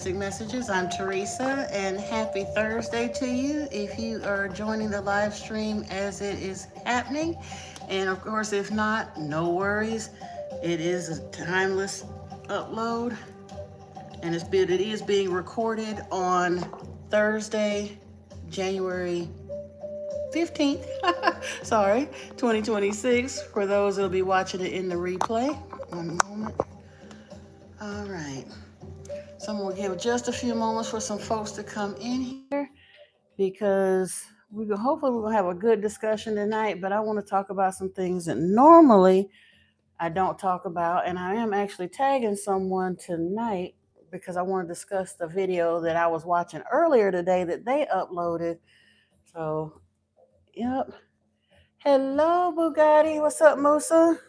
Mystic Messages. I'm Teresa, and happy Thursday to you if you are joining the live stream as it is happening. And of course, if not, no worries. It is a timeless upload, and it is being recorded on Thursday, January 15th, sorry, 2026, for those that'll be watching it in the replay. One moment. All right. So I'm gonna give just a few moments for some folks to come in here because hopefully we're gonna have a good discussion tonight. But I want to talk about some things that normally I don't talk about, and I am actually tagging someone tonight because I want to discuss the video that I was watching earlier today that they uploaded. So, yep. Hello, Bugatti. What's up, Musa?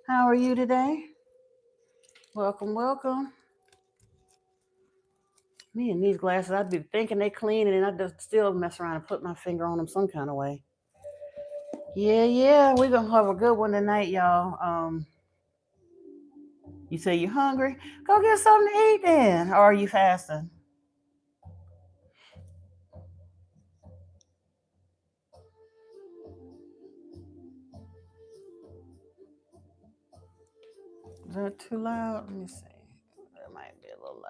How are you today? Welcome, welcome. Me and these glasses, I'd be thinking they clean, and I just still mess around and put my finger on them some kind of way. Yeah, we're gonna have a good one tonight, y'all. You say you're hungry? Go get something to eat then. Or are you fasting? Is that too loud? Let me see. That might be a little loud.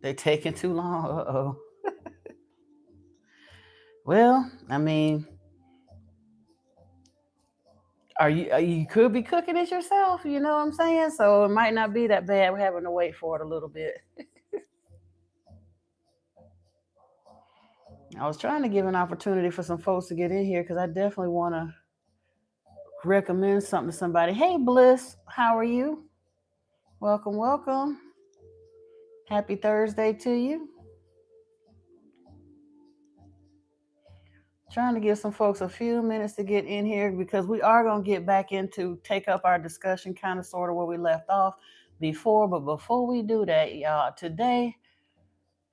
They taking too long. Uh-oh. Well, I mean, you could be cooking it yourself, you know what I'm saying? So it might not be that bad. We're having to wait for it a little bit. I was trying to give an opportunity for some folks to get in here because I definitely want to recommend something to somebody. Hey, Bliss, how are you? Welcome, welcome. Happy Thursday to you. Trying to give some folks a few minutes to get in here because we are going to get back into take up our discussion kind of sort of where we left off before. But before we do that, y'all, today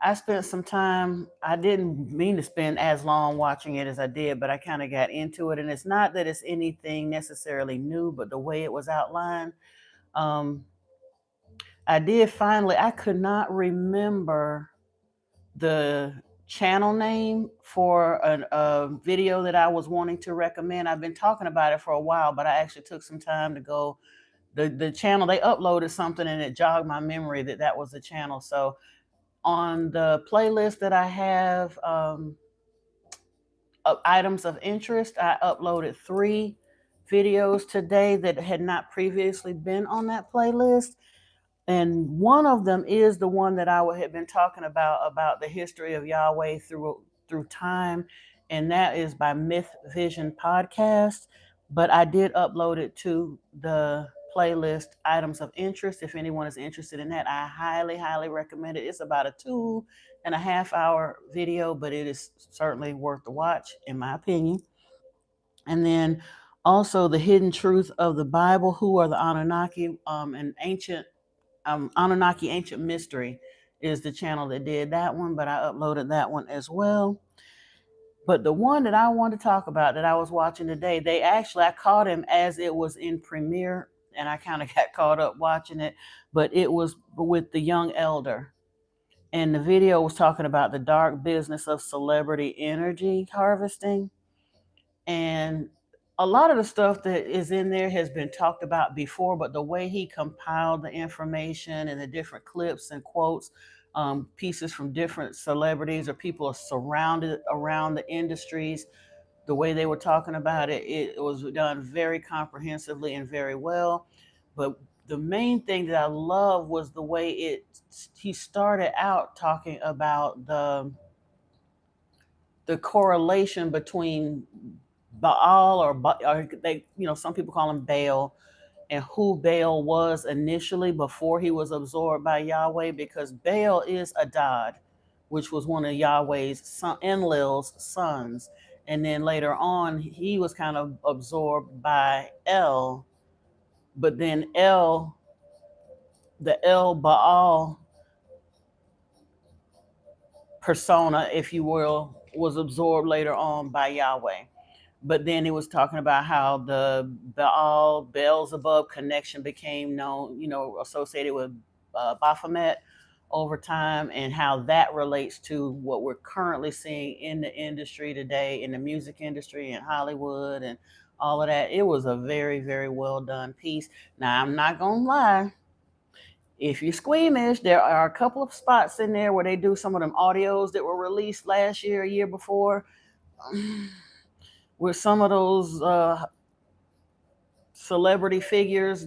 I spent some time. I didn't mean to spend as long watching it as I did, but I kind of got into it. And it's not that it's anything necessarily new, but the way it was outlined. I could not remember the channel name for a video that I was wanting to recommend. I've been talking about it for a while, but I actually took some time to go. The channel, they uploaded something and it jogged my memory that was the channel. So on the playlist that I have, items of interest, I uploaded 3 videos today that had not previously been on that playlist. And one of them is the one that I had been talking about the history of Yahweh through time, and that is by Myth Vision Podcast. But I did upload it to the playlist items of interest. If anyone is interested in that, I highly recommend it. It's about a 2.5-hour video, but it is certainly worth the watch, in my opinion. And then also the hidden truth of the Bible, who are the Anunnaki, an ancient Anunnaki Ancient Mystery is the channel that did that one, but I uploaded that one as well. But the one that I want to talk about that I was watching today, I caught him as it was in premiere, and I kind of got caught up watching it, but it was with the Young Elder. And the video was talking about the dark business of celebrity energy harvesting. And a lot of the stuff that is in there has been talked about before, but the way he compiled the information and the different clips and quotes, pieces from different celebrities or people surrounded around the industries, the way they were talking about it, it was done very comprehensively and very well. But the main thing that I love was the way he started out talking about the correlation between Baal or they, some people call him Baal, and who Baal was initially before he was absorbed by Yahweh, because Baal is Adad, which was one of Yahweh's Enlil's sons. And then later on, he was kind of absorbed by El, but then the El Baal persona, if you will, was absorbed later on by Yahweh. But then it was talking about how the Beelzebub connection became known, associated with Baphomet over time, and how that relates to what we're currently seeing in the industry today, in the music industry, in Hollywood, and all of that. It was a very, very well done piece. Now, I'm not going to lie. If you're squeamish, there are a couple of spots in there where they do some of them audios that were released last year, a year before, with some of those celebrity figures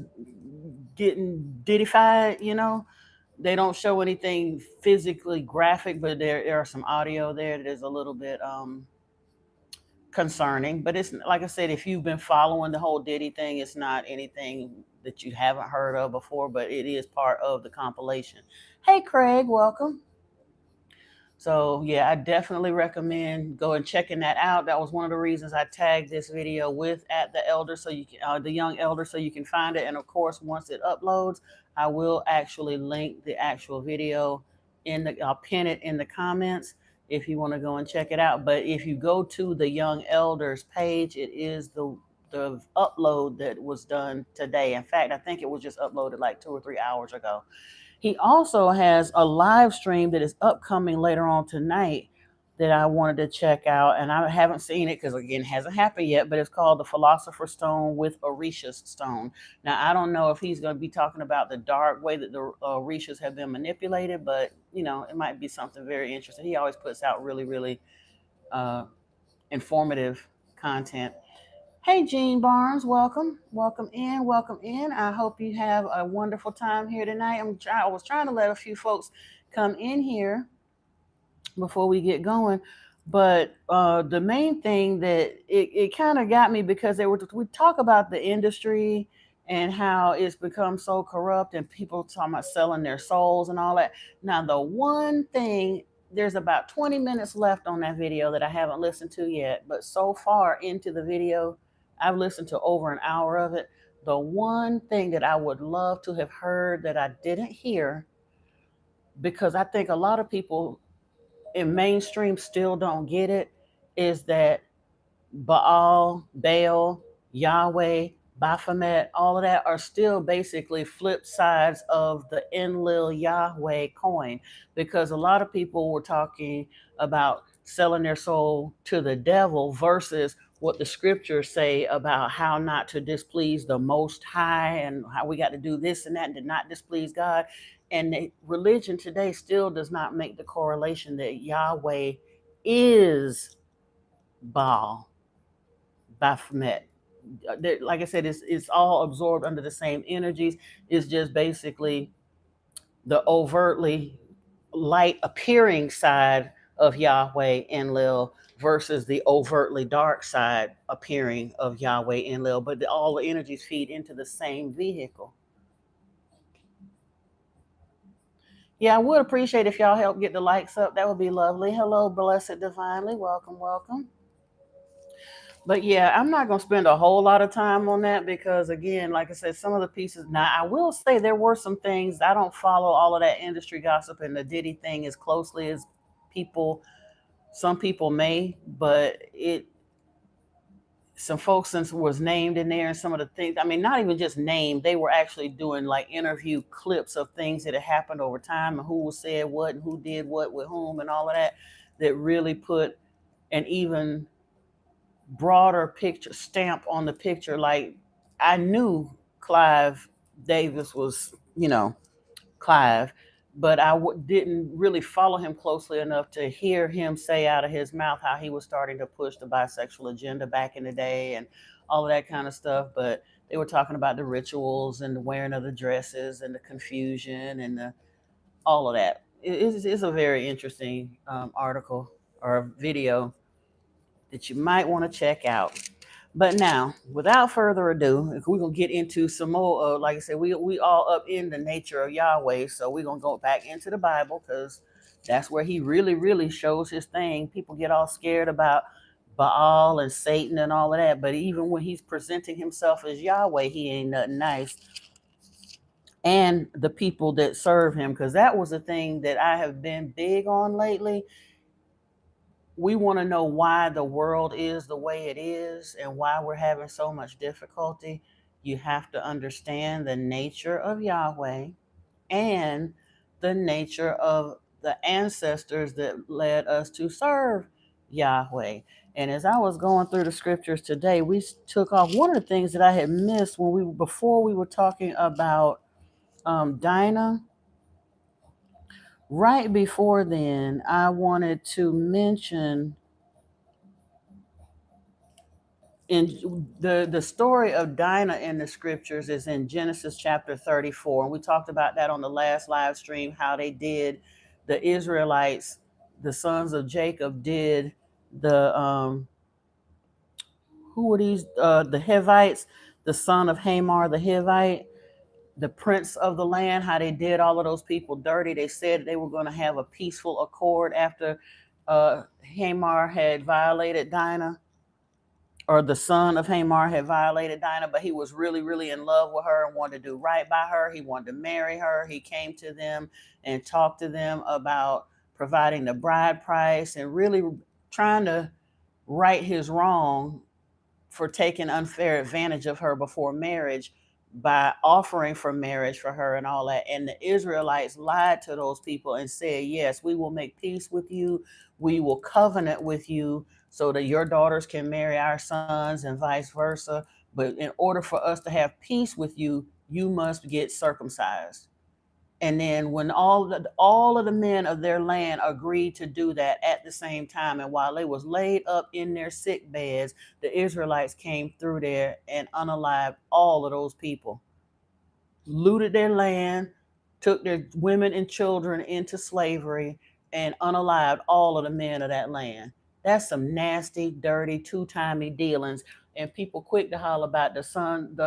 getting diddified, They don't show anything physically graphic, but there are some audio there that is a little bit concerning. But it's like I said, if you've been following the whole Diddy thing, it's not anything that you haven't heard of before, but it is part of the compilation. Hey, Craig, welcome. So yeah, I definitely recommend go and checking that out. That was one of the reasons I tagged this video with at the elder, so you can the young elder, so you can find it. And of course, once it uploads, I will actually link the actual video I'll pin it in the comments if you want to go and check it out. But if you go to the young elders page, it is the upload that was done today. In fact, I think it was just uploaded like 2 or 3 hours ago. He also has a live stream that is upcoming later on tonight that I wanted to check out, and I haven't seen it because, again, it hasn't happened yet, but it's called The Philosopher's Stone with Orishas Stone. Now, I don't know if he's going to be talking about the dark way that the Orishas have been manipulated, but, it might be something very interesting. He always puts out really, really informative content. Hey, Gene Barnes, welcome. Welcome in. Welcome in. I hope you have a wonderful time here tonight. I was trying to let a few folks come in here before we get going. But the main thing that it kind of got me, because we talk about the industry and how it's become so corrupt, and people talking about selling their souls and all that. Now, the one thing, there's about 20 minutes left on that video that I haven't listened to yet, but so far into the video, I've listened to over an hour of it. The one thing that I would love to have heard that I didn't hear, because I think a lot of people in mainstream still don't get it, is that Baal, Yahweh, Baphomet, all of that are still basically flip sides of the Enlil Yahweh coin, because a lot of people were talking about selling their soul to the devil versus what the scriptures say about how not to displease the Most High, and how we got to do this and that and to not displease God. And the religion today still does not make the correlation that Yahweh is Baal, Baphomet. Like I said, it's all absorbed under the same energies. It's just basically the overtly light appearing side of Yahweh Enlil versus the overtly dark side appearing of Yahweh Enlil. But all the energies feed into the same vehicle. Yeah, I would appreciate if y'all help get the likes up. That would be lovely. Hello, Blessed Divinely. Welcome, welcome. But yeah, I'm not going to spend a whole lot of time on that because, again, like I said, some of the pieces. Now, I will say there were some things. I don't follow all of that industry gossip and the Diddy thing as closely as some people may, but some folks since was named in there, and some of the things, I mean, not even just named, they were actually doing like interview clips of things that had happened over time and who said what and who did what with whom and all of that, that really put an even broader picture stamp on the picture. Like, I knew Clive Davis was, Clive, but I didn't really follow him closely enough to hear him say out of his mouth how he was starting to push the bisexual agenda back in the day and all of that kind of stuff. But they were talking about the rituals and the wearing of the dresses and the confusion and all of that. It's a very interesting article or video that you might want to check out. But now, without further ado, we're gonna get into some more. Like I said, we all up in the nature of Yahweh, so we're gonna go back into the Bible because that's where he really, really shows his thing. People get all scared about Baal and Satan and all of that, but even when he's presenting himself as Yahweh, he ain't nothing nice. And the people that serve him, because that was the thing that I have been big on lately. We want to know why the world is the way it is and why we're having so much difficulty. You have to understand the nature of Yahweh and the nature of the ancestors that led us to serve Yahweh. And as I was going through the scriptures today, we took off one of the things that I had missed when before we were talking about Dinah. Right before then, I wanted to mention in the story of Dinah in the scriptures is in Genesis chapter 34. And we talked about that on the last live stream, how they did the Israelites, the sons of Jacob did the who were these the Hivites, the son of Hamor the Hivite, the prince of the land, how they did all of those people dirty. They said they were going to have a peaceful accord after Hamor had violated Dinah, or the son of Hamor had violated Dinah, but he was really, really in love with her and wanted to do right by her. He wanted to marry her. He came to them and talked to them about providing the bride price and really trying to right his wrong for taking unfair advantage of her before marriage by offering for marriage for her and all that. And the Israelites lied to those people and said, yes, we will make peace with you. We will covenant with you so that your daughters can marry our sons and vice versa. But in order for us to have peace with you, you must get circumcised. And then when all of the men of their land agreed to do that at the same time, and while they was laid up in their sick beds, the Israelites came through there and unalived all of those people, looted their land, took their women and children into slavery, and unalived all of the men of that land. That's some nasty, dirty, two-timey dealings. And people quick to holler about the son.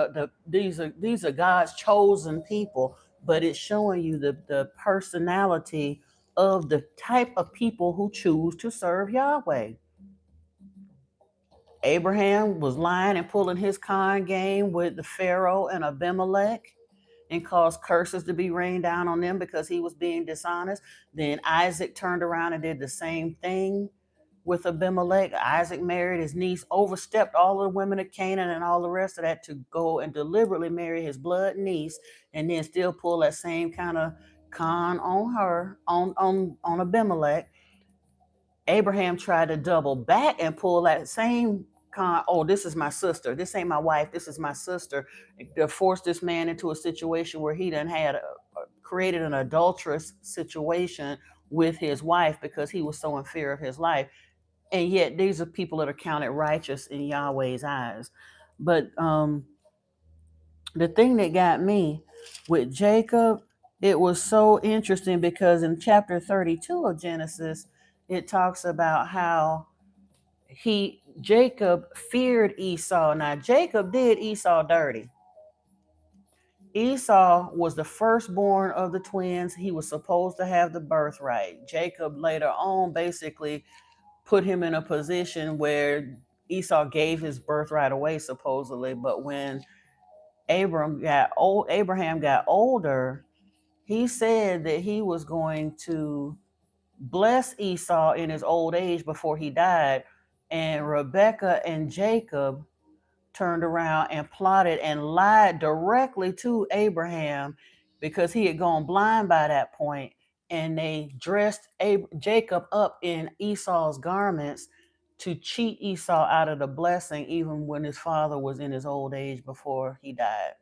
These are God's chosen people, but it's showing you the personality of the type of people who choose to serve Yahweh. Abraham was lying and pulling his con game with the Pharaoh and Abimelech and caused curses to be rained down on them because he was being dishonest. Then Isaac turned around and did the same thing with Abimelech. Isaac married his niece, overstepped all of the women of Canaan and all the rest of that to go and deliberately marry his blood niece, and then still pull that same kind of con on her, on Abimelech. Abraham tried to double back and pull that same con. Oh, this is my sister. This ain't my wife. This is my sister. To force this man into a situation where he done had created an adulterous situation with his wife because he was so in fear of his life. And yet these are people that are counted righteous in Yahweh's eyes. But the thing that got me with Jacob, it was so interesting because in chapter 32 of Genesis, it talks about how Jacob feared Esau. Now Jacob did Esau dirty. Esau was the firstborn of the twins. He was supposed to have the birthright. Jacob later on basically put him in a position where Esau gave his birthright away supposedly, but when Abraham got older, he said that he was going to bless Esau in his old age before he died. And Rebekah and Jacob turned around and plotted and lied directly to Abraham because he had gone blind by that point. And they dressed Jacob up in Esau's garments to cheat Esau out of the blessing, even when his father was in his old age before he died.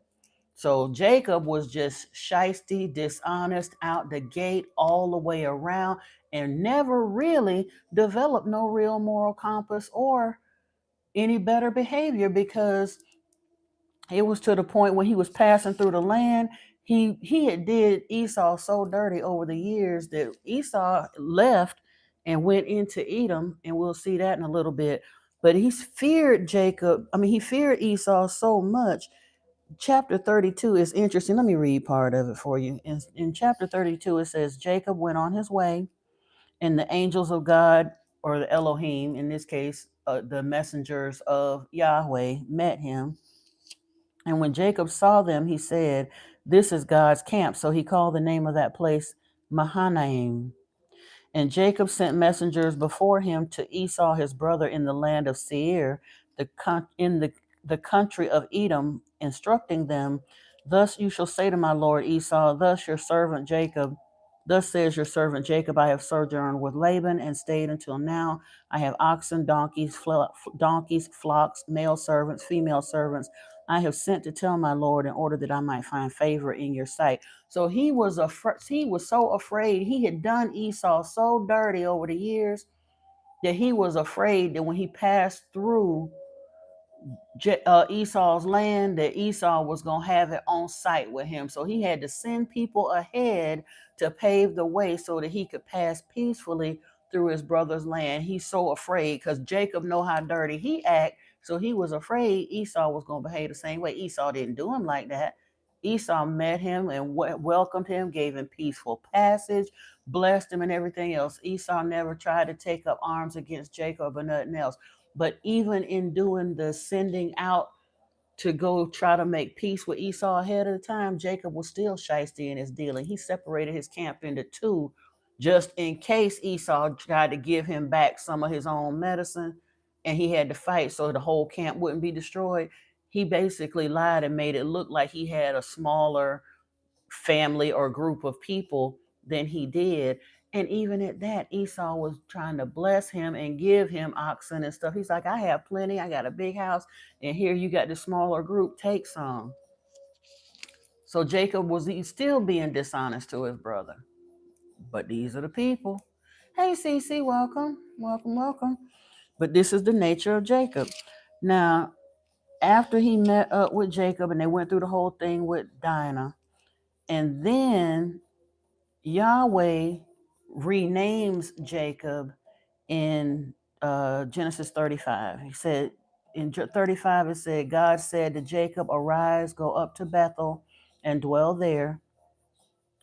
So Jacob was just shisty, dishonest out the gate all the way around, and never really developed no real moral compass or any better behavior, because it was to the point when he was passing through the land, he had did Esau so dirty over the years that Esau left and went into Edom, and we'll see that in a little bit. But he feared he feared Esau so much. Chapter 32 is interesting. Let me read part of it for you. In chapter 32, it says, Jacob went on his way, and the angels of God, or the Elohim, in this case, the messengers of Yahweh, met him. And when Jacob saw them, he said, this is God's camp. So he called the name of that place Mahanaim. And Jacob sent messengers before him to Esau his brother in the land of Seir, in the country of Edom, instructing them Thus you shall say to my lord Esau, thus says your servant Jacob, I have sojourned with Laban and stayed until now. I have oxen, donkeys, flocks, male servants, female servants. I have sent to tell my lord in order that I might find favor in your sight. So he was he was so afraid. He had done Esau so dirty over the years that he was afraid that when he passed through Esau's land, that Esau was going to have it on sight with him. So he had to send people ahead to pave the way so that he could pass peacefully through his brother's land. He's so afraid because Jacob know how dirty he act. So he was afraid Esau was going to behave the same way. Esau didn't do him like that. Esau met him and welcomed him, gave him peaceful passage, blessed him and everything else. Esau never tried to take up arms against Jacob or nothing else. But even in doing the sending out to go try to make peace with Esau ahead of the time, Jacob was still shysty in his dealing. He separated his camp into two just in case Esau tried to give him back some of his own medicine and he had to fight so the whole camp wouldn't be destroyed. He basically lied and made it look like he had a smaller family or group of people than he did. And even at that, Esau was trying to bless him and give him oxen and stuff. He's like, I have plenty. I got a big house. And here you got the smaller group. Take some. So Jacob was still being dishonest to his brother. But these are the people. Hey, Cece, welcome. Welcome, welcome. But this is the nature of Jacob. Now, after he met up with Jacob and they went through the whole thing with Dinah, and then Yahweh renames Jacob in Genesis 35. He said, in 35, it said, God said to Jacob, arise, go up to Bethel and dwell there.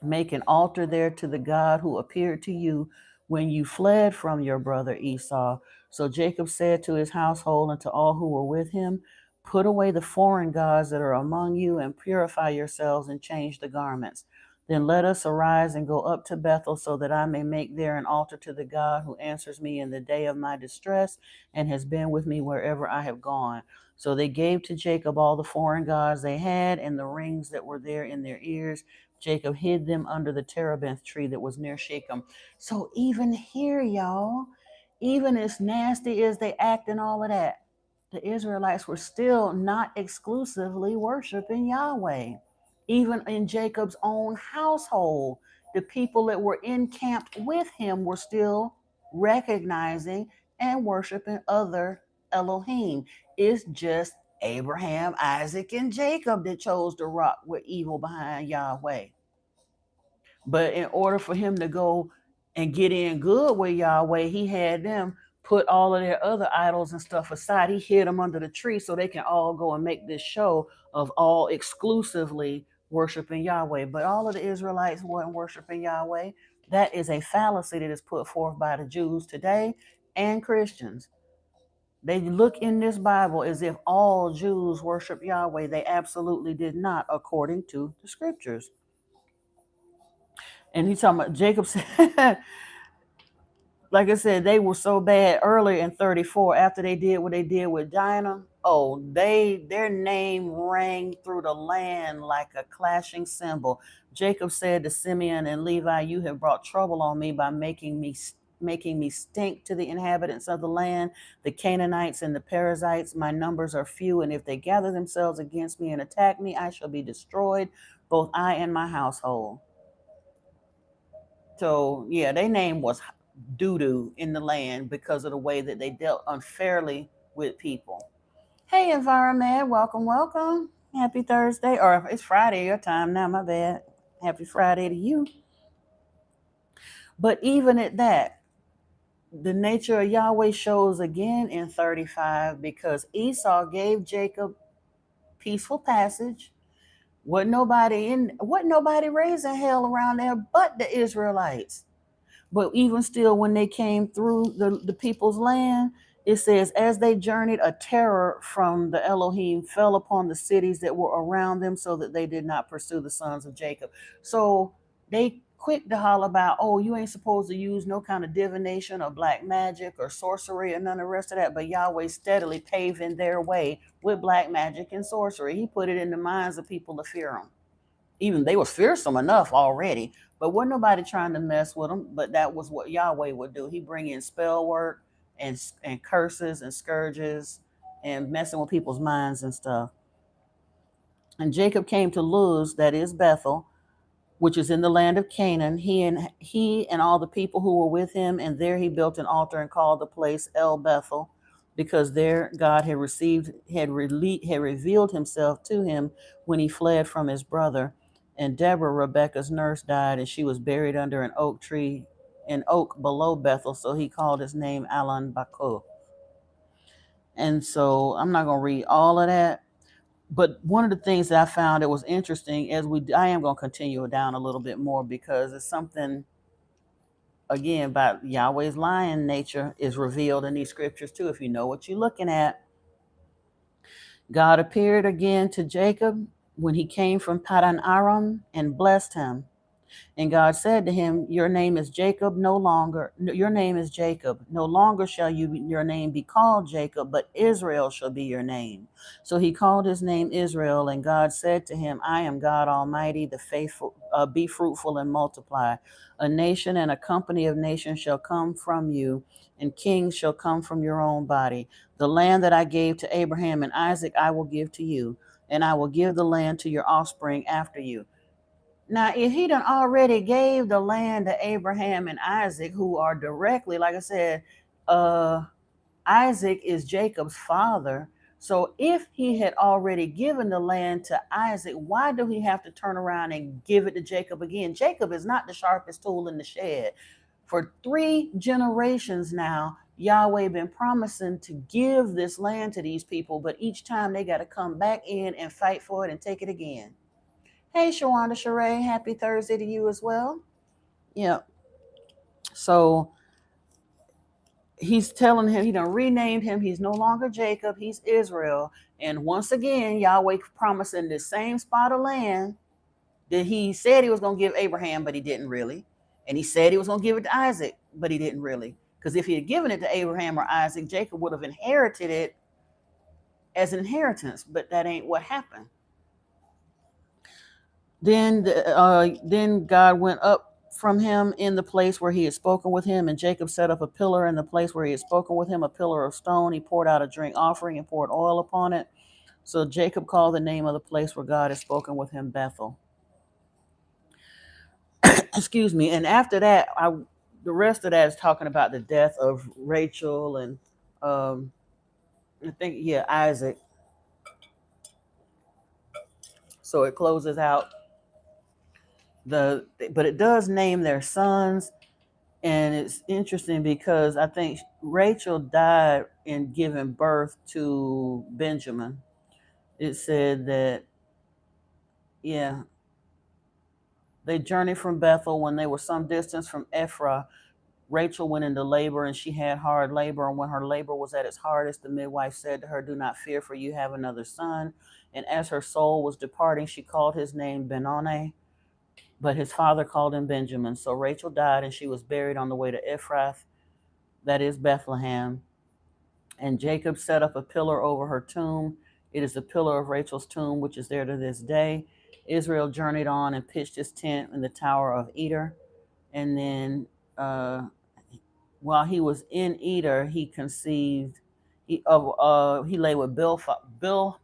Make an altar there to the God who appeared to you when you fled from your brother Esau. So Jacob said to his household and to all who were with him, put away the foreign gods that are among you and purify yourselves and change the garments. Then let us arise and go up to Bethel so that I may make there an altar to the God who answers me in the day of my distress and has been with me wherever I have gone. So they gave to Jacob all the foreign gods they had and the rings that were there in their ears. Jacob hid them under the terebinth tree that was near Shechem. So even here, y'all, even as nasty as they act and all of that, the Israelites were still not exclusively worshiping Yahweh. Even in Jacob's own household, the people that were encamped with him were still recognizing and worshiping other Elohim. It's just Abraham, Isaac, and Jacob that chose to rock with evil behind Yahweh. But in order for him to go and get in good with Yahweh, he had them put all of their other idols and stuff aside. He hid them under the tree so they can all go and make this show of all exclusively worshiping Yahweh. But all of the Israelites weren't worshiping Yahweh. That is a fallacy that is put forth by the Jews today and Christians. They look in this Bible as if all Jews worship Yahweh. They absolutely did not, according to the scriptures. And he's talking about Jacob said, like I said, they were so bad earlier in 34 after they did what they did with Dinah. Oh, their name rang through the land like a clashing cymbal. Jacob said to Simeon and Levi, you have brought trouble on me by making me stink to the inhabitants of the land, the Canaanites and the Perizzites. My numbers are few, and if they gather themselves against me and attack me, I shall be destroyed, both I and my household. So yeah, their name was doo-doo in the land because of the way that they dealt unfairly with people. Hey, Environment, welcome, welcome. Happy Thursday, or it's Friday your time now, my bad. Happy Friday to you. But even at that, the nature of Yahweh shows again in 35 because Esau gave Jacob peaceful passage. Wasn't nobody raising hell around there but the Israelites. But even still, when they came through the people's land, it says, as they journeyed, a terror from the Elohim fell upon the cities that were around them so that they did not pursue the sons of Jacob. So they quick to holler about, oh, you ain't supposed to use no kind of divination or black magic or sorcery or none of the rest of that. But Yahweh steadily paving their way with black magic and sorcery. He put it in the minds of people to fear him. Even they was fearsome enough already, but wasn't nobody trying to mess with them. But that was what Yahweh would do. He bring in spell work and curses and scourges and messing with people's minds and stuff. And Jacob came to Luz, that is Bethel, which is in the land of Canaan, he and all the people who were with him, and there he built an altar and called the place El Bethel, because there God had revealed himself to him when he fled from his brother. And Deborah, Rebekah's nurse, died, and she was buried under an oak below Bethel, so he called his name Alon Bakuth. And so I'm not gonna read all of that. But one of the things that I found that was interesting I am going to continue down a little bit more, because it's something, again, about Yahweh's lion nature is revealed in these scriptures too, if you know what you're looking at. God appeared again to Jacob when he came from Padan Aram and blessed him. And God said to him, your name is Jacob. No longer shall your name be called Jacob, but Israel shall be your name. So he called his name Israel. And God said to him, I am God Almighty, the faithful. Be fruitful and multiply. A nation and a company of nations shall come from you, and kings shall come from your own body. The land that I gave to Abraham and Isaac I will give to you, and I will give the land to your offspring after you. Now, if he done already gave the land to Abraham and Isaac, who are directly, like I said, Isaac is Jacob's father. So if he had already given the land to Isaac, why do he have to turn around and give it to Jacob again? Jacob is not the sharpest tool in the shed. For 3 generations now, Yahweh been promising to give this land to these people, but each time they got to come back in and fight for it and take it again. Hey, Shawanda Sheree, happy Thursday to you as well. Yeah. So he's telling him, he done renamed him. He's no longer Jacob, he's Israel. And once again, Yahweh promising the same spot of land that he said he was going to give Abraham, but he didn't really. And he said he was going to give it to Isaac, but he didn't really. Because if he had given it to Abraham or Isaac, Jacob would have inherited it as an inheritance, but that ain't what happened. Then God went up from him in the place where he had spoken with him, and Jacob set up a pillar in the place where he had spoken with him, a pillar of stone. He poured out a drink offering and poured oil upon it. So Jacob called the name of the place where God had spoken with him Bethel. Excuse me. And after that, the rest of that is talking about the death of Rachel and I think, Isaac. So it closes out but it does name their sons. And it's interesting because I think Rachel died in giving birth to Benjamin. It said that, they journeyed from Bethel. When they were some distance from Ephraim, Rachel went into labor, and she had hard labor. And when her labor was at its hardest, the midwife said to her, do not fear, for you have another son. And as her soul was departing, she called his name Benoni, but his father called him Benjamin. So Rachel died, and she was buried on the way to Ephrath, that is Bethlehem. And Jacob set up a pillar over her tomb. It is the pillar of Rachel's tomb, which is there to this day. Israel journeyed on and pitched his tent in the tower of Eder. And then while he was in Eder, he conceived, he lay with Bilhah,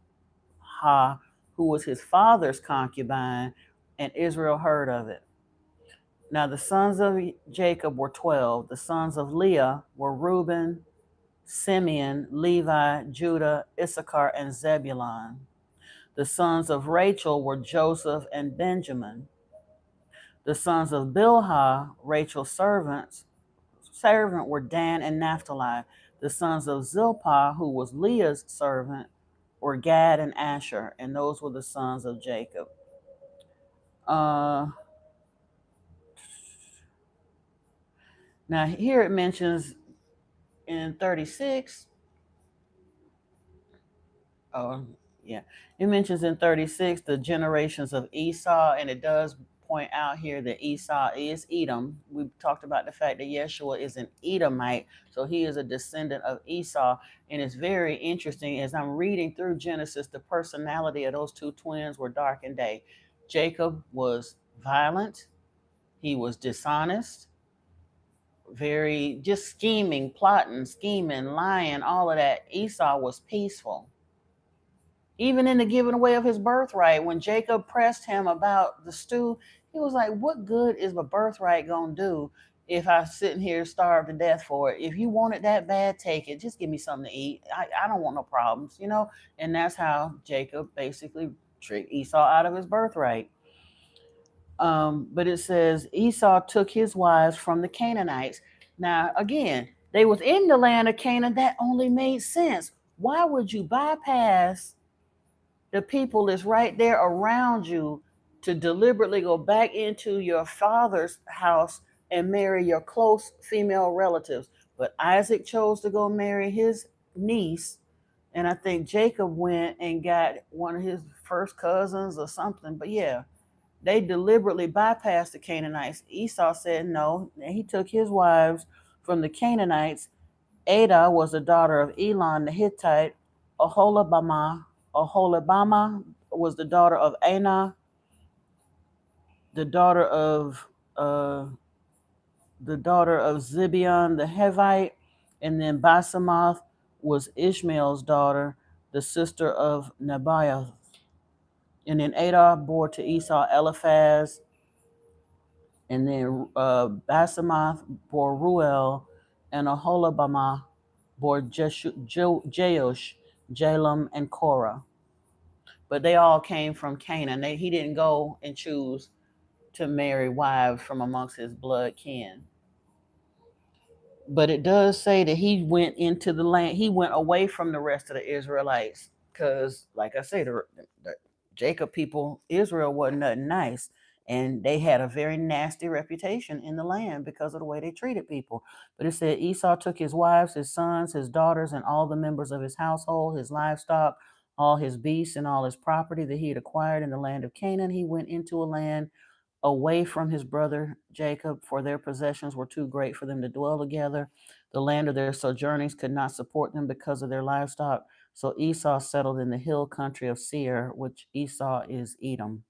who was his father's concubine, and Israel heard of it. Now the sons of Jacob were 12. The sons of Leah were Reuben, Simeon, Levi, Judah, Issachar, and Zebulun. The sons of Rachel were Joseph and Benjamin. The sons of Bilhah, Rachel's servant, were Dan and Naphtali. The sons of Zilpah, who was Leah's servant, were Gad and Asher, and those were the sons of Jacob. Now here it mentions in 36. It mentions in 36 the generations of Esau, and it does point out here that Esau is Edom. We talked about the fact that Yeshua is an Edomite, so he is a descendant of Esau. And it's very interesting as I'm reading through Genesis, the personality of those two twins were dark and day. Jacob was violent, he was dishonest, very just scheming, plotting, scheming, lying, all of that. Esau was peaceful. Even in the giving away of his birthright, when Jacob pressed him about the stew, he was like, what good is my birthright going to do if I sit in here starve to death for it? If you want it that bad, take it. Just give me something to eat. I don't want no problems, you know? And that's how Jacob basically tricked Esau out of his birthright. But it says Esau took his wives from the Canaanites. Now, again, they was in the land of Canaan. That only made sense. Why would you bypass the people that's right there around you to deliberately go back into your father's house and marry your close female relatives? But Isaac chose to go marry his niece, and I think Jacob went and got one of his first cousins or something. But yeah, they deliberately bypassed the Canaanites. Esau said no, and he took his wives from the Canaanites. Ada was the daughter of Elon the Hittite. Oholibamah was the daughter of Anah, the daughter of uh, Zibeon the Hivite, and then Basemath was Ishmael's daughter, the sister of Nebaioth. And then Adar bore to Esau Eliphaz, and then Basemath bore Ruel, and Oholibamah bore Jeush, Jalem, and Korah. But they all came from Canaan. He didn't go and choose to marry wives from amongst his blood kin. But it does say that he went into the land, he went away from the rest of the Israelites. Because, like I said, the Jacob people, Israel wasn't nothing nice. And they had a very nasty reputation in the land because of the way they treated people. But it said Esau took his wives, his sons, his daughters, and all the members of his household, his livestock, all his beasts, and all his property that he had acquired in the land of Canaan. He went into a land away from his brother Jacob, for their possessions were too great for them to dwell together. The land of their sojournings could not support them because of their livestock. So Esau settled in the hill country of Seir, which Esau is Edom.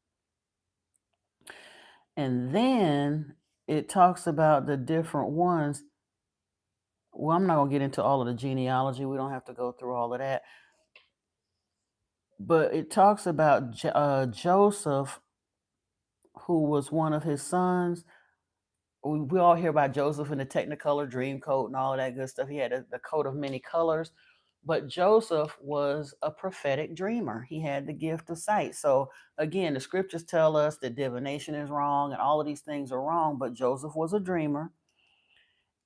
And then it talks about the different ones. Well, I'm not going to get into all of the genealogy. We don't have to go through all of that. But it talks about Joseph, who was one of his sons. We all hear about Joseph and the Technicolor dream coat and all of that good stuff. He had the coat of many colors. But Joseph was a prophetic dreamer. He had the gift of sight. So again, the scriptures tell us that divination is wrong and all of these things are wrong, but Joseph was a dreamer.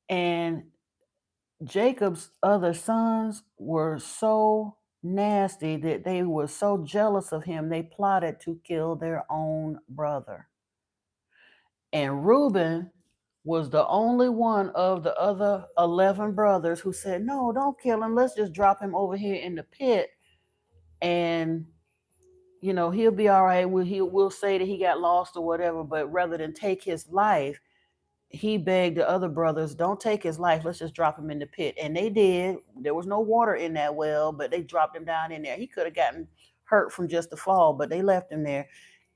And Jacob's other sons were so nasty that they were so jealous of him, they plotted to kill their own brother. And Reuben was the only one of the other 11 brothers who said, no, don't kill him. Let's just drop him over here in the pit. And, you know, he'll be all right. We'll say that he got lost or whatever. But rather than take his life, he begged the other brothers, don't take his life. Let's just drop him in the pit. And they did. There was no water in that well, but they dropped him down in there. He could have gotten hurt from just the fall, but they left him there.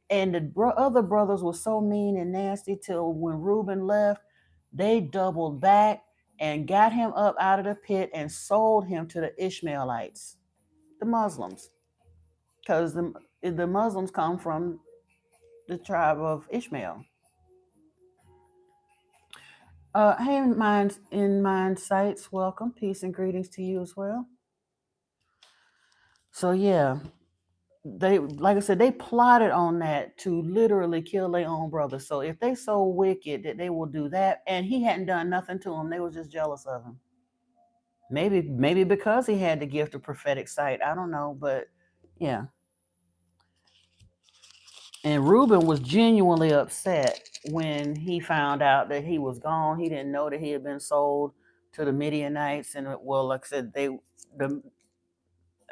And the other brothers were so mean and nasty till when Reuben left, they doubled back and got him up out of the pit and sold him to the Ishmaelites, the Muslims, because the Muslims come from the tribe of Ishmael. Hey, in mind sights, welcome, peace and greetings to you as well. So yeah, they, like I said, they plotted on that to literally kill their own brother. So if they so wicked that they will do that, and he hadn't done nothing to them, they were just jealous of him. Maybe because he had the gift of prophetic sight. I don't know, but yeah. And Reuben was genuinely upset when he found out that he was gone. He didn't know that he had been sold to the Midianites, and well, like I said,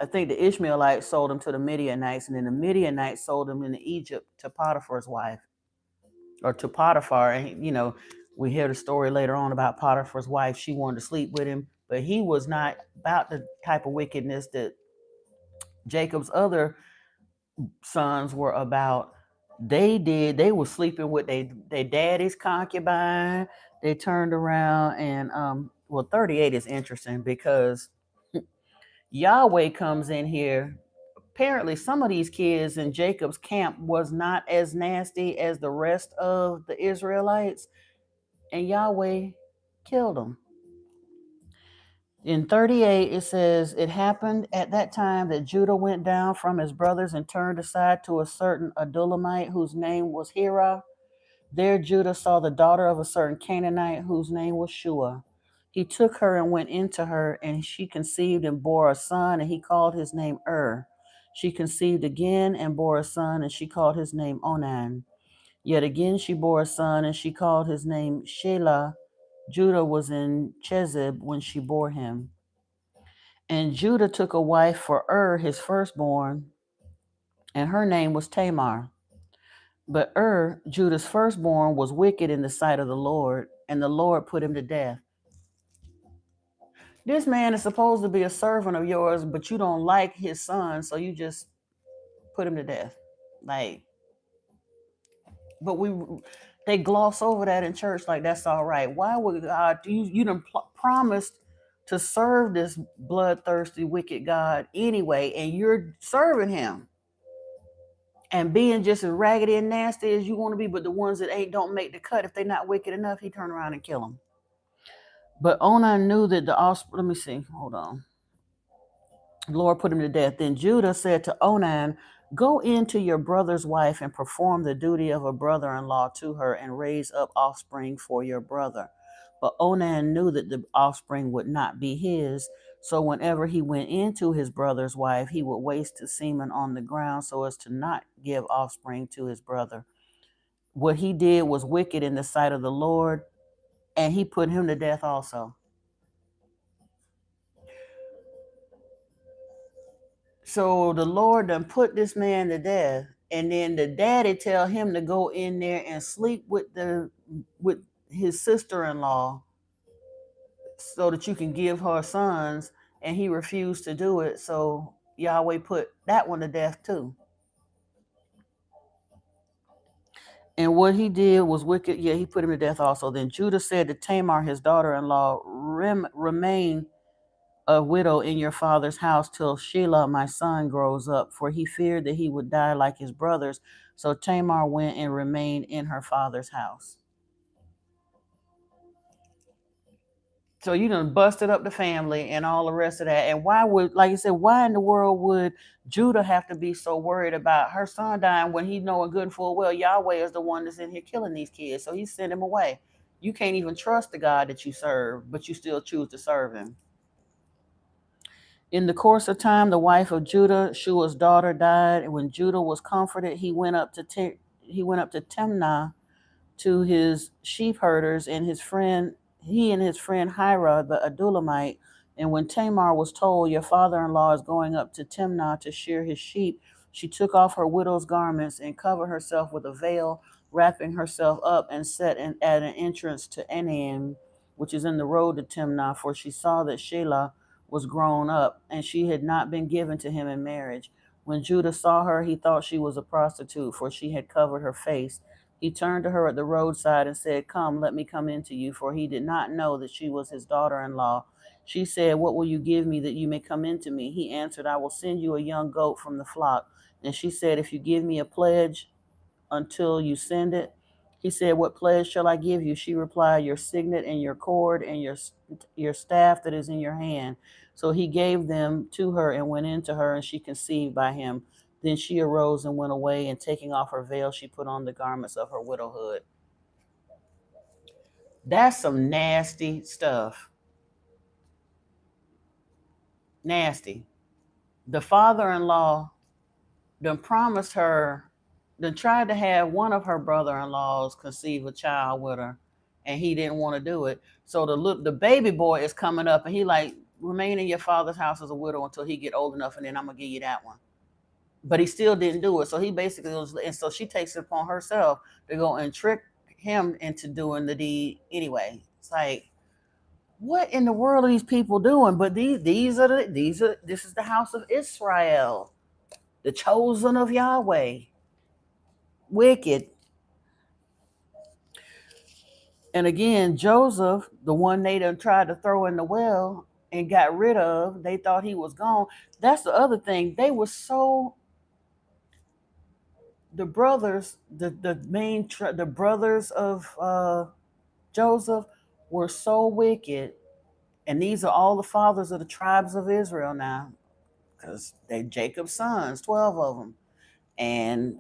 I think the Ishmaelites sold him to the Midianites, and then the Midianites sold him into Egypt to Potiphar's wife. or to Potiphar. And, we hear the story later on about Potiphar's wife. She wanted to sleep with him, but he was not about the type of wickedness that Jacob's other sons were about. They were sleeping with their daddy's concubine. They turned around and 38 is interesting because Yahweh comes in here. Apparently some of these kids in Jacob's camp was not as nasty as the rest of the Israelites, and Yahweh killed them. In 38, it says, it happened at that time that Judah went down from his brothers and turned aside to a certain Adulamite whose name was Hira. There Judah saw the daughter of a certain Canaanite whose name was Shua. He took her and went into her, and she conceived and bore a son, and he called his name She conceived again and bore a son, and she called his name Onan. Yet again she bore a son, and she called his name Shelah. Judah was in Chezib when she bore him. And Judah took a wife for his firstborn, and her name was Tamar. But Judah's firstborn, was wicked in the sight of the Lord, and the Lord put him to death. This man is supposed to be a servant of yours, but you don't like his son, so you just put him to death. But they gloss over that in church like that's all right. Why would God? You done promised to serve this bloodthirsty, wicked God anyway, and you're serving him and being just as raggedy and nasty as you want to be, but the ones that don't make the cut, if they're not wicked enough, he turn around and kill them. But Onan knew that the offspring, let me see, hold on. The Lord put him to death. Then Judah said to Onan, go into your brother's wife and perform the duty of a brother-in-law to her and raise up offspring for your brother. But Onan knew that the offspring would not be his. So whenever he went into his brother's wife, he would waste his semen on the ground so as to not give offspring to his brother. What he did was wicked in the sight of the Lord, and he put him to death also. So the Lord done put this man to death, and then the daddy tell him to go in there and sleep with his sister-in-law so that you can give her sons, and he refused to do it. So Yahweh put that one to death too. And what he did was wicked. Yeah, he put him to death also. Then Judah said to Tamar, his daughter-in-law, remain a widow in your father's house till Shelah, my son, grows up, for he feared that he would die like his brothers. So Tamar went and remained in her father's house. So you done busted up the family and all the rest of that. And why would, like you said, why in the world would Judah have to be so worried about her son dying when he knowing good and full well Yahweh is the one that's in here killing these kids? So he sent him away. You can't even trust the God that you serve, but you still choose to serve him. In the course of time, the wife of Judah, Shua's daughter, died, and when Judah was comforted, he went up to Timnah to his sheep herders and his friend Hira the Adulamite. And when Tamar was told, your father-in-law is going up to Timnah to shear his sheep, she took off her widow's garments and covered herself with a veil, wrapping herself up, and sat at an entrance to Enaim, which is in the road to Timnah, for she saw that Shelah was grown up, and she had not been given to him in marriage. When Judah saw her, he thought she was a prostitute, for she had covered her face. He turned to her at the roadside and said, come, let me come into you, for he did not know that she was his daughter-in-law. She said, what will you give me that you may come into me? He answered, I will send you a young goat from the flock. And she said, if you give me a pledge until you send it. He said, what pledge shall I give you? She replied, your signet and your cord and your staff that is in your hand. So he gave them to her and went into her, and she conceived by him. Then she arose and went away, and taking off her veil, she put on the garments of her widowhood. That's some nasty stuff. Nasty. The father-in-law done promised her, done tried to have one of her brother-in-laws conceive a child with her, and he didn't want to do it. So the baby boy is coming up, and he like, remain in your father's house as a widow until he get old enough, and then I'm gonna give you that one. But he still didn't do it. So he basically was, and so she takes it upon herself to go and trick him into doing the deed anyway. It's like, what in the world are these people doing? But this is the house of Israel, the chosen of Yahweh. Wicked. And again, Joseph, the one they done tried to throw in the well and got rid of, they thought he was gone. That's the other thing. They were so, the brothers, the brothers of Joseph were so wicked. And these are all the fathers of the tribes of Israel now, because they Jacob's sons, 12 of them. And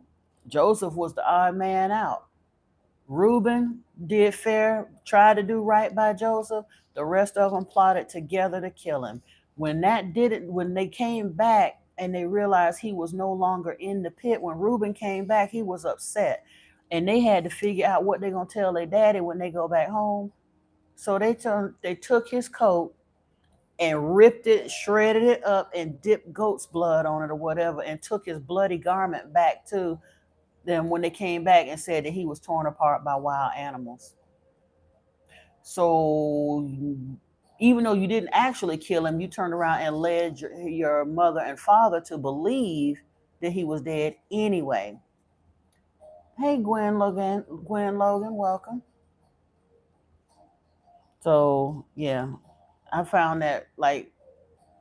Joseph was the odd man out. Reuben did fair, tried to do right by Joseph. The rest of them plotted together to kill him. When they came back and they realized he was no longer in the pit, when Reuben came back, he was upset. And they had to figure out what they're going to tell their daddy when they go back home. So they took his coat and ripped it, shredded it up, and dipped goat's blood on it or whatever, and took his bloody garment back to them when they came back and said that he was torn apart by wild animals. So even though you didn't actually kill him, you turned around and led your mother and father to believe that he was dead anyway. Hey, Gwen Logan, welcome. So yeah, I found that like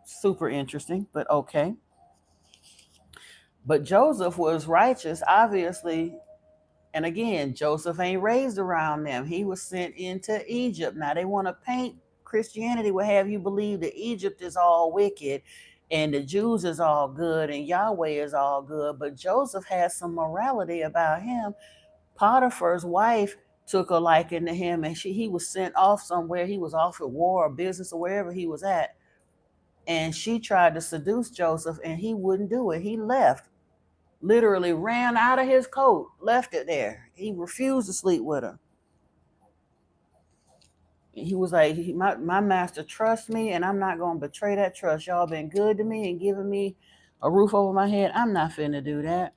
super interesting, but okay. But Joseph was righteous, obviously. And again, Joseph ain't raised around them. He was sent into Egypt. Now they want to paint Christianity will have you believe that Egypt is all wicked and the Jews is all good and Yahweh is all good. But Joseph has some morality about him. Potiphar's wife took a liking to him, and he was sent off somewhere. He was off at war or business or wherever he was at. And she tried to seduce Joseph, and he wouldn't do it. He left, literally ran out of his coat, left it there. He refused to sleep with her. He was like, my master trusts me, and I'm not going to betray that trust. Y'all been good to me and giving me a roof over my head. I'm not finna do that.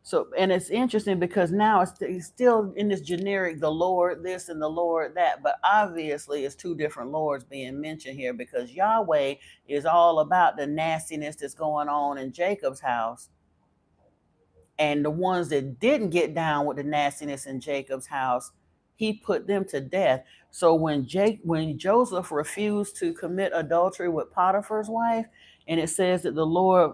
So, and it's interesting because now it's still in this generic, the Lord this and the Lord that, but obviously it's two different Lords being mentioned here, because Yahweh is all about the nastiness that's going on in Jacob's house. And the ones that didn't get down with the nastiness in Jacob's house, he put them to death. So when Joseph refused to commit adultery with Potiphar's wife, and it says that the Lord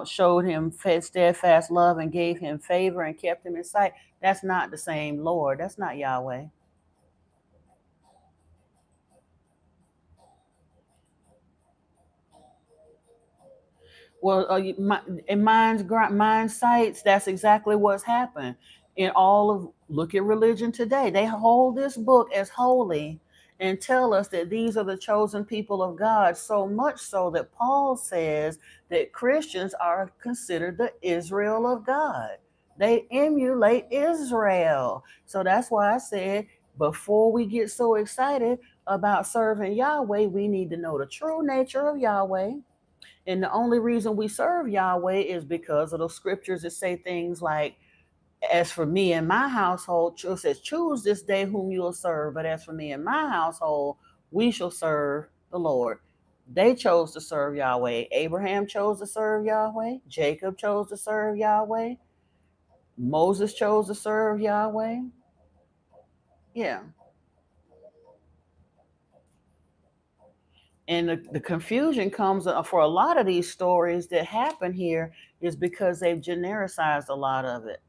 showed him steadfast love and gave him favor and kept him in sight, that's not the same Lord. That's not Yahweh. Well, in mind sights, that's exactly what's happened. In all of, look at religion today. They hold this book as holy and tell us that these are the chosen people of God, so much so that Paul says that Christians are considered the Israel of God. They emulate Israel. So that's why I said, before we get so excited about serving Yahweh, we need to know the true nature of Yahweh. And the only reason we serve Yahweh is because of those scriptures that say things like, as for me and my household, it says, choose this day whom you will serve. But as for me and my household, we shall serve the Lord. They chose to serve Yahweh. Abraham chose to serve Yahweh. Jacob chose to serve Yahweh. Moses chose to serve Yahweh. Yeah. And the confusion comes for a lot of these stories that happen here is because they've genericized a lot of it.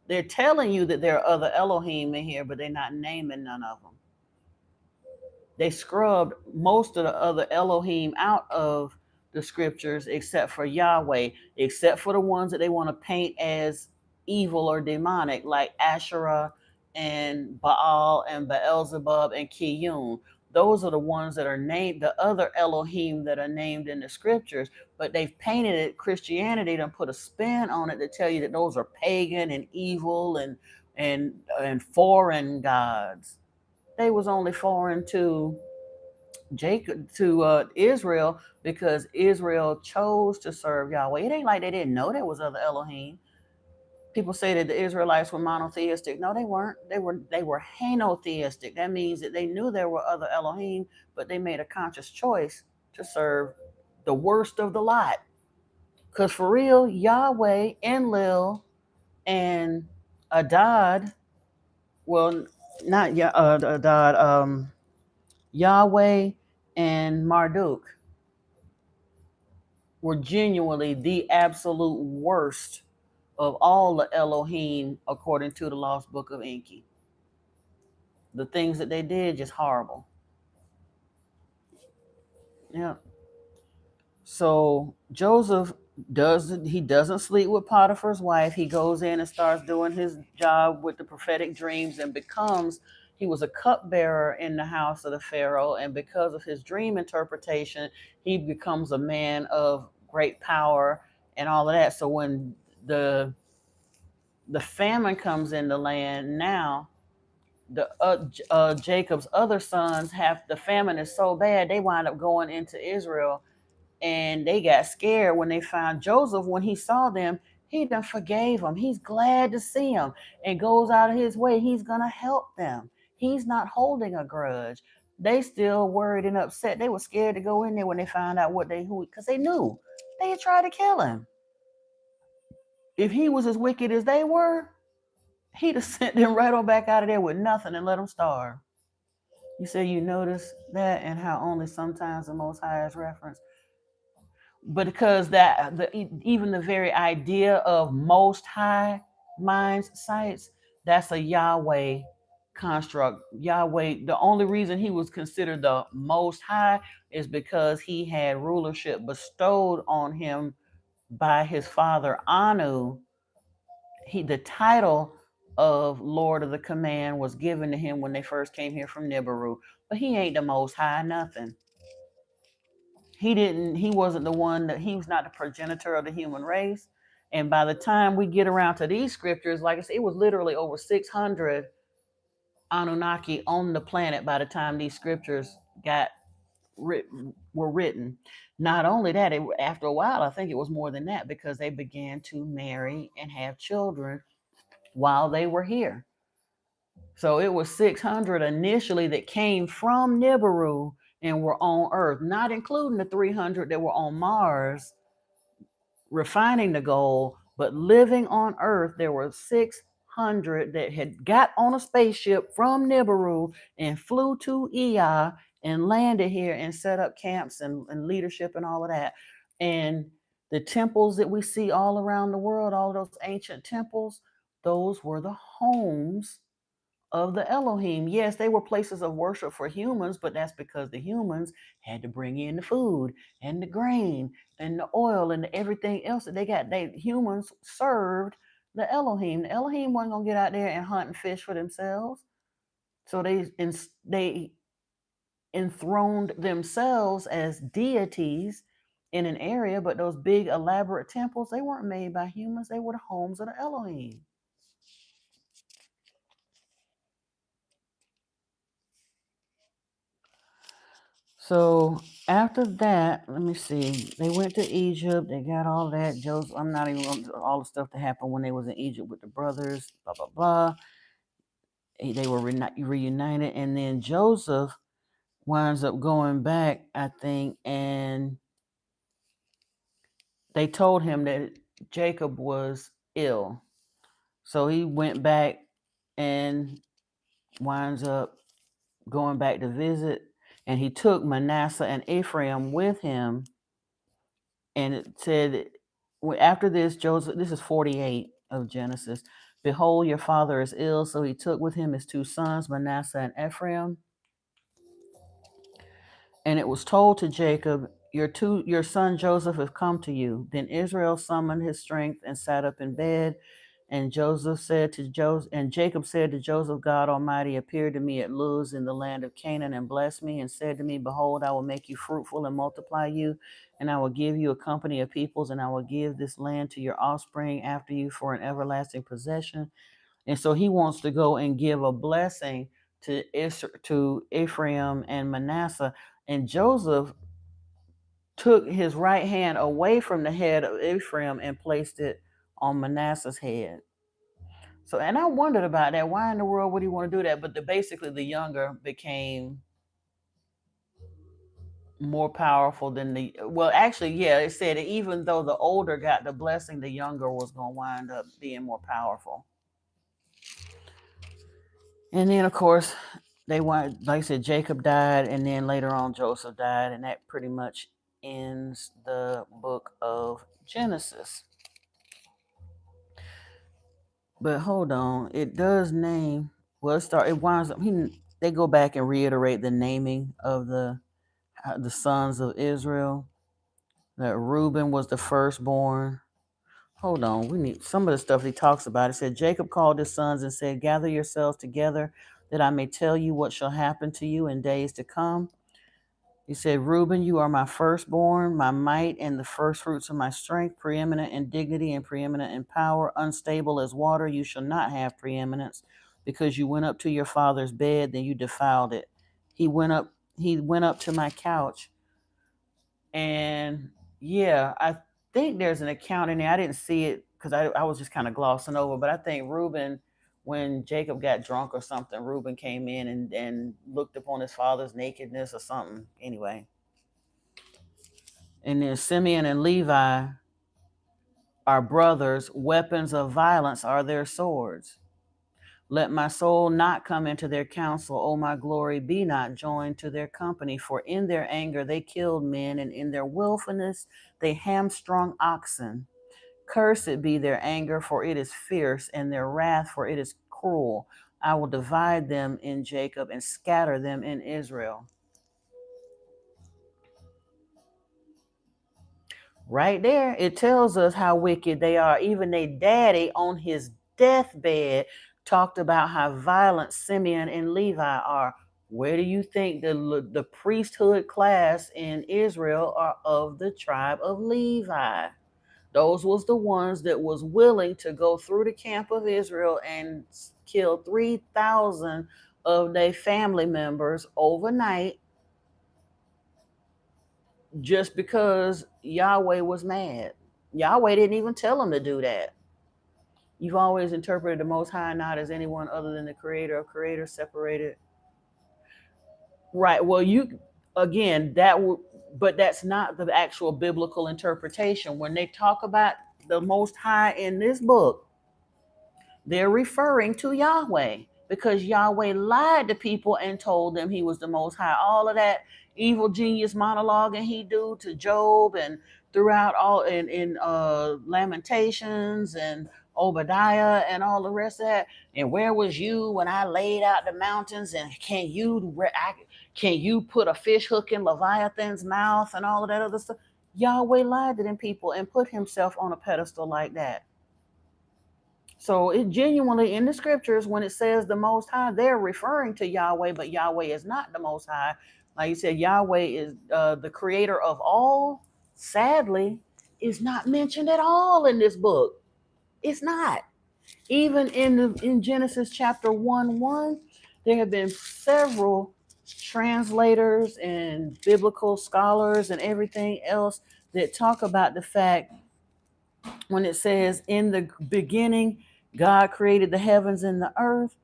They're telling you that there are other Elohim in here, but they're not naming none of them. They scrubbed most of the other Elohim out of the scriptures except for Yahweh, except for the ones that they want to paint as evil or demonic, like Asherah and Baal and Beelzebub and Kiyun. Those are the ones that are named, the other Elohim that are named in the scriptures, but they've painted it Christianity and put a spin on it to tell you that those are pagan and evil and foreign gods. They was only foreign to Israel because Israel chose to serve Yahweh. It ain't like they didn't know there was other Elohim. People say that the Israelites were monotheistic. No, they weren't. They were henotheistic. That means that they knew there were other Elohim, but they made a conscious choice to serve the worst of the lot. Because for real, Yahweh, Enlil, and Adad, well, not Adad, Yahweh and Marduk were genuinely the absolute worst of all the Elohim according to the Lost Book of Enki. The things that they did, just horrible. Yeah. So Joseph doesn't sleep with Potiphar's wife. He goes in and starts doing his job with the prophetic dreams and he was a cupbearer in the house of the Pharaoh, and because of his dream interpretation, he becomes a man of great power and all of that. So when the famine comes in the land now, Jacob's other sons have the famine is so bad they wind up going into Israel, and they got scared when they found Joseph. When he saw them, he done forgave them. He's glad to see them and goes out of his way. He's gonna help them. He's not holding a grudge. They still worried and upset. They were scared to go in there when they found out because they knew they had tried to kill him. If he was as wicked as they were, he'd have sent them right on back out of there with nothing and let them starve. You say you notice that, and how only sometimes the Most High is referenced. But because even the very idea of Most High minds sights, that's a Yahweh construct. Yahweh, the only reason he was considered the Most High is because he had rulership bestowed on him by his father Anu. The title of Lord of the Command was given to him when they first came here from Nibiru, but he ain't the Most High, nothing. He wasn't the one he was not the progenitor of the human race. And by the time we get around to these scriptures, like I said, it was literally over 600 Anunnaki on the planet by the time these scriptures were written. Not only that, after a while, I think it was more than that, because they began to marry and have children while they were here. So it was 600 initially that came from Nibiru and were on Earth, not including the 300 that were on Mars refining the gold, but living on Earth. There were 600 that had got on a spaceship from Nibiru and flew to Ea and landed here and set up camps and leadership and all of that. And the temples that we see all around the world, all those ancient temples, those were the homes of the Elohim. Yes, they were places of worship for humans, but that's because the humans had to bring in the food and the grain and the oil and everything else that they got. Humans served the Elohim. The Elohim wasn't gonna get out there and hunt and fish for themselves. So they enthroned themselves as deities in an area, but those big elaborate temples, they weren't made by humans. They were the homes of the Elohim. So after that, let me see. They went to Egypt. They got all that. Joseph, I'm not even going to all the stuff that happened when they was in Egypt with the brothers. Blah blah blah. They were reunited, and then Joseph winds up going back, I think, and they told him that Jacob was ill. So he went back and winds up going back to visit, and he took Manasseh and Ephraim with him. And it said, after this, Joseph, this is 48 of Genesis. Behold, your father is ill. So he took with him his two sons, Manasseh and Ephraim. And it was told to Jacob, your son Joseph has come to you. Then Israel summoned his strength and sat up in bed. And Jacob said to Joseph, God Almighty appeared to me at Luz in the land of Canaan and blessed me and said to me, behold, I will make you fruitful and multiply you, and I will give you a company of peoples, and I will give this land to your offspring after you for an everlasting possession. And so he wants to go and give a blessing to Ephraim and Manasseh. And Joseph took his right hand away from the head of Ephraim and placed it on Manasseh's head. So, and I wondered about that. Why in the world would he want to do that? But basically, the younger became more powerful than the. Well, actually, yeah, it said that even though the older got the blessing, the younger was going to wind up being more powerful. And then, of course, they want, like I said, Jacob died, and then later on, Joseph died, and that pretty much ends the book of Genesis. But hold on, it does name. Well, it winds up. They go back and reiterate the naming of the sons of Israel. That Reuben was the firstborn. Hold on, we need some of the stuff he talks about. It said Jacob called his sons and said, "Gather yourselves together, that I may tell you what shall happen to you in days to come." He said, "Reuben, you are my firstborn, my might, and the firstfruits of my strength, preeminent in dignity and preeminent in power, unstable as water. You shall not have preeminence, because you went up to your father's bed, then you defiled it. He went up to my couch." And yeah, I think there's an account in there. I didn't see it because I was just kind of glossing over, but I think Reuben, when Jacob got drunk or something, Reuben came in and looked upon his father's nakedness or something. Anyway. And then Simeon and Levi are brothers. Weapons of violence are their swords. Let my soul not come into their counsel. O my glory, be not joined to their company. For in their anger they killed men, and in their willfulness they hamstrung oxen. Cursed be their anger, for it is fierce, and their wrath, for it is cruel. I will divide them in Jacob and scatter them in Israel. Right there, it tells us how wicked they are. Even their daddy on his deathbed talked about how violent Simeon and Levi are. Where do you think the priesthood class in Israel are of the tribe of Levi? Those was the ones that was willing to go through the camp of Israel and kill 3,000 of their family members overnight just because Yahweh was mad. Yahweh didn't even tell them to do that. You've always interpreted the Most High not as anyone other than the Creator of creators, separated. Right. Well, you again but that's not the actual biblical interpretation. When they talk about the Most High in this book, they're referring to Yahweh because Yahweh lied to people and told them he was the Most High. All of that evil genius monologuing he do to Job and throughout all in Lamentations and Obadiah and all the rest of that. And where was you when I laid out the mountains? And can you put a fish hook in Leviathan's mouth and all of that other stuff? Yahweh lied to them people and put himself on a pedestal like that. So it genuinely in the scriptures, when it says the Most High, they're referring to Yahweh, but Yahweh is not the Most High. Like you said, Yahweh is the creator of all. Sadly, is not mentioned at all in this book. It's not. Even in Genesis chapter 1:1, there have been several translators and biblical scholars and everything else that talk about the fact when it says in the beginning God created the heavens and the earth,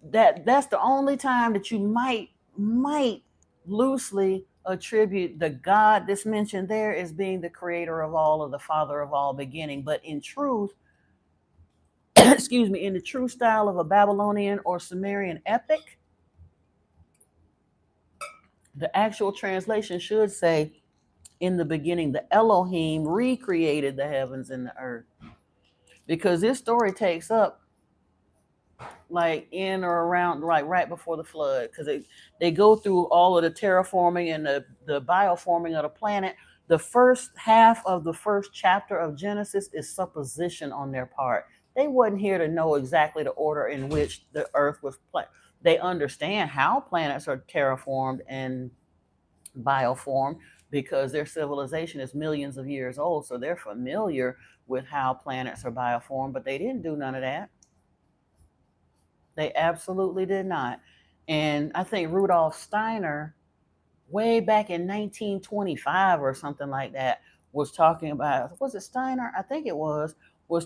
that's the only time that you might loosely attribute the God that's mentioned there as being the creator of all, or the father of all beginning. But in truth, excuse me, in the true style of a Babylonian or Sumerian epic, the actual translation should say in the beginning the Elohim recreated the heavens and the earth, because this story takes up like in or around like right before the flood, because they go through all of the terraforming and the bioforming of the planet. The first half of the first chapter of Genesis is supposition on their part. They wasn't here to know exactly the order in which the earth was they understand how planets are terraformed and bioformed because their civilization is millions of years old, so they're familiar with how planets are bioformed, but they didn't do none of that. They absolutely did not. And I think Rudolf Steiner, way back in 1925 or something like that, was talking about, was it Steiner? I think it was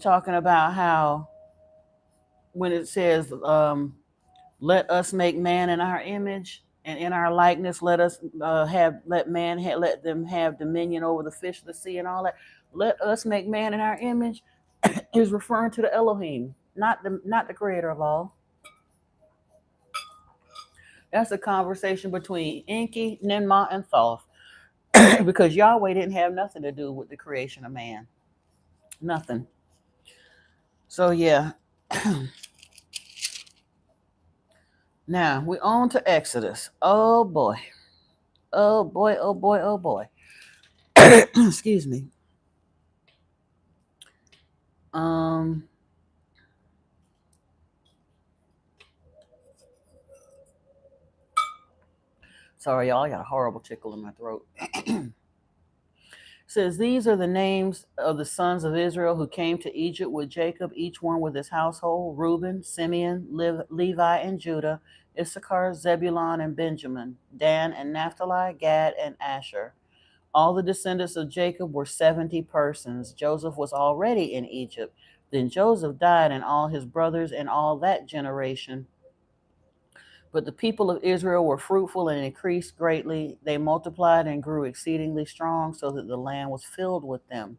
talking about how when it says, let us make man in our image and in our likeness, let us let them have dominion over the fish of the sea and all that. Let us make man in our image is referring to the Elohim, not the creator of all. That's a conversation between Enki, Ninmah, and Thoth. Because Yahweh didn't have nothing to do with the creation of man. Nothing. So yeah. Now we on to Exodus. Oh boy. Oh boy, oh boy, oh boy. Excuse me. Um Sorry, y'all. I got a horrible tickle in my throat. Says these are the names of the sons of Israel who came to Egypt with Jacob, each one with his household: Reuben, Simeon, Levi, and Judah; Issachar, Zebulun, and Benjamin; Dan and Naphtali; Gad and Asher. All the descendants of Jacob were 70 persons. Joseph was already in Egypt. Then Joseph died, and all his brothers and all that generation. But the people of Israel were fruitful and increased greatly. They multiplied and grew exceedingly strong, so that the land was filled with them.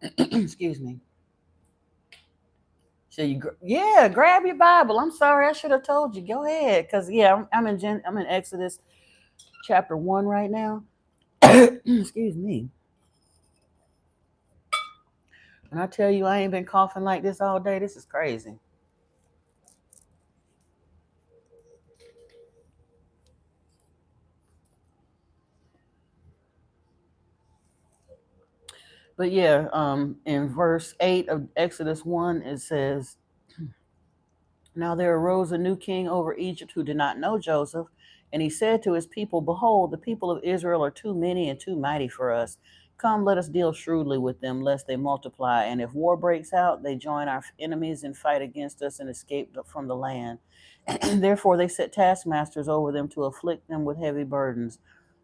Excuse me. So yeah, grab your Bible. I'm sorry, I should have told you. Go ahead, because yeah, I'm in Exodus chapter 1 right now. Excuse me. And I tell you, I ain't been coughing like this all day. This is crazy. But yeah, in verse 8 of Exodus 1, it says, now there arose a new king over Egypt who did not know Joseph. And he said to his people, behold, the people of Israel are too many and too mighty for us. Come, let us deal shrewdly with them, lest they multiply. And if war breaks out, they join our enemies and fight against us and escape from the land. Therefore they set taskmasters over them to afflict them with heavy burdens.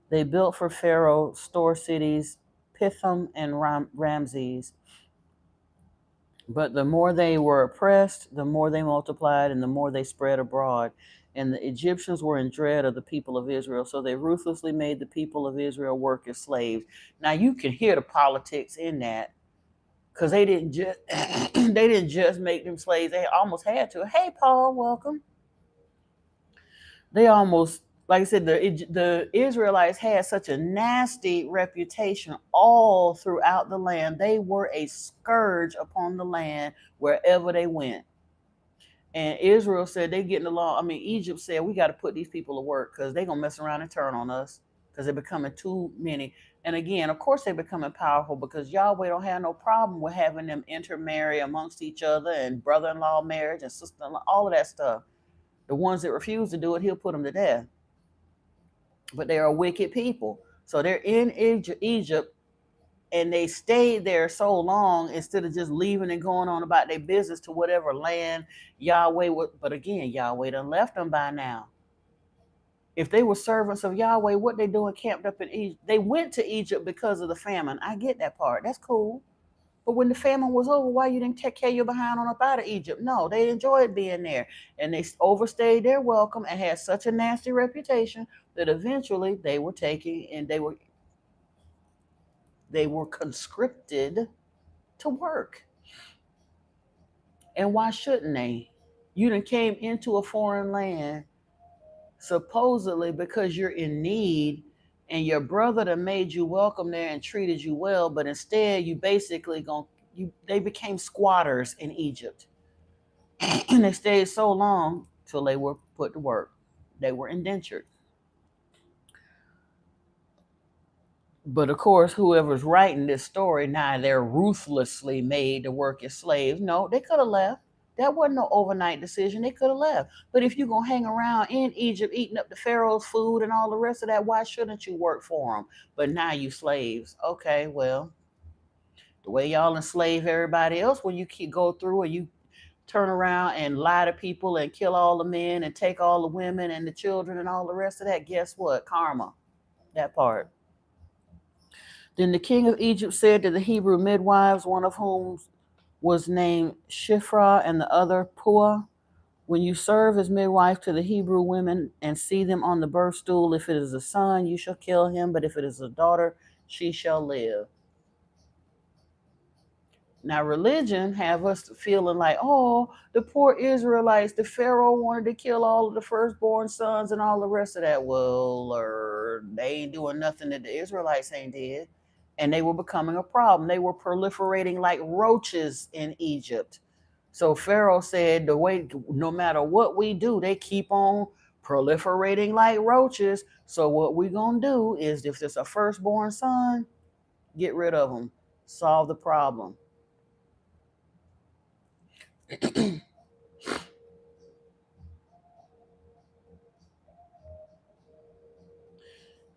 They built for Pharaoh store cities, Pithom and Ramses. But the more they were oppressed, the more they multiplied, and the more they spread abroad. And the Egyptians were in dread of the people of Israel, so they ruthlessly made the people of Israel work as slaves. Now you can hear the politics in that, because they didn't just they didn't just make them slaves; they almost had to. Hey, Paul, welcome. They almost, like I said, the Israelites had such a nasty reputation all throughout the land. They were a scourge upon the land wherever they went. And Israel said they getting along. I mean, Egypt said we got to put these people to work because they're gonna mess around and turn on us because they're becoming too many. And again, of course, they're becoming powerful because Yahweh don't have no problem with having them intermarry amongst each other and brother-in-law marriage and sister-in-law, all of that stuff. The ones that refuse to do it, he'll put them to death. But they are wicked people. So they're in Egypt and they stayed there so long instead of just leaving and going on about their business to whatever land Yahweh would. But again, Yahweh done left them by now. If they were servants of Yahweh, what they doing camped up in Egypt? They went to Egypt because of the famine. I get that part. That's cool. But when the famine was over, why you didn't take care of your behind on up out of Egypt? No, they enjoyed being there. And they overstayed their welcome and had such a nasty reputation that eventually they were taken and they were conscripted to work. And why shouldn't they? You done came into a foreign land supposedly because you're in need and your brother done made you welcome there and treated you well, but instead you basically they became squatters in Egypt. And they stayed so long till they were put to work. They were indentured. But of course, whoever's writing this story now, they're ruthlessly made to work as slaves. No, they could have left. That wasn't no overnight decision. They could have left. But if you're going to hang around in Egypt eating up the Pharaoh's food and all the rest of that, why shouldn't you work for them? But now you slaves. Okay, well, the way y'all enslave everybody else when you go through and you turn around and lie to people and kill all the men and take all the women and the children and all the rest of that, guess what? Karma. That part. Then the king of Egypt said to the Hebrew midwives, one of whom was named Shiphrah and the other Puah, When you serve as midwife to the Hebrew women and see them on the birth stool, if it is a son, you shall kill him, but if it is a daughter, she shall live. Now, religion have us feeling like, oh, the poor Israelites, the Pharaoh wanted to kill all of the firstborn sons and all the rest of that. Well, they ain't doing nothing that the Israelites ain't did. And they were becoming a problem. They were proliferating like roaches in Egypt. So Pharaoh said, the way, no matter what we do, they keep on proliferating like roaches. So what we gonna do is, if it's a firstborn son, get rid of them, solve the problem.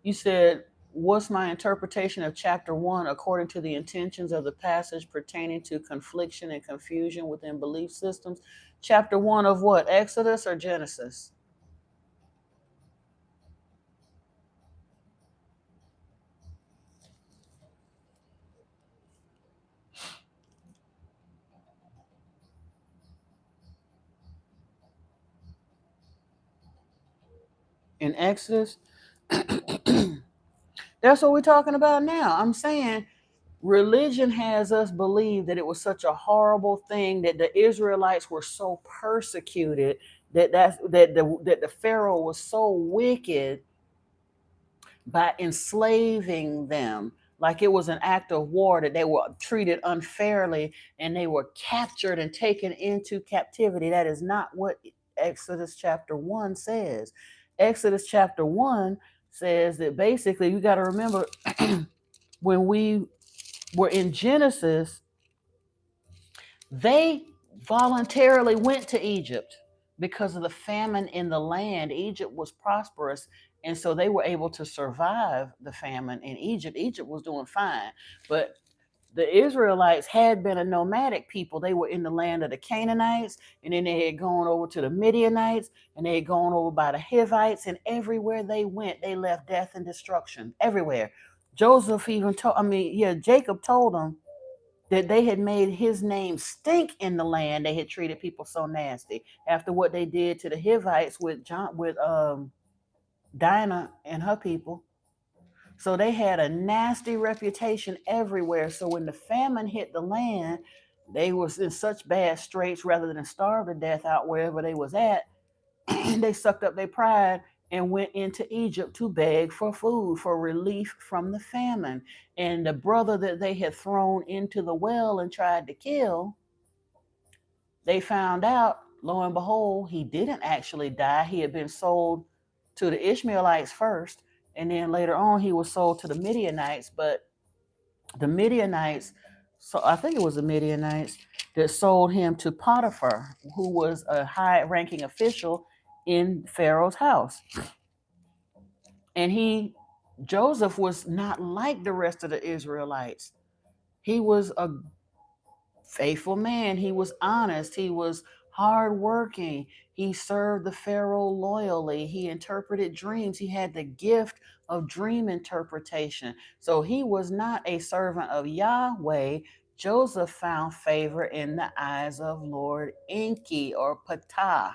You said, what's my interpretation of chapter 1 according to the intentions of the passage pertaining to confliction and confusion within belief systems? Chapter 1 of what? Exodus or Genesis? In Exodus? That's what we're talking about now. I'm saying religion has us believe that it was such a horrible thing, that the Israelites were so persecuted, that the Pharaoh was so wicked by enslaving them, like it was an act of war, that they were treated unfairly and they were captured and taken into captivity. That is not what Exodus chapter 1 says. Exodus chapter 1 says that basically, you got to remember, when we were in Genesis, they voluntarily went to Egypt because of the famine in the land. Egypt was prosperous, and so they were able to survive the famine in Egypt. Egypt was doing fine, but the Israelites had been a nomadic people. They were in the land of the Canaanites, and then they had gone over to the Midianites, and they had gone over by the Hivites, and everywhere they went, they left death and destruction everywhere. Joseph even told, Jacob told them that they had made his name stink in the land. They had treated people so nasty after what they did to the Hivites with Dinah and her people. So they had a nasty reputation everywhere. So when the famine hit the land, they was in such bad straits, rather than starve to death out wherever they was at. They sucked up their pride and went into Egypt to beg for food, for relief from the famine. And the brother that they had thrown into the well and tried to kill, they found out, lo and behold, he didn't actually die. He had been sold to the Ishmaelites first, and then later on he was sold to the Midianites. But the Midianites, so I think it was the Midianites that sold him to Potiphar, who was a high ranking official in Pharaoh's house. And Joseph was not like the rest of the Israelites. He was a faithful man. He was honest. He was hardworking. He served the Pharaoh loyally. He interpreted dreams. He had the gift of dream interpretation. So he was not a servant of Yahweh. Joseph found favor in the eyes of Lord Enki, or Ptah,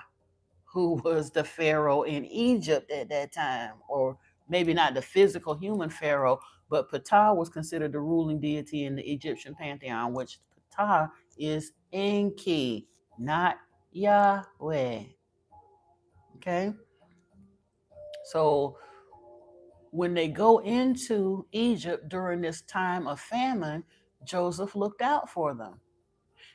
who was the Pharaoh in Egypt at that time, or maybe not the physical human Pharaoh, but Ptah was considered the ruling deity in the Egyptian pantheon, which Ptah is Enki, not Yahweh. Okay? So when they go into Egypt during this time of famine, Joseph looked out for them.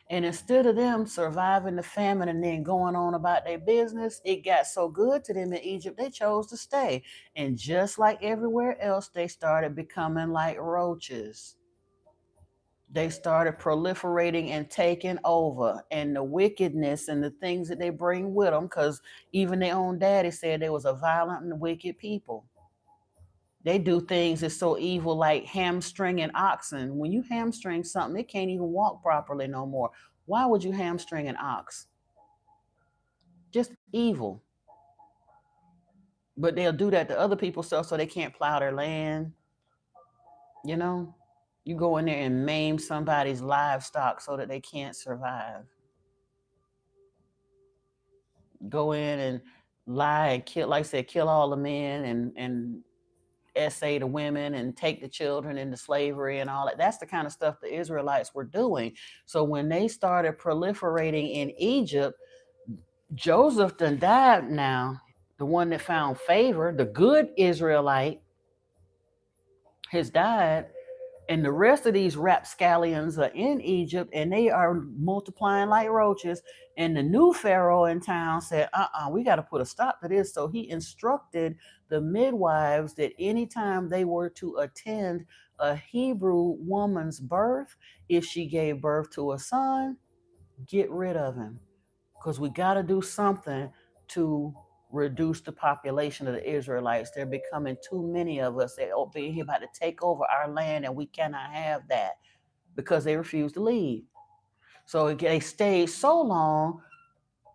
And instead of them surviving the famine and then going on about their business, it got so good to them in Egypt, they chose to stay. And just like everywhere else, they started becoming like roaches. They started proliferating and taking over, and the wickedness and the things that they bring with them, because even their own daddy said they was a violent and wicked people. They do things that's so evil, like hamstringing oxen. When you hamstring something, it can't even walk properly no more. Why would you hamstring an ox? Just evil. But they'll do that to other people's stuff so they can't plow their land. You know, you go in there and maim somebody's livestock so that they can't survive. go in and lie and kill, like I said, kill all the men and essay the women and take the children into slavery and all that. That's the kind of stuff the Israelites were doing. So when they started proliferating in Egypt, Joseph done died now. The one that found favor, the good Israelite, has died. And the rest of these rapscallions are in Egypt and they are multiplying like roaches. And the new Pharaoh in town said, we got to put a stop to this. So he instructed the midwives that anytime they were to attend a Hebrew woman's birth, if she gave birth to a son, get rid of him. Because we got to do something to reduce the population of the Israelites. They're becoming too many of us. They're being here about to take over our land, and we cannot have that because they refuse to leave. So they stayed so long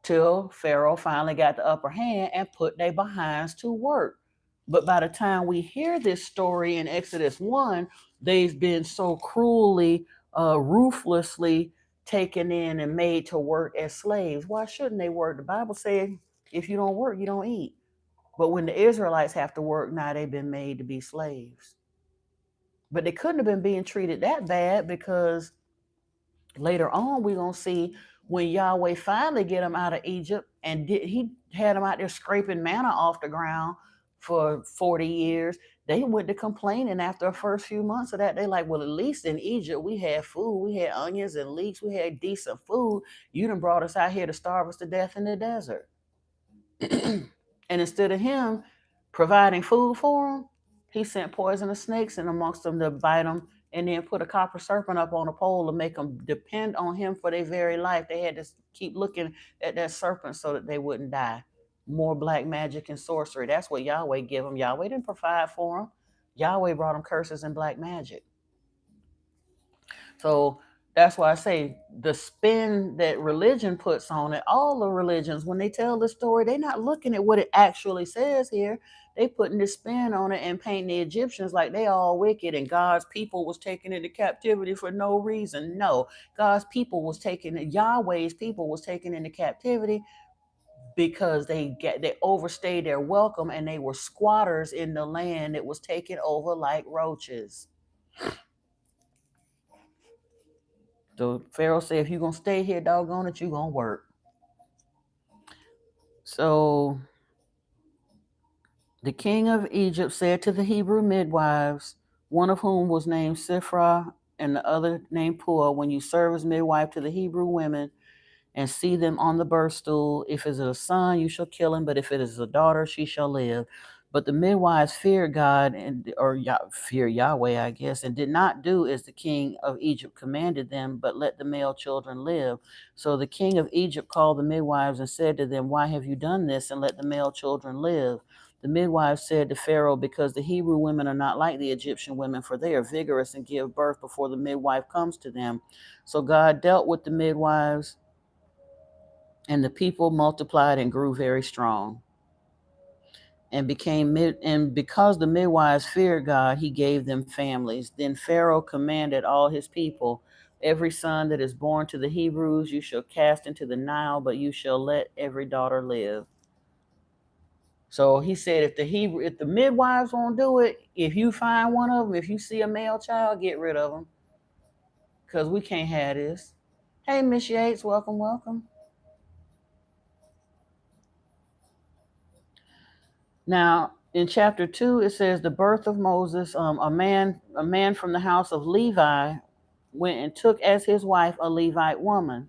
till Pharaoh finally got the upper hand and put their behinds to work. But by the time we hear this story in Exodus 1, they've been so cruelly, ruthlessly taken in and made to work as slaves. Why shouldn't they work? The Bible said, if you don't work, you don't eat. But when the Israelites have to work, now they've been made to be slaves. But they couldn't have been being treated that bad, because later on we're going to see when Yahweh finally get them out of Egypt, and he had them out there scraping manna off the ground for 40 years. They went to complaining after the first few months of that. They like, well, at least in Egypt we had food. We had onions and leeks. We had decent food. You done brought us out here to starve us to death in the desert. And instead of him providing food for them, he sent poisonous snakes in amongst them to bite them, and then put a copper serpent up on a pole to make them depend on him for their very life. They had to keep looking at that serpent so that they wouldn't die. More black magic and sorcery. That's what Yahweh gave them. Yahweh didn't provide for them. Yahweh brought them curses and black magic. So that's why I say the spin that religion puts on it, all the religions, when they tell the story, they're not looking at what it actually says here. They putting this spin on it and painting the Egyptians like they all wicked and God's people was taken into captivity for no reason. No, God's people was taken, Yahweh's people was taken into captivity because they overstayed their welcome and they were squatters in the land that was taken over like roaches. So Pharaoh said, if you're going to stay here, doggone it, you're going to work. So the king of Egypt said to the Hebrew midwives, one of whom was named Sifra and the other named Puah, when you serve as midwife to the Hebrew women and see them on the birth stool, if it is a son, you shall kill him, but if it is a daughter, she shall live. But the midwives feared God fear Yahweh, I guess, and did not do as the king of Egypt commanded them, but let the male children live. So the king of Egypt called the midwives and said to them, why have you done this and let the male children live? The midwives said to Pharaoh, because the Hebrew women are not like the Egyptian women, for they are vigorous and give birth before the midwife comes to them. So God dealt with the midwives, and the people multiplied and grew very strong. And because the midwives feared God, he gave them families. Then Pharaoh commanded all his people, every son that is born to the Hebrews you shall cast into the Nile, but you shall let every daughter live. So he said, if the midwives won't do it, if you find one of them, if you see a male child, get rid of them, because we can't have this. Hey, Miss Yates, welcome. Now, in chapter 2, it says the birth of Moses. A man from the house of Levi went and took as his wife a Levite woman.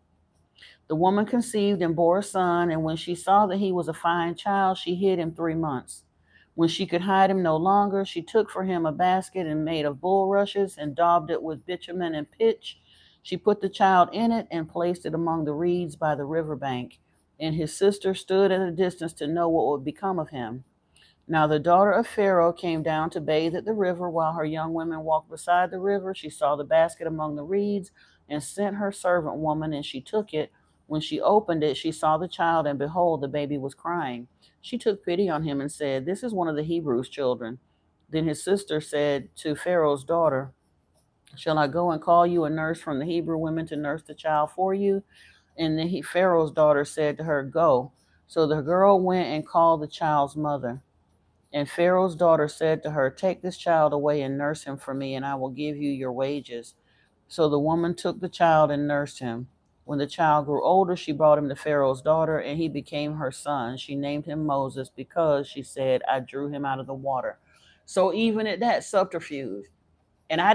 The woman conceived and bore a son, and when she saw that he was a fine child, she hid him 3 months. When she could hide him no longer, she took for him a basket and made of bulrushes and daubed it with bitumen and pitch. She put the child in it and placed it among the reeds by the river bank. And his sister stood at a distance to know what would become of him. Now the daughter of Pharaoh came down to bathe at the river. While her young women walked beside the river, she saw the basket among the reeds and sent her servant woman, and she took it. When she opened it, she saw the child, and behold, the baby was crying. She took pity on him and said, this is one of the Hebrews' children. Then his sister said to Pharaoh's daughter, shall I go and call you a nurse from the Hebrew women to nurse the child for you? And then Pharaoh's daughter said to her, go. So the girl went and called the child's mother. And Pharaoh's daughter said to her, "Take this child away and nurse him for me, and I will give you your wages." So the woman took the child and nursed him. When the child grew older, she brought him to Pharaoh's daughter, and he became her son. She named him Moses because, she said, "I drew him out of the water." So even at that subterfuge, and I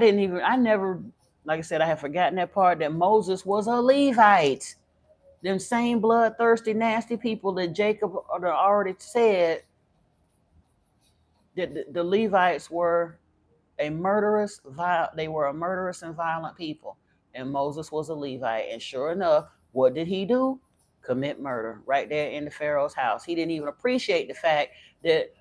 never, like I said, I have forgotten that part, that Moses was a Levite. Them same bloodthirsty, nasty people that Jacob already said that the Levites were they were a murderous and violent people. And Moses was a Levite. And sure enough, what did he do? Commit murder right there in the Pharaoh's house. He didn't even appreciate the fact that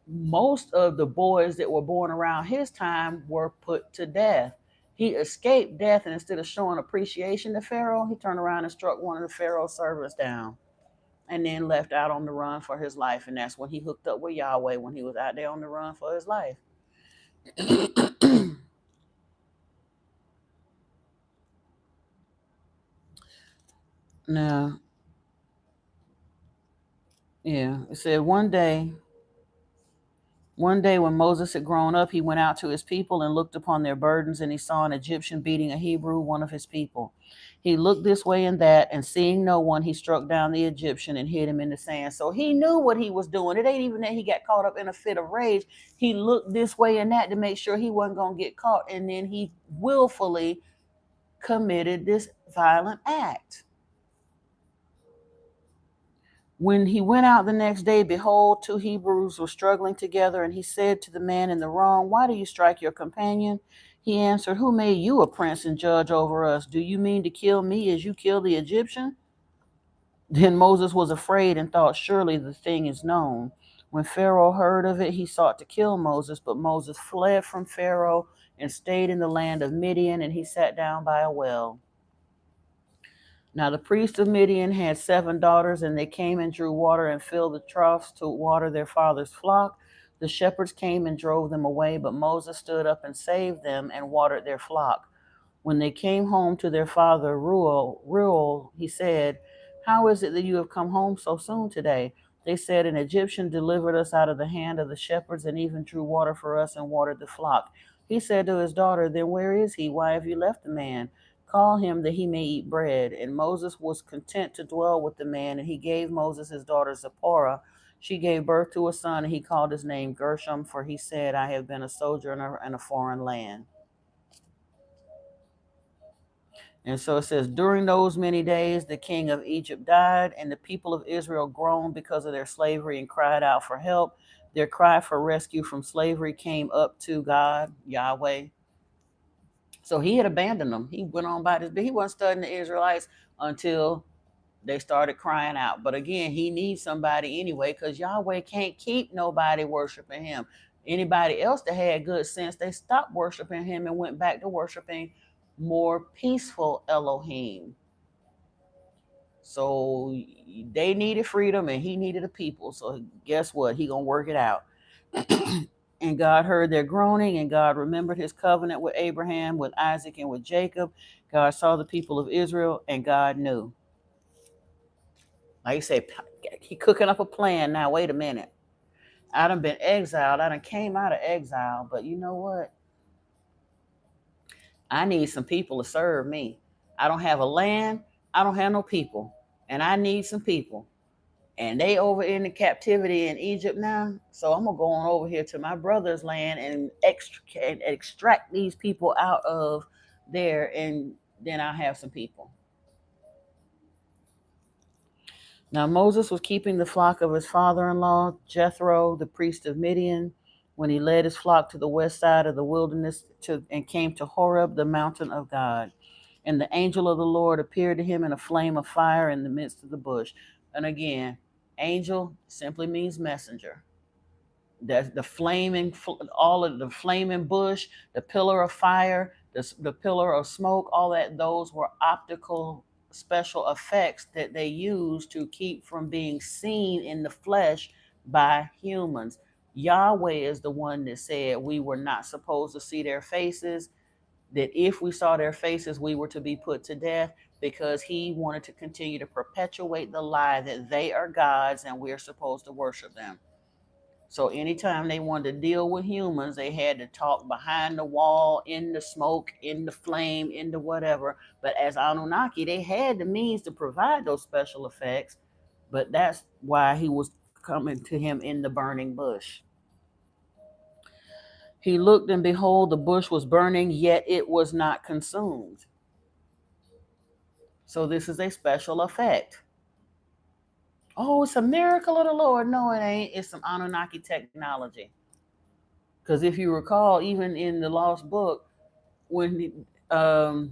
most of the boys that were born around his time were put to death. He escaped death, and instead of showing appreciation to Pharaoh, he turned around and struck one of the Pharaoh's servants down and then left out on the run for his life. And that's when he hooked up with Yahweh, when he was out there on the run for his life. Now, yeah, it said one day when Moses had grown up, he went out to his people and looked upon their burdens, and he saw an Egyptian beating a Hebrew, one of his people. He looked this way and that, and seeing no one, he struck down the Egyptian and hid him in the sand. So he knew what he was doing. It ain't even that he got caught up in a fit of rage. He looked this way and that to make sure he wasn't going to get caught, and then he willfully committed this violent act. When he went out the next day, behold, two Hebrews were struggling together, and he said to the man in the wrong, "Why do you strike your companion?" He answered, "Who made you a prince and judge over us? Do you mean to kill me as you killed the Egyptian?" Then Moses was afraid and thought, "Surely the thing is known." When Pharaoh heard of it, he sought to kill Moses, but Moses fled from Pharaoh and stayed in the land of Midian, and he sat down by a well. Now the priest of Midian had 7 daughters, and they came and drew water and filled the troughs to water their father's flock. The shepherds came and drove them away, but Moses stood up and saved them and watered their flock. When they came home to their father Reuel, he said, "How is it that you have come home so soon today?" They said, "An Egyptian delivered us out of the hand of the shepherds and even drew water for us and watered the flock." He said to his daughter, "Then where is he? Why have you left the man? Call him that he may eat bread." And Moses was content to dwell with the man, and he gave Moses his daughter Zipporah. She gave birth to a son, and he called his name Gershom, for he said, "I have been a sojourner in a foreign land." And so it says, during those many days, the king of Egypt died, and the people of Israel groaned because of their slavery and cried out for help. Their cry for rescue from slavery came up to God, Yahweh. So he had abandoned them. He went on by this, but he wasn't studying the Israelites until they started crying out. But again, he needs somebody anyway, because Yahweh can't keep nobody worshiping him. Anybody else that had good sense, they stopped worshiping him and went back to worshiping more peaceful Elohim. So they needed freedom and he needed a people. So guess what? He gonna work it out. And God heard their groaning, and God remembered his covenant with Abraham, with Isaac, and with Jacob. God saw the people of Israel, and God knew. Like I said, he cooking up a plan now. Wait a minute. I done been exiled. I done came out of exile. But you know what? I need some people to serve me. I don't have a land. I don't have no people. And I need some people. And they over in the captivity in Egypt now. So I'm gonna go on over here to my brother's land and extract these people out of there, and then I'll have some people. Now Moses was keeping the flock of his father-in-law Jethro, the priest of Midian, when he led his flock to the west side of the wilderness and came to Horeb, the mountain of God. And the angel of the Lord appeared to him in a flame of fire in the midst of the bush. And again, angel simply means messenger. That's the flaming, all of the flaming bush, the pillar of fire, the pillar of smoke, all that, those were optical special effects that they used to keep from being seen in the flesh by humans. Yahweh is the one that said we were not supposed to see their faces, that if we saw their faces, we were to be put to death, because he wanted to continue to perpetuate the lie that they are gods and we're supposed to worship them. So anytime they wanted to deal with humans, they had to talk behind the wall, in the smoke, in the flame, in the whatever. But as Anunnaki, they had the means to provide those special effects. But that's why he was coming to him in the burning bush. He looked, and behold, the bush was burning, yet it was not consumed. So this is a special effect. Oh, it's a miracle of the Lord. No, it ain't. It's some Anunnaki technology. Because if you recall, even in the Lost Book, when mm,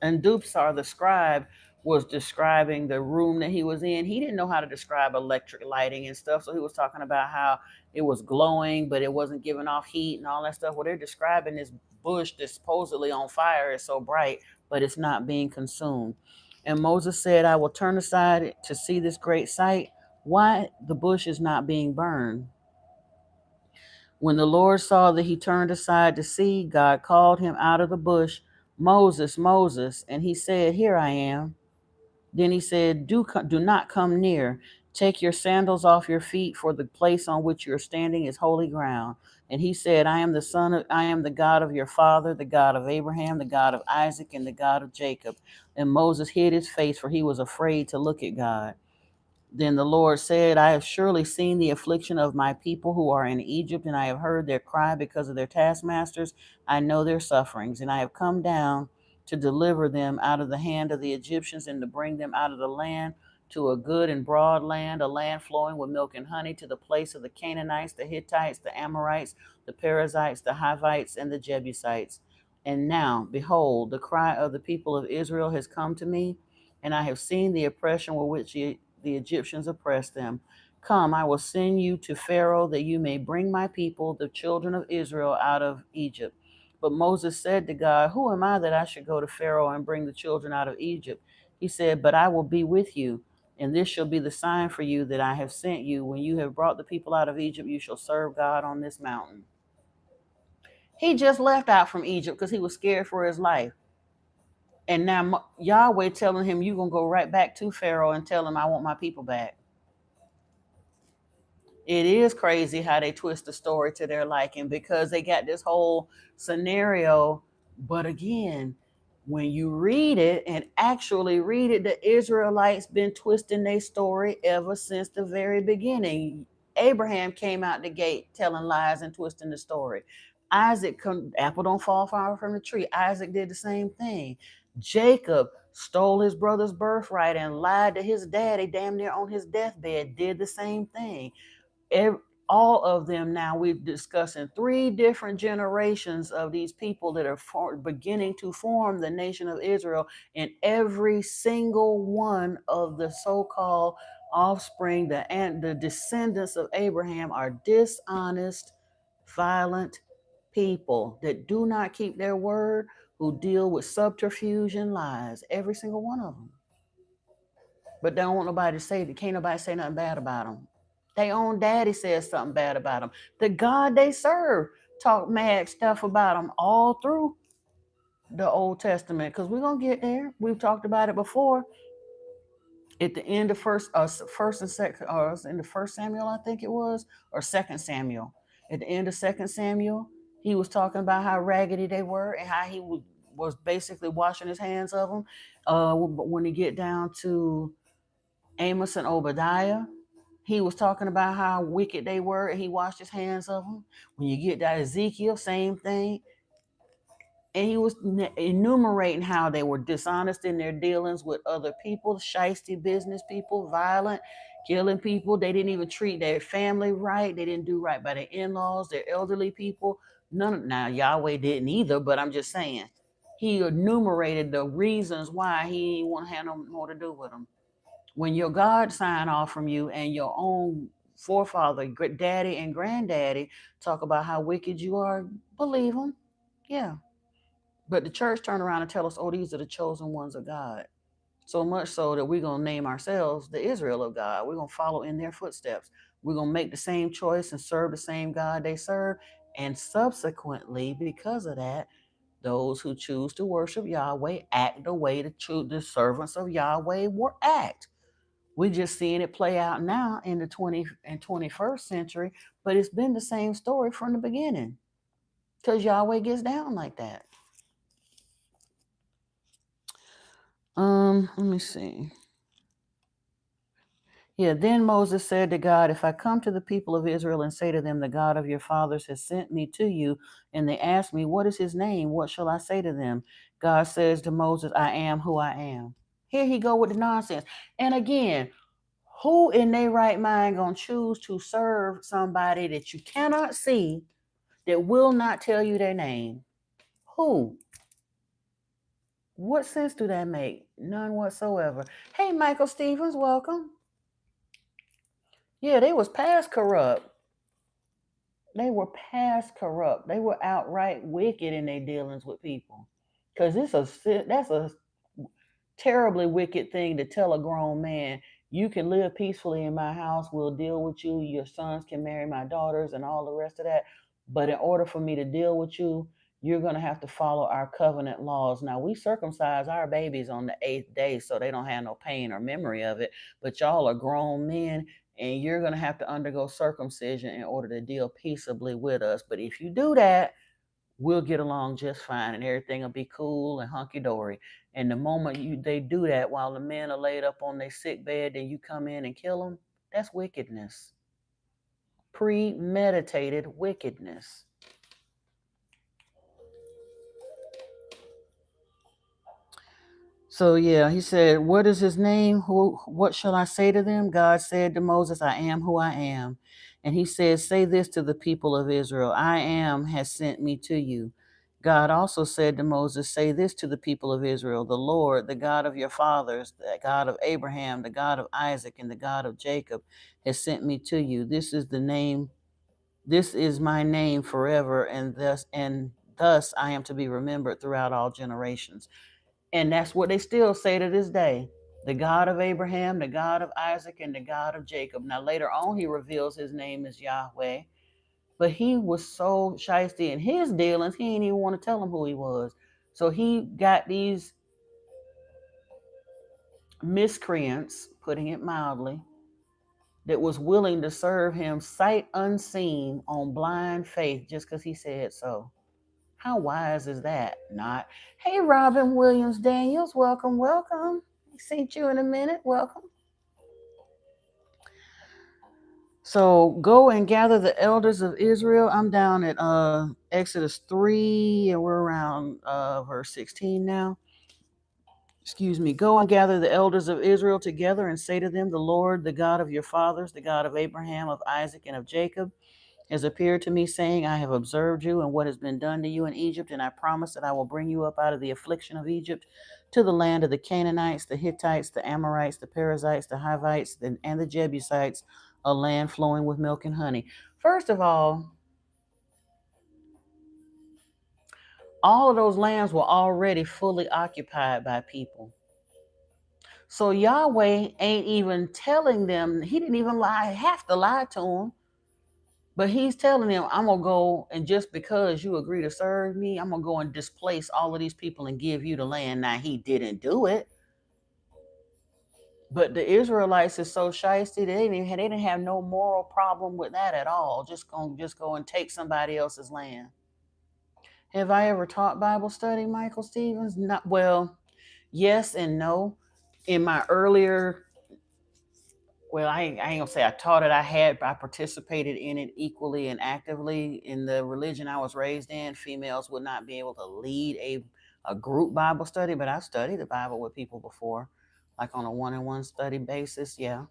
and Dupsar, the scribe, was describing the room that he was in. He didn't know how to describe electric lighting and stuff, so he was talking about how it was glowing, but it wasn't giving off heat and all that stuff. Well, they're describing this bush that's supposedly on fire is so bright, but it's not being consumed. And Moses said, I will turn aside to see this great sight, why the bush is not being burned. When the Lord saw that he turned aside to see, God called him out of the bush, Moses, Moses. And he said, Here I am. Then he said, do not come near. Take your sandals off your feet, for the place on which you are standing is holy ground. And he said, I am the God of your father, the God of Abraham, the God of Isaac, and the God of Jacob. And Moses hid his face, for he was afraid to look at God. Then the Lord said, I have surely seen the affliction of my people who are in Egypt, and I have heard their cry because of their taskmasters. I know their sufferings, and I have come down to deliver them out of the hand of the Egyptians and to bring them out of the land to a good and broad land, a land flowing with milk and honey, to the place of the Canaanites, the Hittites, the Amorites, the Perizzites, the Hivites, and the Jebusites. And now, behold, the cry of the people of Israel has come to me, and I have seen the oppression with which the Egyptians oppressed them. Come, I will send you to Pharaoh that you may bring my people, the children of Israel, out of Egypt. But Moses said to God, Who am I that I should go to Pharaoh and bring the children out of Egypt? He said, But I will be with you, and this shall be the sign for you that I have sent you. When you have brought the people out of Egypt, you shall serve God on this mountain. He just left out from Egypt because he was scared for his life. And now Yahweh telling him, you're going to go right back to Pharaoh and tell him, I want my people back. It is crazy how they twist the story to their liking because they got this whole scenario. But again, when you read it and actually read it, the Israelites been twisting their story ever since the very beginning. Abraham came out the gate telling lies and twisting the story. Isaac, apple don't fall far from the tree. Isaac did the same thing. Jacob stole his brother's birthright and lied to his daddy damn near on his deathbed, did the same thing. All of them now, we're discussing 3 different generations of these people that are beginning to form the nation of Israel, and every single one of the so-called offspring, the descendants of Abraham, are dishonest, violent people that do not keep their word, who deal with subterfuge and lies, every single one of them. But they don't want nobody to say that. Can't nobody say nothing bad about them. Their own daddy says something bad about them. The God they serve talk mad stuff about them all through the Old Testament, because we're gonna get there. We've talked about it before. At the end of first and second, or in the First Samuel, I think it was, or Second Samuel. At the end of Second Samuel, he was talking about how raggedy they were and how he was basically washing his hands of them. But when you get down to Amos and Obadiah, he was talking about how wicked they were and he washed his hands of them. When you get to Ezekiel, same thing. And he was enumerating how they were dishonest in their dealings with other people, shisty business people, violent, killing people. They didn't even treat their family right. They didn't do right by their in-laws, their elderly people. Now Yahweh didn't either, but I'm just saying. He enumerated the reasons why he didn't want to have no more to do with them. When your God sign off from you and your own forefather, daddy and granddaddy talk about how wicked you are, believe them. Yeah. But the church turn around and tell us, oh, these are the chosen ones of God. So much so that we're going to name ourselves the Israel of God. We're going to follow in their footsteps. We're going to make the same choice and serve the same God they serve. And subsequently, because of that, those who choose to worship Yahweh act the way the servants of Yahweh were act. We're just seeing it play out now in the 20th and 21st century, but it's been the same story from the beginning because Yahweh gets down like that. Let me see. Yeah, then Moses said to God, if I come to the people of Israel and say to them, the God of your fathers has sent me to you, and they ask me, what is his name? What shall I say to them? God says to Moses, I am who I am. Here he go with the nonsense. And again, who in their right mind gonna choose to serve somebody that you cannot see, that will not tell you their name? Who? What sense do that make? None whatsoever. Hey, Michael Stevens, welcome. Yeah, they was past corrupt. They were past corrupt. They were outright wicked in their dealings with people. Because that's a terribly wicked thing to tell a grown man, you can live peacefully in my house, we'll deal with you, your sons can marry my daughters and all the rest of that. But in order for me to deal with you, you're going to have to follow our covenant laws. Now, we circumcise our babies on the 8th day so they don't have no pain or memory of it. But y'all are grown men and you're going to have to undergo circumcision in order to deal peaceably with us. But if you do that, we'll get along just fine and everything will be cool and hunky-dory. And the moment they do that while the men are laid up on their sick bed and you come in and kill them, that's wickedness. Premeditated wickedness. So yeah, he said, what is his name? What shall I say to them? God said to Moses, I am who I am. And he said, say this to the people of Israel, I am has sent me to you. God also said to Moses, say this to the people of Israel, the Lord, the God of your fathers, the God of Abraham, the God of Isaac, and the God of Jacob has sent me to you. This is my name forever, and thus I am to be remembered throughout all generations. And that's what they still say to this day. The God of Abraham, the God of Isaac, and the God of Jacob. Now, later on, he reveals his name is Yahweh. But he was so shiesty in his dealings, he didn't even want to tell them who he was. So he got these miscreants, putting it mildly, that was willing to serve him sight unseen on blind faith just because he said so. How wise is that? Not. Hey, Robin Williams Daniels, welcome, welcome. See you in a minute. Welcome. So go and gather the elders of Israel. I'm down at Exodus 3, and we're around verse 16 now. Excuse me. Go and gather the elders of Israel together and say to them, the Lord, the God of your fathers, the God of Abraham, of Isaac, and of Jacob, has appeared to me, saying, I have observed you and what has been done to you in Egypt, and I promise that I will bring you up out of the affliction of Egypt to the land of the Canaanites, the Hittites, the Amorites, the Perizzites, the Hivites, and the Jebusites, a land flowing with milk and honey. First of all of those lands were already fully occupied by people. So Yahweh ain't even telling them, he didn't even have to lie to them. But he's telling them, I'm going to go, and just because you agree to serve me, I'm going to go and displace all of these people and give you the land. Now, he didn't do it. But the Israelites is so shiesty, they didn't have no moral problem with that at all. Just go and take somebody else's land. Have I ever taught Bible study, Michael Stevens? Not well, yes and no. In my earlier, well, I ain't gonna say I taught it. I participated in it equally and actively. In the religion I was raised in, females would not be able to lead a group Bible study, but I've studied the Bible with people before, like on a one-on-one study basis. Yeah.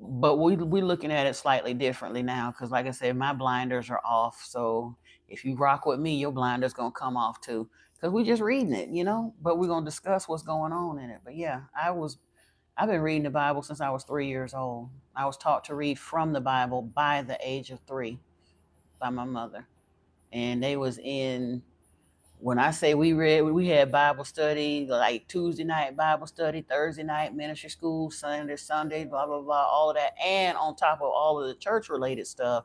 But we looking at it slightly differently now, because like I said, my blinders are off. So if you rock with me, your blinders gonna come off too, because we just reading it, but we're gonna discuss what's going on in it. But yeah, I've been reading the Bible since I was 3 years old. I was taught to read from the Bible by the age of 3 by my mother. And they was in, when I say we had Bible study, like Tuesday night Bible study, Thursday night ministry school, Sunday, blah, blah, blah, all of that. And on top of all of the church related stuff,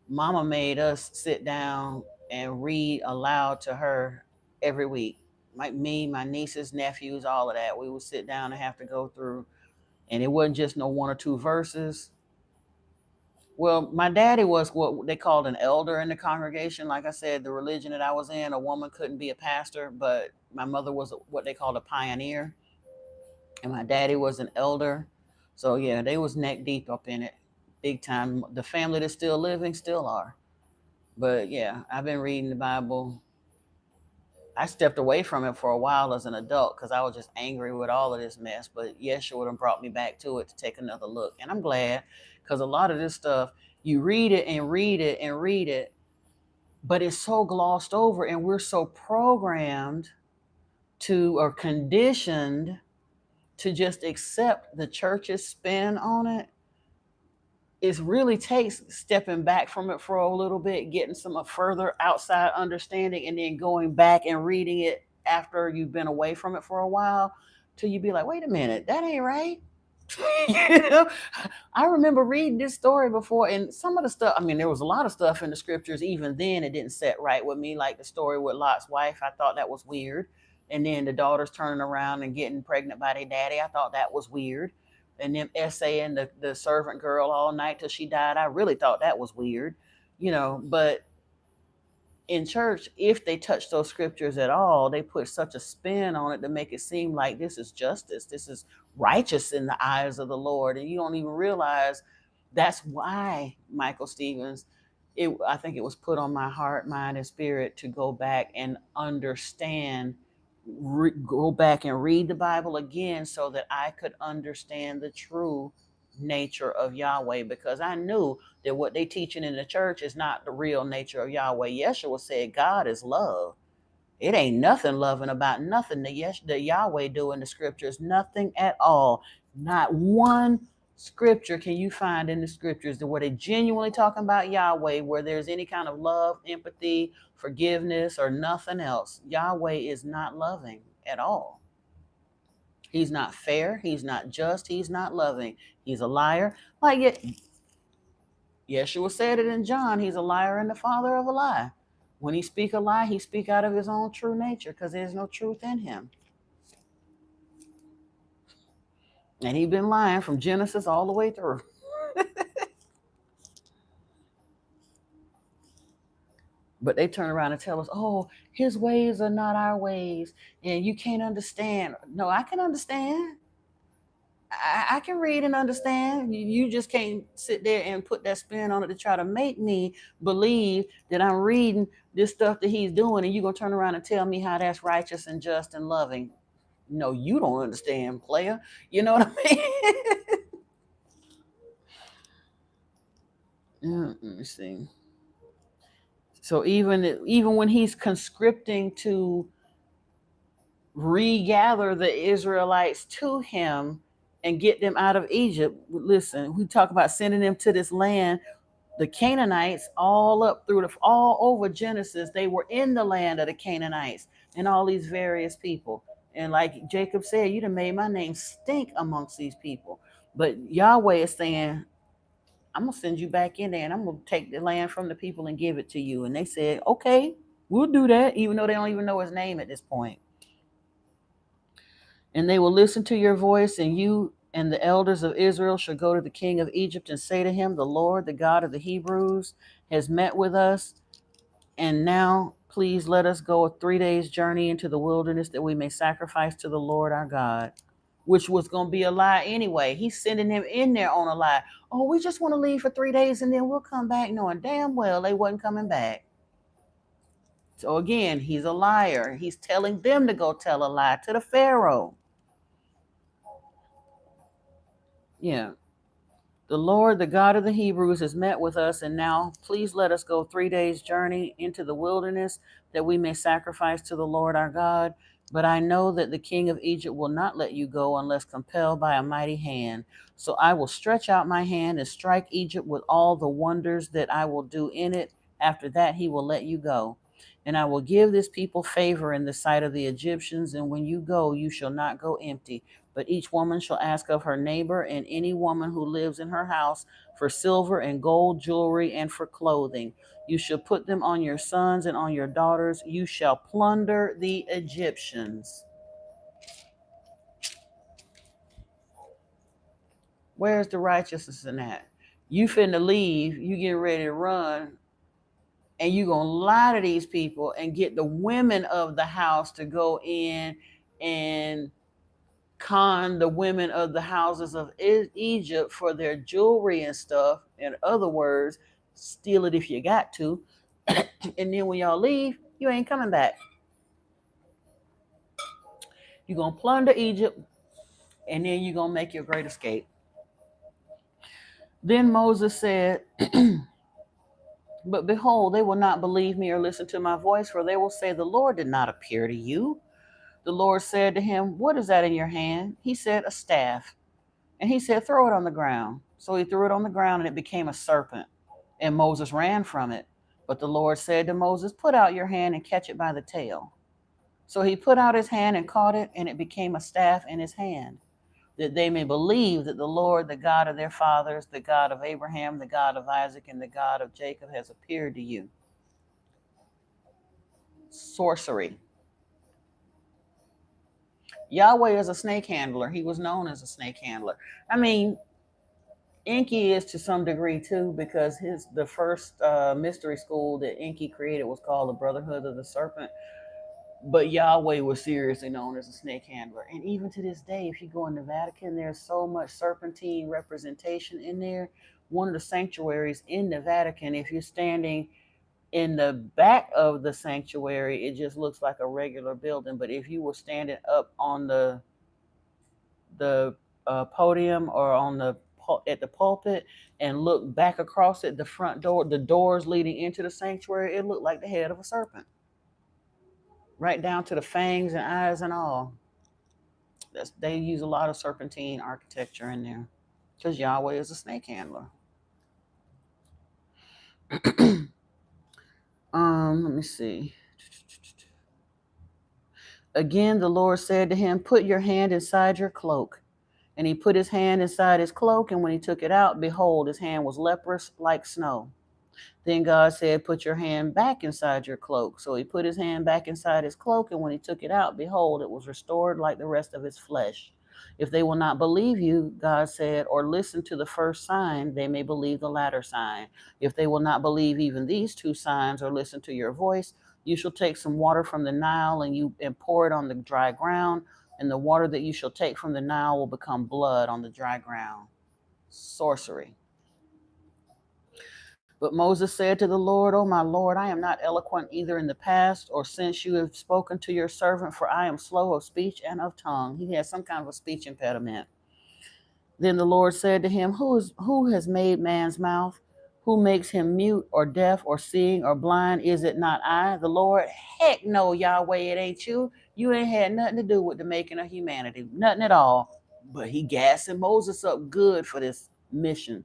Mama made us sit down and read aloud to her every week. Like me, my nieces, nephews, all of that. We would sit down and have to go through, and it wasn't just no one or two verses. Well, my daddy was what they called an elder in the congregation. Like I said, the religion that I was in, a woman couldn't be a pastor, but my mother was what they called a pioneer, and my daddy was an elder. So yeah, they was neck deep up in it, big time. The family that's still living still are. But yeah, I've been reading the Bible. I stepped away from it for a while as an adult because I was just angry with all of this mess. But Yeshua done brought me back to it to take another look. And I'm glad, because a lot of this stuff, you read it and read it and read it, but it's so glossed over, and we're so programmed to, or conditioned to just accept the church's spin on it. It really takes stepping back from it for a little bit, getting some further outside understanding, and then going back and reading it after you've been away from it for a while, till you be like, wait a minute, that ain't right. you know, I remember reading this story before, and some of the stuff, I mean, there was a lot of stuff in the scriptures, even then, it didn't set right with me, like the story with Lot's wife. I thought that was weird. And then the daughters turning around and getting pregnant by their daddy. I thought that was weird. And them essaying the servant girl all night till she died. I really thought that was weird, but in church, if they touch those scriptures at all, they put such a spin on it to make it seem like this is justice, this is righteous in the eyes of the Lord, and you don't even realize that's why, Michael Stevens, I think it was put on my heart, mind, and spirit to go back and understand, go back and read the Bible again so that I could understand the true nature of Yahweh, because I knew that what they teaching in the church is not the real nature of Yahweh. Yeshua said God is love. It ain't nothing loving about nothing that Yahweh do in the scriptures, nothing at all. Not one scripture can you find in the scriptures where they genuinely talking about Yahweh, where there's any kind of love, empathy, forgiveness, or nothing else. Yahweh is not loving at all. He's not fair. He's not just. He's not loving. He's a liar. Like it, Yeshua said it in John. He's a liar and the father of a lie. When he speak a lie, he speak out of his own true nature, because there's no truth in him. And he been lying from Genesis all the way through. But they turn around and tell us, oh, his ways are not our ways, and you can't understand. No, I can understand. I can read and understand. You just can't sit there and put that spin on it to try to make me believe that I'm reading this stuff that he's doing, and you're going to turn around and tell me how that's righteous and just and loving. No, you don't understand, player. You know what I mean? Let me see. So even when he's conscripting to regather the Israelites to him and get them out of Egypt, listen, we talk about sending them to this land. The Canaanites, all over Genesis, they were in the land of the Canaanites and all these various people. And like Jacob said, you done made my name stink amongst these people. But Yahweh is saying, I'm gonna send you back in there and I'm gonna take the land from the people and give it to you. And they said, okay, we'll do that, even though they don't even know his name at this point. And they will listen to your voice, and you and the elders of Israel shall go to the king of Egypt and say to him, the Lord, the God of the Hebrews, has met with us. And now, please let us go a 3 days journey into the wilderness that we may sacrifice to the Lord our God, which was going to be a lie anyway. He's sending them in there on a lie. Oh, we just want to leave for 3 days and then we'll come back, knowing damn well they wasn't coming back. So again, he's a liar. He's telling them to go tell a lie to the Pharaoh. Yeah. The Lord, the God of the Hebrews, has met with us, and now please let us go 3 days' journey into the wilderness that we may sacrifice to the Lord our God. But I know that the king of Egypt will not let you go unless compelled by a mighty hand. So I will stretch out my hand and strike Egypt with all the wonders that I will do in it. After that, he will let you go. And I will give this people favor in the sight of the Egyptians, and when you go, you shall not go empty. But each woman shall ask of her neighbor and any woman who lives in her house for silver and gold jewelry and for clothing. You shall put them on your sons and on your daughters. You shall plunder the Egyptians. Where's the righteousness in that? You finna leave, you get ready to run, and you gonna lie to these people and get the women of the house to go in and con the women of the houses of Egypt for their jewelry and stuff. In other words, steal it if you got to. And then when y'all leave, you ain't coming back. You're gonna plunder Egypt, and then you're gonna make your great escape. Then Moses said, but behold, they will not believe me or listen to my voice, for they will say, the Lord did not appear to you. The Lord said to him, what is that in your hand? He said, a staff. And he said, throw it on the ground. So he threw it on the ground, and it became a serpent. And Moses ran from it. But the Lord said to Moses, put out your hand and catch it by the tail. So he put out his hand and caught it, and it became a staff in his hand, that they may believe that the Lord, the God of their fathers, the God of Abraham, the God of Isaac, and the God of Jacob has appeared to you. Sorcery. Yahweh is a snake handler. He was known as a snake handler. I mean, Enki is to some degree too, because the first mystery school that Enki created was called the Brotherhood of the Serpent. But Yahweh was seriously known as a snake handler. And even to this day, if you go in the Vatican, there's so much serpentine representation in there. One of the sanctuaries in the Vatican, if you're standing in the back of the sanctuary, it just looks like a regular building. But if you were standing up on the podium or on the at the pulpit and look back across it, the front door, the doors leading into the sanctuary, it looked like the head of a serpent, right down to the fangs and eyes and all. They use a lot of serpentine architecture in there because Yahweh is a snake handler. Let me see. Again, the Lord said to him, put your hand inside your cloak. And he put his hand inside his cloak, and when he took it out, behold, his hand was leprous like snow. Then God said, put your hand back inside your cloak. So he put his hand back inside his cloak, and when he took it out, behold, it was restored like the rest of his flesh. If they will not believe you, God said, or listen to the first sign, they may believe the latter sign. If they will not believe even these two signs or listen to your voice, you shall take some water from the Nile and pour it on the dry ground, and the water that you shall take from the Nile will become blood on the dry ground. Sorcery. But Moses said to the Lord, O my Lord, I am not eloquent either in the past or since you have spoken to your servant, for I am slow of speech and of tongue. He has some kind of a speech impediment. Then the Lord said to him, Who has made man's mouth? Who makes him mute or deaf or seeing or blind? Is it not I, the Lord? Heck no, Yahweh, it ain't you. You ain't had nothing to do with the making of humanity. Nothing at all. But he gassing Moses up good for this mission.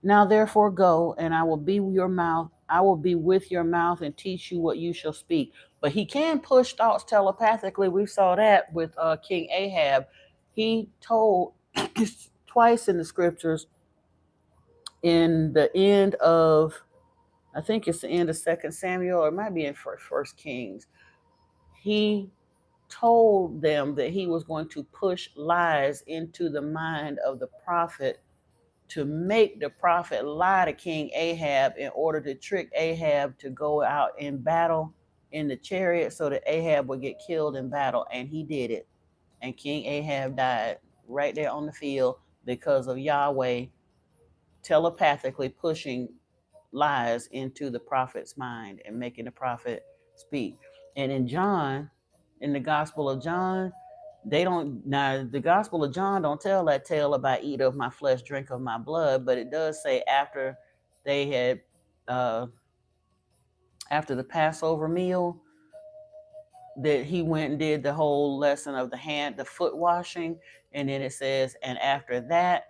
Now therefore go, and I will be your mouth. I will be with your mouth and teach you what you shall speak. But he can push thoughts telepathically. We saw that with King Ahab. He told twice in the scriptures, in the end of, I think it's the end of 2 Samuel, or it might be in First Kings. He told them that he was going to push lies into the mind of the prophet to make the prophet lie to King Ahab in order to trick Ahab to go out in battle in the chariot so that Ahab would get killed in battle. And he did it. And King Ahab died right there on the field because of Yahweh telepathically pushing lies into the prophet's mind and making the prophet speak. And in the Gospel of John, the Gospel of John don't tell that tale about eat of my flesh, drink of my blood, but it does say after they had after the Passover meal that he went and did the whole lesson of the foot washing, and then it says, and after that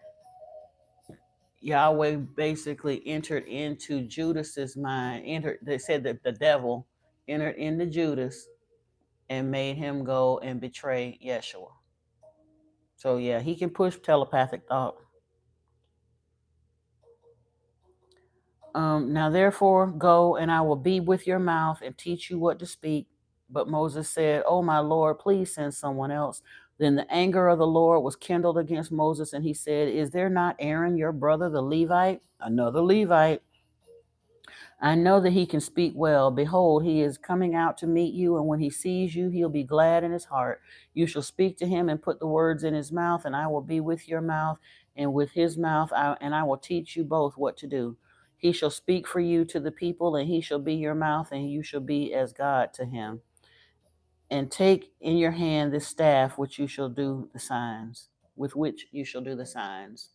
Yahweh basically entered into Judas's mind. They said that the devil entered into Judas and made him go and betray Yeshua. So yeah, he can push telepathic thought. Now therefore go, and I will be with your mouth and teach you what to speak. But Moses said, "Oh my Lord, please send someone else." Then the anger of the Lord was kindled against Moses, and he said, "Is there not Aaron your brother, the Levite?" Another Levite. "I know that he can speak well. Behold, he is coming out to meet you, and when he sees you, he'll be glad in his heart. You shall speak to him and put the words in his mouth, and I will be with your mouth and with his mouth, and I will teach you both what to do. He shall speak for you to the people, and he shall be your mouth, and you shall be as God to him. And take in your hand this staff which you shall do the signs, with which you shall do the signs."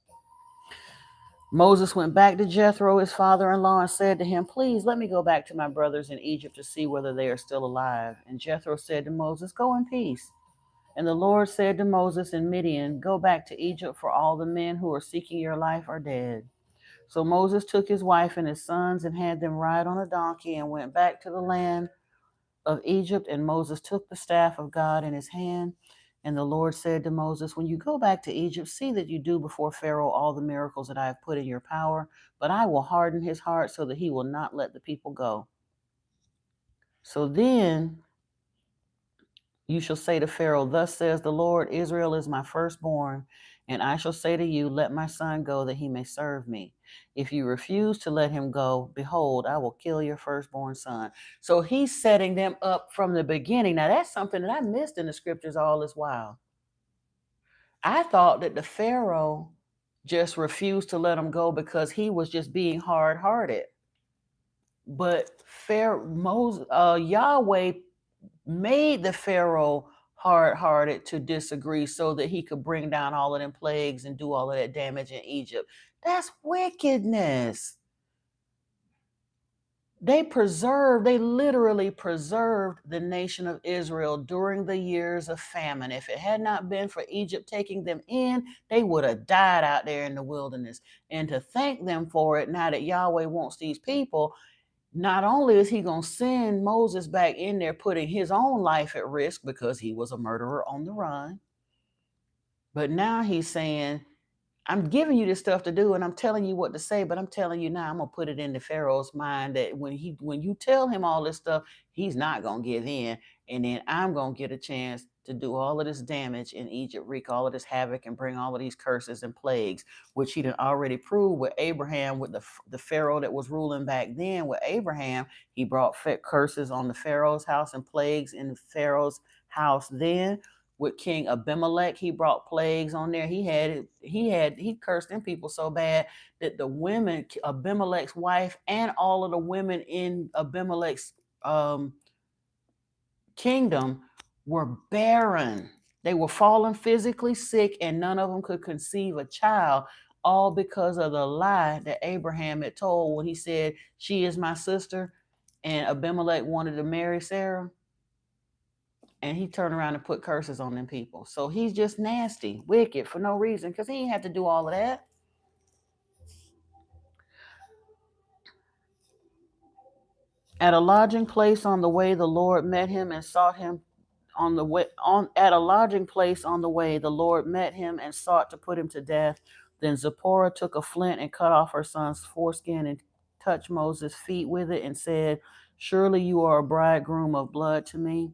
Moses went back to Jethro, his father-in-law, and said to him, "Please let me go back to my brothers in Egypt to see whether they are still alive." And Jethro said to Moses, "Go in peace." And the Lord said to Moses in Midian, "Go back to Egypt, for all the men who are seeking your life are dead." So Moses took his wife and his sons and had them ride on a donkey and went back to the land of Egypt. And Moses took the staff of God in his hand. And the Lord said to Moses, "When you go back to Egypt, see that you do before Pharaoh all the miracles that I have put in your power, but I will harden his heart so that he will not let the people go. So then you shall say to Pharaoh, 'Thus says the Lord, Israel is my firstborn, and I shall say to you, let my son go that he may serve me. If you refuse to let him go, behold, I will kill your firstborn son.'" So he's setting them up from the beginning. Now that's something that I missed in the scriptures all this while. I thought that the Pharaoh just refused to let him go because he was just being hard-hearted. But Yahweh made the Pharaoh hard-hearted to disagree so that he could bring down all of them plagues and do all of that damage in Egypt. That's wickedness. They literally preserved the nation of Israel during the years of famine. If it had not been for Egypt taking them in, they would have died out there in the wilderness. And to thank them for it, now that Yahweh wants these people, not only is he going to send Moses back in there, putting his own life at risk because he was a murderer on the run, but now he's saying, "I'm giving you this stuff to do and I'm telling you what to say, but I'm telling you now, I'm going to put it into Pharaoh's mind that when you tell him all this stuff, he's not going to give in. And then I'm going to get a chance to do all of this damage in Egypt, wreak all of this havoc and bring all of these curses and plagues," which he had already proved with Abraham, with the Pharaoh that was ruling back then. With Abraham, he brought curses on the Pharaoh's house and plagues in the Pharaoh's house then. With King Abimelech, he brought plagues on there. He cursed them people so bad that the women, Abimelech's wife, and all of the women in Abimelech's kingdom were barren. They were falling physically sick, and none of them could conceive a child, all because of the lie that Abraham had told when he said, "She is my sister," and Abimelech wanted to marry Sarah. And he turned around and put curses on them people. So he's just nasty, wicked for no reason, because he ain't had to do all of that. At a lodging place on the way, the Lord met him and sought him on the way on at a lodging place on the way, the Lord met him and sought to put him to death. Then Zipporah took a flint and cut off her son's foreskin and touched Moses' feet with it and said, "Surely you are a bridegroom of blood to me."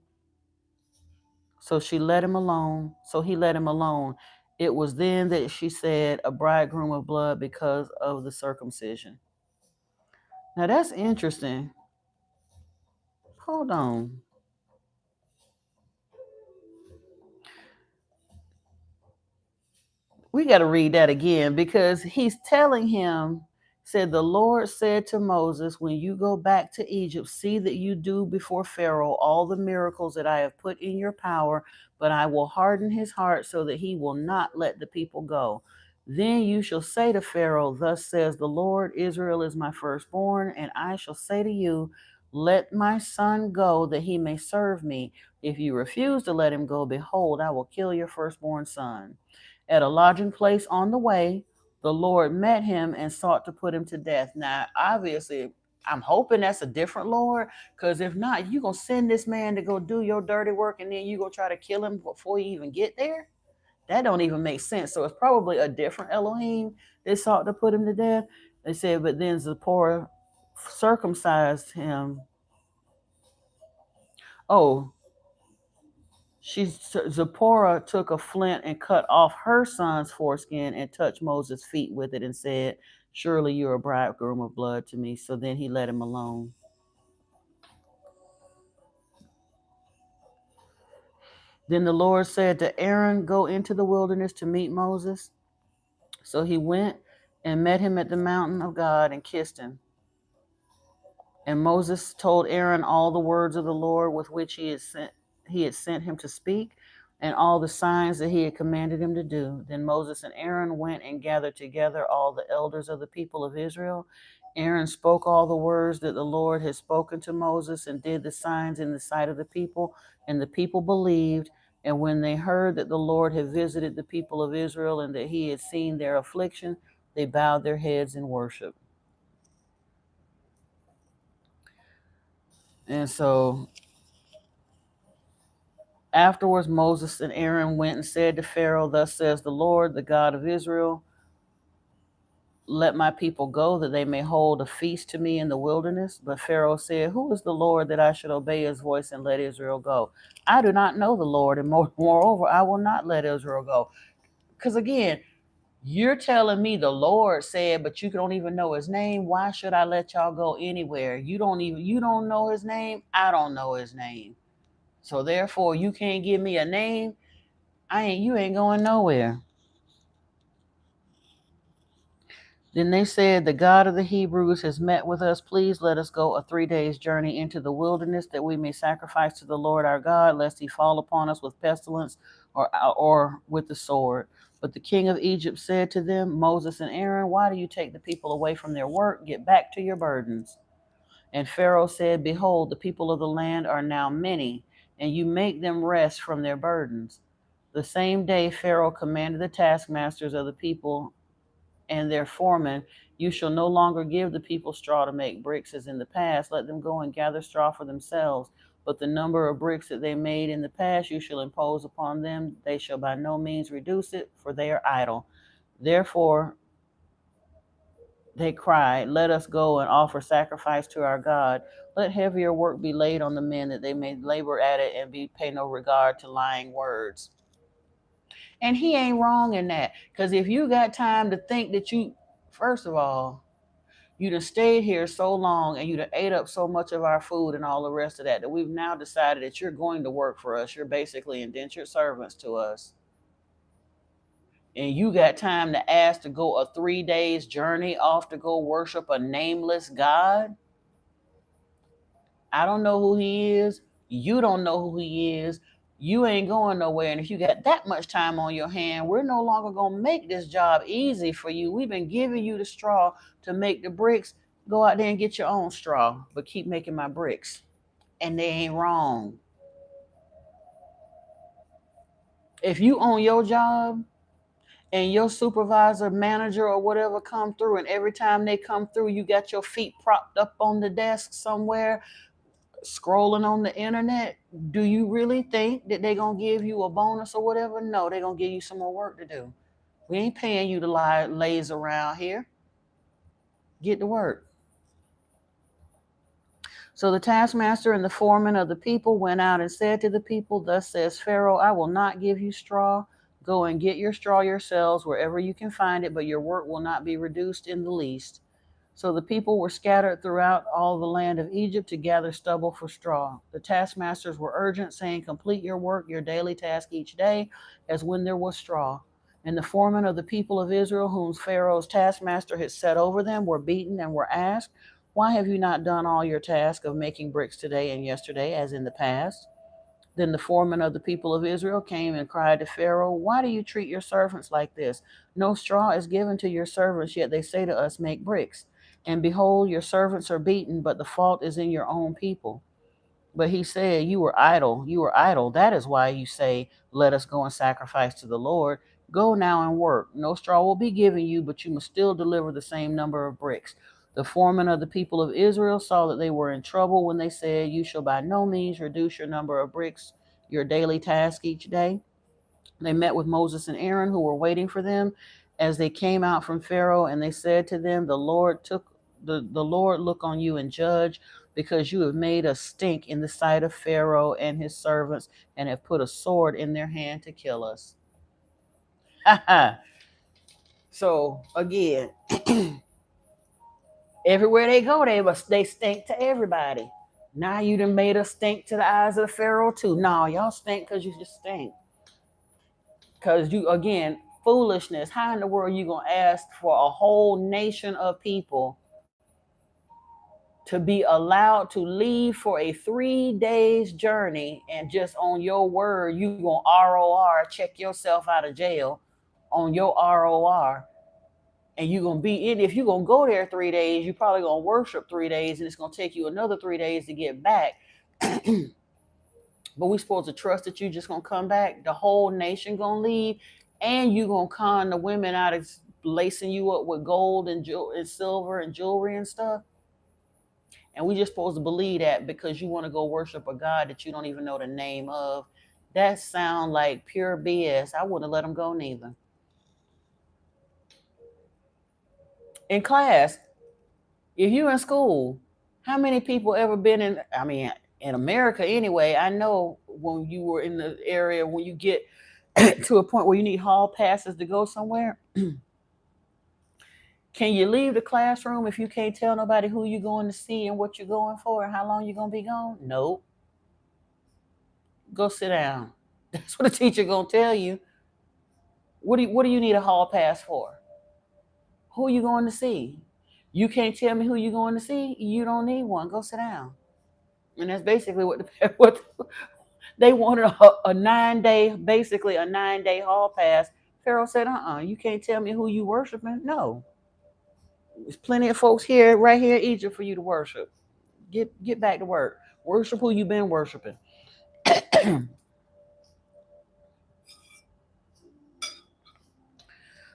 So she let him alone. So he let him alone. It was then that she said, "A bridegroom of blood," because of the circumcision. Now that's interesting. Hold on. We got to read that again because he's telling him, said, "The Lord said to Moses, when you go back to Egypt, see that you do before Pharaoh all the miracles that I have put in your power, but I will harden his heart so that he will not let the people go. Then you shall say to Pharaoh, 'Thus says the Lord, Israel is my firstborn,' and I shall say to you, 'Let my son go that he may serve me.' If you refuse to let him go, behold, I will kill your firstborn son." At a lodging place on the way, the Lord met him and sought to put him to death. Now, obviously, I'm hoping that's a different Lord, because if not, you're going to send this man to go do your dirty work and then you're going to try to kill him before you even get there? That don't even make sense. So it's probably a different Elohim they sought to put him to death. They said, but then Zipporah circumcised him. Oh, Zipporah took a flint and cut off her son's foreskin and touched Moses' feet with it and said, surely you're a bridegroom of blood to me. So then he let him alone. Then the Lord said to Aaron, go into the wilderness to meet Moses. So he went and met him at the mountain of God and kissed him. And Moses told Aaron all the words of the Lord with which he had sent him to speak, and all the signs that he had commanded him to do. Then Moses and Aaron went and gathered together all the elders of the people of Israel. Aaron spoke all the words that the Lord had spoken to Moses and did the signs in the sight of the people, and the people believed. And when they heard that the Lord had visited the people of Israel and that he had seen their affliction, they bowed their heads in worship. And so afterwards, Moses and Aaron went and said to Pharaoh, thus says the Lord, the God of Israel, let my people go that they may hold a feast to me in the wilderness. But Pharaoh said, who is the Lord that I should obey his voice and let Israel go? I do not know the Lord, and moreover, I will not let Israel go. Because again, you're telling me the Lord said, but you don't even know his name. Why should I let y'all go anywhere? You don't know his name. I don't know his name. So therefore, you can't give me a name. You ain't going nowhere. Then they said, the God of the Hebrews has met with us. Please let us go a 3 days journey into the wilderness that we may sacrifice to the Lord our God, lest he fall upon us with pestilence or with the sword. But the king of Egypt said to them, Moses and Aaron, why do you take the people away from their work? Get back to your burdens. And Pharaoh said, behold, the people of the land are now many, and you make them rest from their burdens. The same day Pharaoh commanded the taskmasters of the people and their foremen, you shall no longer give the people straw to make bricks as in the past. Let them go and gather straw for themselves. But the number of bricks that they made in the past you shall impose upon them. They shall by no means reduce it, for they are idle. Therefore they cried, let us go and offer sacrifice to our God. Let heavier work be laid on the men, that they may labor at it and pay no regard to lying words. And he ain't wrong in that. Because if you got time to think that first of all, you'd have stayed here so long and you'd have ate up so much of our food and all the rest of that we've now decided that you're going to work for us. You're basically indentured servants to us. And you got time to ask to go a 3 days journey off to go worship a nameless God? I don't know who he is. You don't know who he is. You ain't going nowhere. And if you got that much time on your hand, we're no longer going to make this job easy for you. We've been giving you the straw to make the bricks. Go out there and get your own straw, but keep making my bricks. And they ain't wrong. If you own your job and your supervisor, manager, or whatever come through, and every time they come through, you got your feet propped up on the desk somewhere, scrolling on the internet, do you really think that they're going to give you a bonus or whatever? No, they're going to give you some more work to do. We ain't paying you to laze around here. Get to work. So the taskmaster and the foreman of the people went out and said to the people, thus says Pharaoh, I will not give you straw. Go and get your straw yourselves wherever you can find it, but your work will not be reduced in the least. So the people were scattered throughout all the land of Egypt to gather stubble for straw. The taskmasters were urgent, saying, complete your work, your daily task each day, as when there was straw. And the foremen of the people of Israel, whom Pharaoh's taskmaster had set over them, were beaten and were asked, why have you not done all your task of making bricks today and yesterday, as in the past? Then the foreman of the people of Israel came and cried to Pharaoh, why do you treat your servants like this? No straw is given to your servants, yet they say to us, make bricks. And behold, your servants are beaten, but the fault is in your own people. But he said, you were idle, you were idle. That is why you say, let us go and sacrifice to the Lord. Go now and work. No straw will be given you, but you must still deliver the same number of bricks. The foreman of the people of Israel saw that they were in trouble when they said, you shall by no means reduce your number of bricks, your daily task each day. They met with Moses and Aaron, who were waiting for them as they came out from Pharaoh, and they said to them, the Lord look on you and judge, because you have made us stink in the sight of Pharaoh and his servants, and have put a sword in their hand to kill us. So again, everywhere they go, they stink to everybody. Now you done made us stink to the eyes of the Pharaoh too. No, y'all stink because you just stink. Because you, again, foolishness. How in the world you gonna ask for a whole nation of people to be allowed to leave for a 3 days journey, and just on your word you gonna ROR, check yourself out of jail on your ROR, and you're gonna be in, if you're gonna go there 3 days, you probably gonna worship 3 days, and it's gonna take you another 3 days to get back. But we supposed to trust that you just gonna come back, the whole nation gonna leave, and you gonna con the women out of lacing you up with gold and silver and jewelry and stuff. And we just supposed to believe that because you want to go worship a God that you don't even know the name of. That sound like pure BS. I wouldn't let them go neither. In class, if you're in school, how many people ever been in, I mean, in America anyway, I know when you were in the area, when you get to a point where you need hall passes to go somewhere, can you leave the classroom if you can't tell nobody who you're going to see and what you're going for and how long you're going to be gone? Nope. Go sit down. That's what the teacher going to tell you. What do you need a hall pass for? Who are you going to see? You can't tell me who you're going to see. You don't need one. Go sit down. And that's basically what they wanted, a 9 day, basically a 9 day hall pass. Pharaoh said, you can't tell me who you worshiping. No. There's plenty of folks here, right here in Egypt, for you to worship. Get back to work. Worship who you've been worshiping.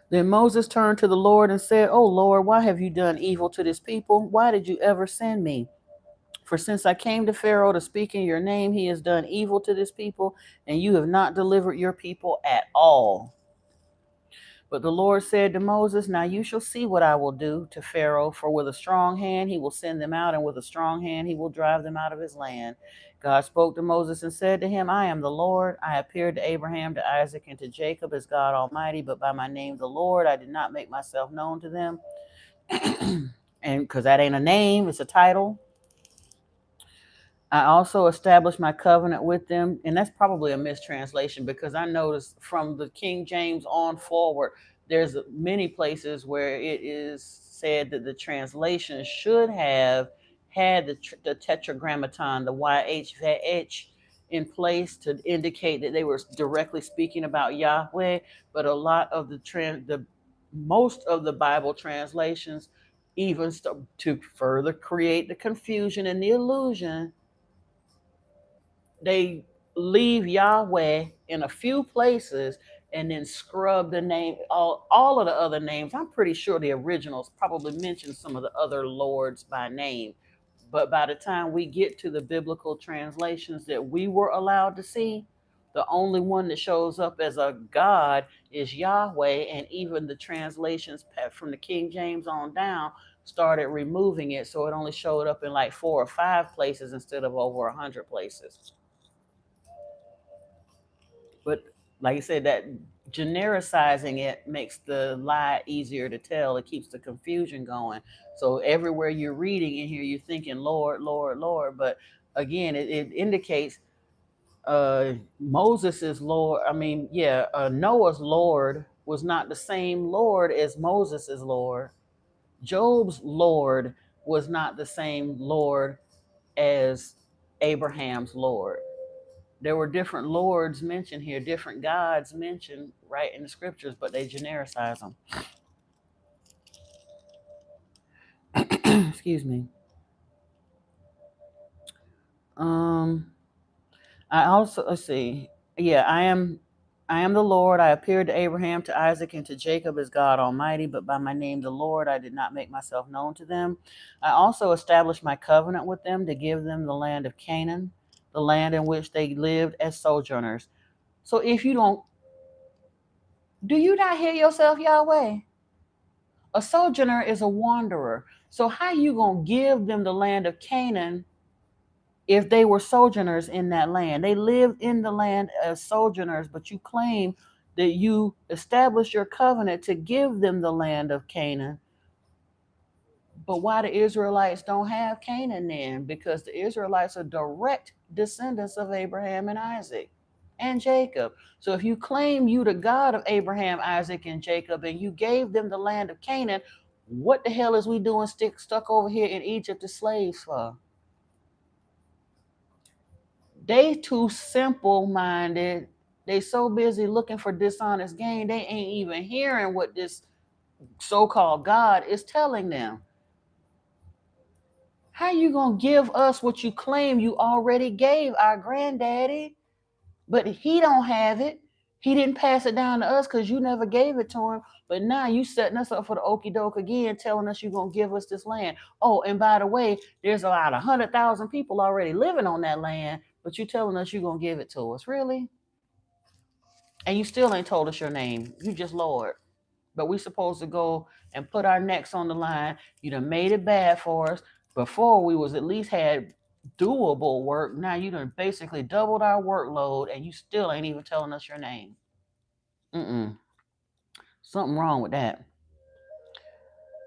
Then Moses turned to the Lord and said, "Oh Lord, why have you done evil to this people? Why did you ever send me? For since I came to Pharaoh to speak in your name, he has done evil to this people, and you have not delivered your people at all." But the Lord said to Moses, "Now you shall see what I will do to Pharaoh, for with a strong hand he will send them out, and with a strong hand he will drive them out of his land." God spoke to Moses and said to him, "I am the Lord. I appeared to Abraham, to Isaac, and to Jacob as God Almighty, but by my name, the Lord, I did not make myself known to them." And because that ain't a name, it's a title. "I also established my covenant with them," and that's probably a mistranslation, because I noticed from the King James on forward, there's many places where it is said that the translation should have had the tetragrammaton, the YHVH, in place to indicate that they were directly speaking about Yahweh. But a lot of the most of the Bible translations, even to further create the confusion and the illusion, they leave Yahweh in a few places and then scrub the name, all of the other names. I'm pretty sure the originals probably mention some of the other lords by name. But by the time we get to the biblical translations that we were allowed to see, the only one that shows up as a God is Yahweh. And even the translations from the King James on down started removing it. So it only showed up in like 4 or 5 places instead of over 100 places. But like I said, that genericizing it makes the lie easier to tell. It keeps the confusion going. So everywhere you're reading in here, you're thinking Lord, Lord, Lord. But again, it indicates Moses' Lord. I mean, yeah, Noah's Lord was not the same Lord as Moses' Lord. Job's Lord was not the same Lord as Abraham's Lord. There were different lords mentioned here, different gods mentioned right in the scriptures, but they genericize them. Excuse me. I also, let's see. Yeah, I am the Lord. I appeared to Abraham, to Isaac, and to Jacob as God Almighty, but by my name, the Lord, I did not make myself known to them. I also established my covenant with them to give them the land of Canaan, the land in which they lived as sojourners. So if you don't Do you not hear yourself, Yahweh? A sojourner is a wanderer. So how you going to give them the land of Canaan if they were sojourners in that land? They lived in the land as sojourners, but you claim that you established your covenant to give them the land of Canaan. But why the Israelites don't have Canaan then? Because the Israelites are direct descendants of Abraham and Isaac and Jacob. So if you claim you the God of Abraham, Isaac, and Jacob, and you gave them the land of Canaan, what the hell is we doing stuck over here in Egypt as slaves for? They too simple minded. They so busy looking for dishonest gain, they ain't even hearing what this so-called God is telling them. How you gonna give us what you claim you already gave our granddaddy? But he don't have it. He didn't pass it down to us because you never gave it to him. But now you setting us up for the okey doke again, telling us you're gonna give us this land. Oh, and by the way, there's about 100,000 people already living on that land, but you telling us you're gonna give it to us, really? And you still ain't told us your name. You just Lord. But we supposed to go and put our necks on the line. You done made it bad for us. Before we was at least had doable work. Now you done basically doubled our workload and you still ain't even telling us your name. Something wrong with that.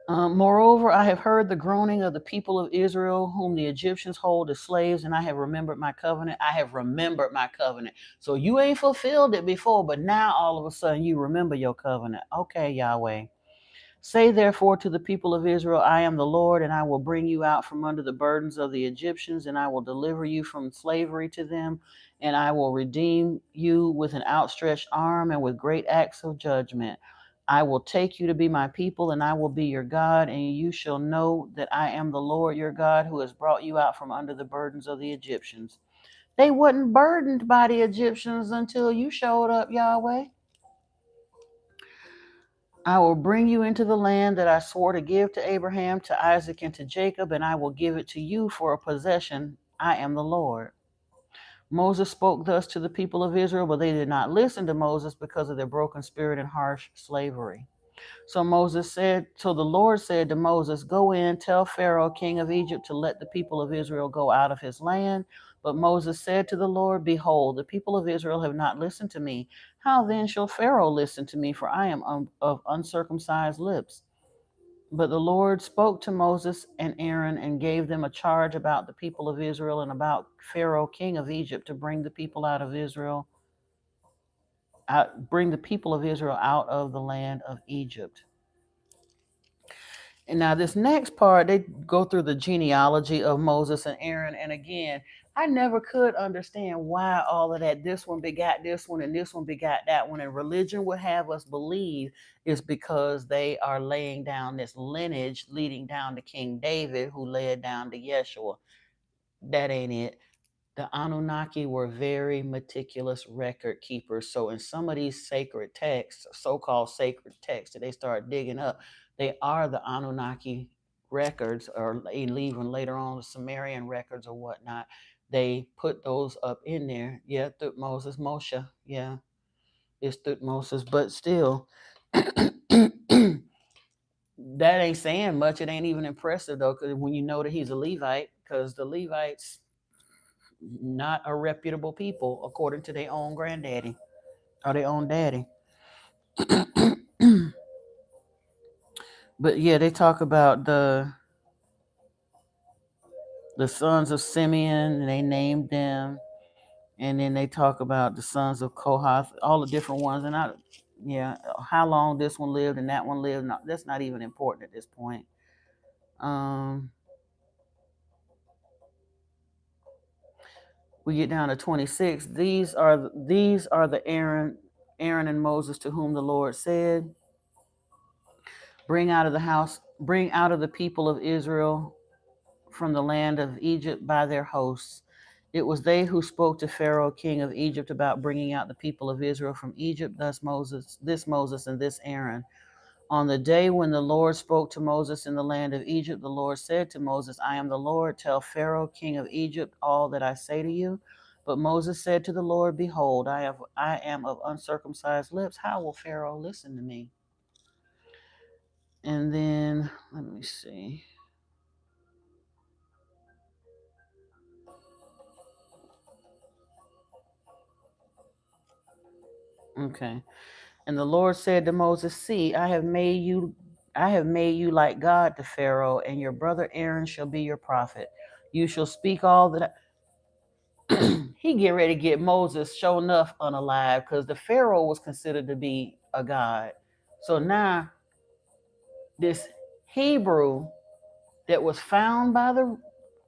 Moreover, I have heard the groaning of the people of Israel, whom the Egyptians hold as slaves, and I have remembered my covenant. I have remembered my covenant. So you ain't fulfilled it before, but now all of a sudden you remember your covenant. Okay, Yahweh. Say therefore to the people of Israel, I am the Lord, and I will bring you out from under the burdens of the Egyptians, and I will deliver you from slavery to them, and I will redeem you with an outstretched arm and with great acts of judgment. I will take you to be my people, and I will be your God, and you shall know that I am the Lord your God who has brought you out from under the burdens of the Egyptians. They wasn't burdened by the Egyptians until you showed up, Yahweh. I will bring you into the land that I swore to give to Abraham, to Isaac, and to Jacob, and I will give it to you for a possession. I am the Lord. Moses spoke thus to the people of Israel, but they did not listen to Moses because of their broken spirit and harsh slavery. So the Lord said to Moses, go in, tell Pharaoh, king of Egypt, to let the people of Israel go out of his land. But Moses said to the Lord, behold, the people of Israel have not listened to me. How then shall Pharaoh listen to me? For I am of uncircumcised lips. But the Lord spoke to Moses and Aaron and gave them a charge about the people of Israel and about Pharaoh, king of Egypt, to bring the people out of Israel out of the land of Egypt. And now this next part, they go through the genealogy of Moses and Aaron. And again, I never could understand why all of that, this one begot this one and this one begot that one. And religion would have us believe is because they are laying down this lineage leading down to King David, who led down to Yeshua. That ain't it. The Anunnaki were very meticulous record keepers. So in some of these sacred texts, so-called sacred texts that they start digging up, they are the Anunnaki records, or even later on the Sumerian records or whatnot. They put those up in there. Yeah, Thutmose, Moshe. Yeah, it's Thutmose, but still, that ain't saying much. It ain't even impressive though, because when you know that he's a Levite, because the Levites not a reputable people according to their own granddaddy or their own daddy. But yeah, they talk about the sons of Simeon, and they named them, and then they talk about the sons of Kohath, all the different ones, and how long this one lived and that one lived. No, that's not even important at this point. We get down to 26. These are the Aaron and Moses to whom the Lord said, bring out of the people of Israel from the land of Egypt by their hosts. It was they who spoke to Pharaoh, king of Egypt, about bringing out the people of Israel from Egypt, this Moses and this Aaron. On the day when the Lord spoke to Moses in the land of Egypt, the Lord said to Moses, I am the Lord. Tell Pharaoh, king of Egypt, all that I say to you. But Moses said to the Lord, behold, I am of uncircumcised lips. How will Pharaoh listen to me? And then, let me see. Okay. And the Lord said to Moses, see, I have made you like God to Pharaoh, and your brother Aaron shall be your prophet. You shall speak all that he get ready to get Moses show enough unalive, because the Pharaoh was considered to be a god. So now this Hebrew that was found by the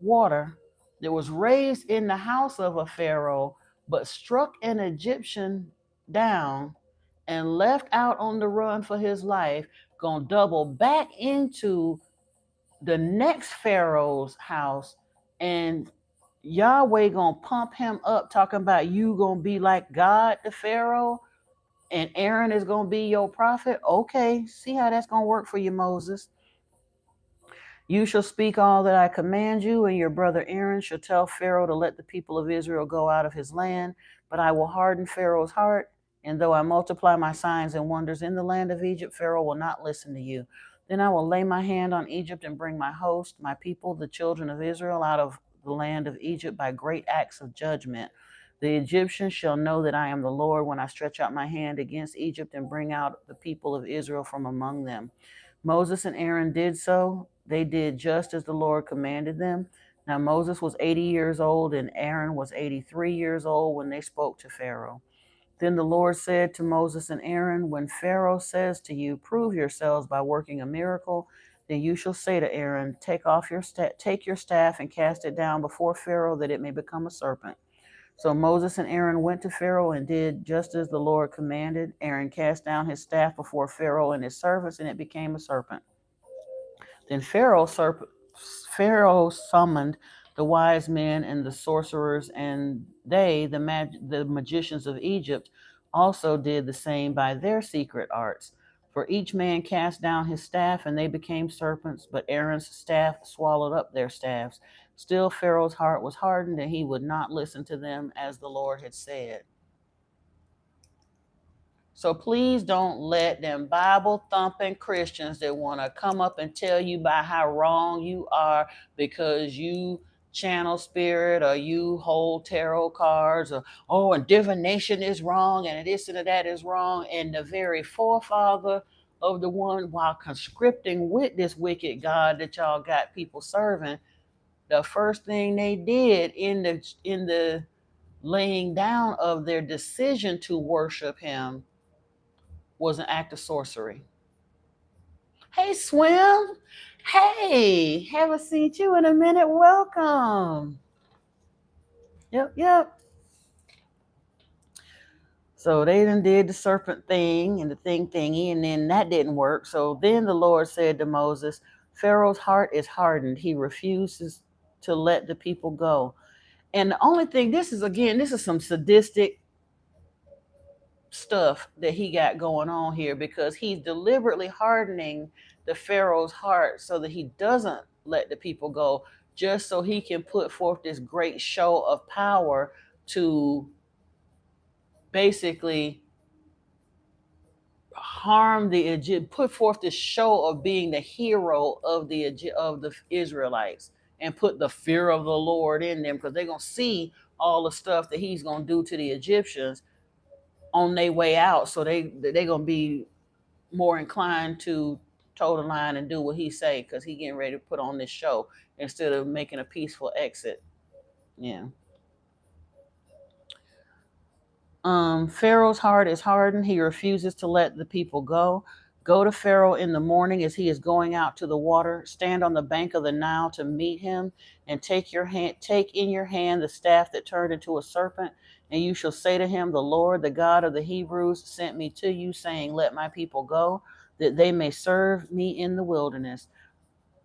water, that was raised in the house of a Pharaoh, but struck an Egyptian down and left out on the run for his life, gonna double back into the next Pharaoh's house, and Yahweh gonna pump him up, talking about you gonna be like God to Pharaoh, and Aaron is gonna be your prophet. Okay, see how that's gonna work for you, Moses. You shall speak all that I command you, and your brother Aaron shall tell Pharaoh to let the people of Israel go out of his land. But I will harden Pharaoh's heart, and though I multiply my signs and wonders in the land of Egypt, Pharaoh will not listen to you. Then I will lay my hand on Egypt and bring my host, my people, the children of Israel, out of the land of Egypt by great acts of judgment. The Egyptians shall know that I am the Lord when I stretch out my hand against Egypt and bring out the people of Israel from among them. Moses and Aaron did so. They did just as the Lord commanded them. Now Moses was 80 years old and Aaron was 83 years old when they spoke to Pharaoh. Then the Lord said to Moses and Aaron, when Pharaoh says to you, prove yourselves by working a miracle, then you shall say to Aaron, take your staff and cast it down before Pharaoh that it may become a serpent. So Moses and Aaron went to Pharaoh and did just as the Lord commanded. Aaron cast down his staff before Pharaoh and his servants, and it became a serpent. Then Pharaoh summoned the wise men and the sorcerers, and they, the magicians of Egypt, also did the same by their secret arts. For each man cast down his staff, and they became serpents, but Aaron's staff swallowed up their staffs. Still Pharaoh's heart was hardened, and he would not listen to them as the Lord had said. So please don't let them Bible thumping Christians that want to come up and tell you about how wrong you are because you channel spirit or you hold tarot cards, or and divination is wrong and this and that is wrong. And the very forefather of the one, while conscripting with this wicked God that y'all got people serving, the first thing they did in the laying down of their decision to worship him was an act of sorcery. Hey, Swim. Hey, haven't seen you in a minute. Welcome. Yep. So they done did the serpent thing and the thingy, and then that didn't work. So then the Lord said to Moses, Pharaoh's heart is hardened. He refuses to let the people go. And the only thing, this is some sadistic stuff that he got going on here, because he's deliberately hardening the Pharaoh's heart so that he doesn't let the people go, just so he can put forth this great show of power to basically harm the Egypt, put forth this show of being the hero of the Israelites, and put the fear of the Lord in them, because they're gonna see all the stuff that he's gonna do to the Egyptians on their way out. So they're gonna be more inclined to toe the line and do what he say, because he getting ready to put on this show instead of making a peaceful exit. Yeah. Pharaoh's heart is hardened. He refuses to let the people go. Go to Pharaoh in the morning as he is going out to the water. Stand on the bank of the Nile to meet him, and take in your hand the staff that turned into a serpent, and you shall say to him, the Lord, the God of the Hebrews, sent me to you, saying, let my people go, that they may serve me in the wilderness.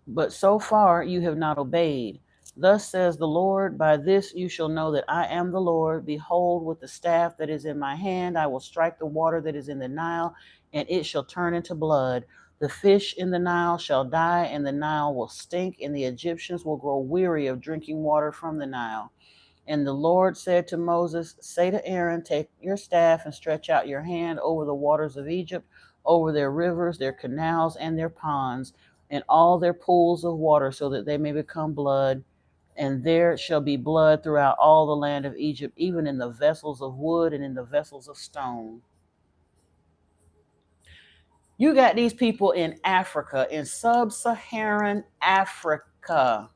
But so far you have not obeyed. Thus says the Lord, by this you shall know that I am the Lord. Behold, with the staff that is in my hand, I will strike the water that is in the Nile, and it shall turn into blood. The fish in the Nile shall die, and the Nile will stink, and the Egyptians will grow weary of drinking water from the Nile. And the Lord said to Moses, say to Aaron, take your staff and stretch out your hand over the waters of Egypt, over their rivers, their canals, and their ponds, and all their pools of water, so that they may become blood. And there shall be blood throughout all the land of Egypt, even in the vessels of wood and in the vessels of stone. You got these people in Africa, in sub-Saharan Africa,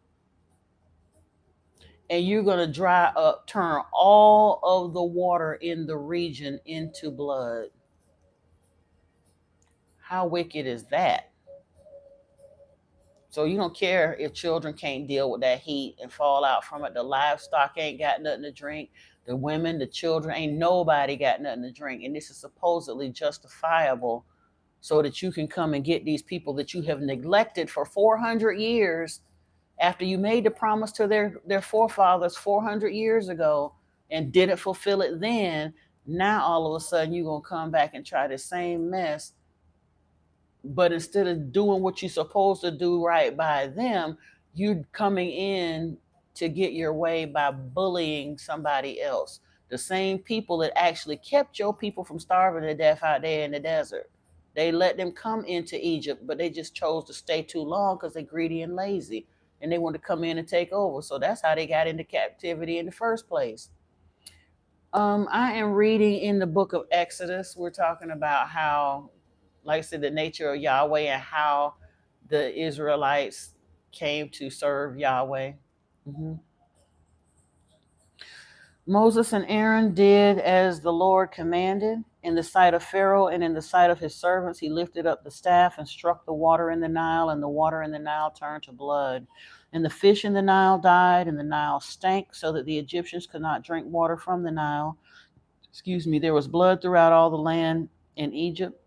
and you're going to turn all of the water in the region into blood. How wicked is that? So you don't care if children can't deal with that heat and fall out from it. The livestock ain't got nothing to drink. The women, the children, ain't nobody got nothing to drink. And this is supposedly justifiable so that you can come and get these people that you have neglected for 400 years after you made the promise to their forefathers 400 years ago and didn't fulfill it then. Now all of a sudden you're going to come back and try the same mess, but instead of doing what you're supposed to do right by them, you coming in to get your way by bullying somebody else, the same people that actually kept your people from starving to death out there in the desert. They let them come into Egypt, but they just chose to stay too long because they're greedy and lazy, and they wanted to come in and take over. So that's how they got into captivity in the first place. I am reading in the book of Exodus. We're talking about how, like I said, the nature of Yahweh and how the Israelites came to serve Yahweh. Mm-hmm. Moses and Aaron did as the Lord commanded. In the sight of Pharaoh and in the sight of his servants, he lifted up the staff and struck the water in the Nile, and the water in the Nile turned to blood. And the fish in the Nile died, and the Nile stank, so that the Egyptians could not drink water from the Nile. There was blood throughout all the land in Egypt,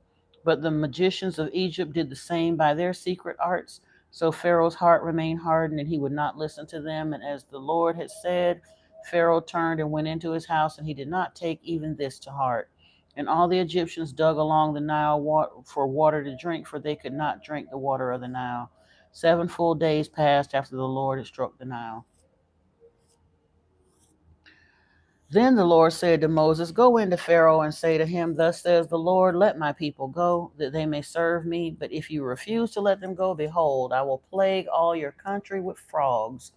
but the magicians of Egypt did the same by their secret arts. So Pharaoh's heart remained hardened, and he would not listen to them. And as the Lord had said, Pharaoh turned and went into his house, and he did not take even this to heart. And all the Egyptians dug along the Nile for water to drink, for they could not drink the water of the Nile. 7 full days passed after the Lord had struck the Nile. Then the Lord said to Moses, go into Pharaoh and say to him, thus says the Lord, let my people go, that they may serve me. But if you refuse to let them go, behold, I will plague all your country with frogs.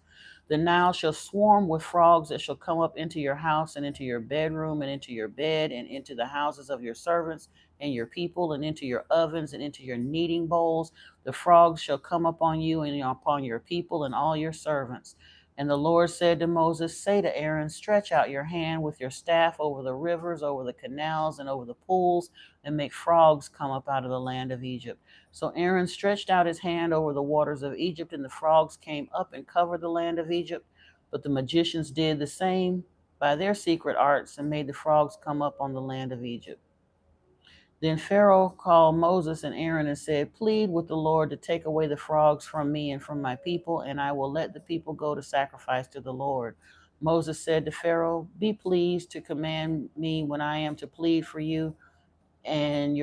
The Nile shall swarm with frogs that shall come up into your house and into your bedroom and into your bed and into the houses of your servants and your people and into your ovens and into your kneading bowls. The frogs shall come upon you and upon your people and all your servants. And the Lord said to Moses, say to Aaron, stretch out your hand with your staff over the rivers, over the canals, and over the pools, and make frogs come up out of the land of Egypt. So Aaron stretched out his hand over the waters of Egypt, and the frogs came up and covered the land of Egypt. But the magicians did the same by their secret arts, and made the frogs come up on the land of Egypt. Then Pharaoh called Moses and Aaron and said, plead with the Lord to take away the frogs from me and from my people, and I will let the people go to sacrifice to the Lord. Moses said to Pharaoh, be pleased to command me when I am to plead for you and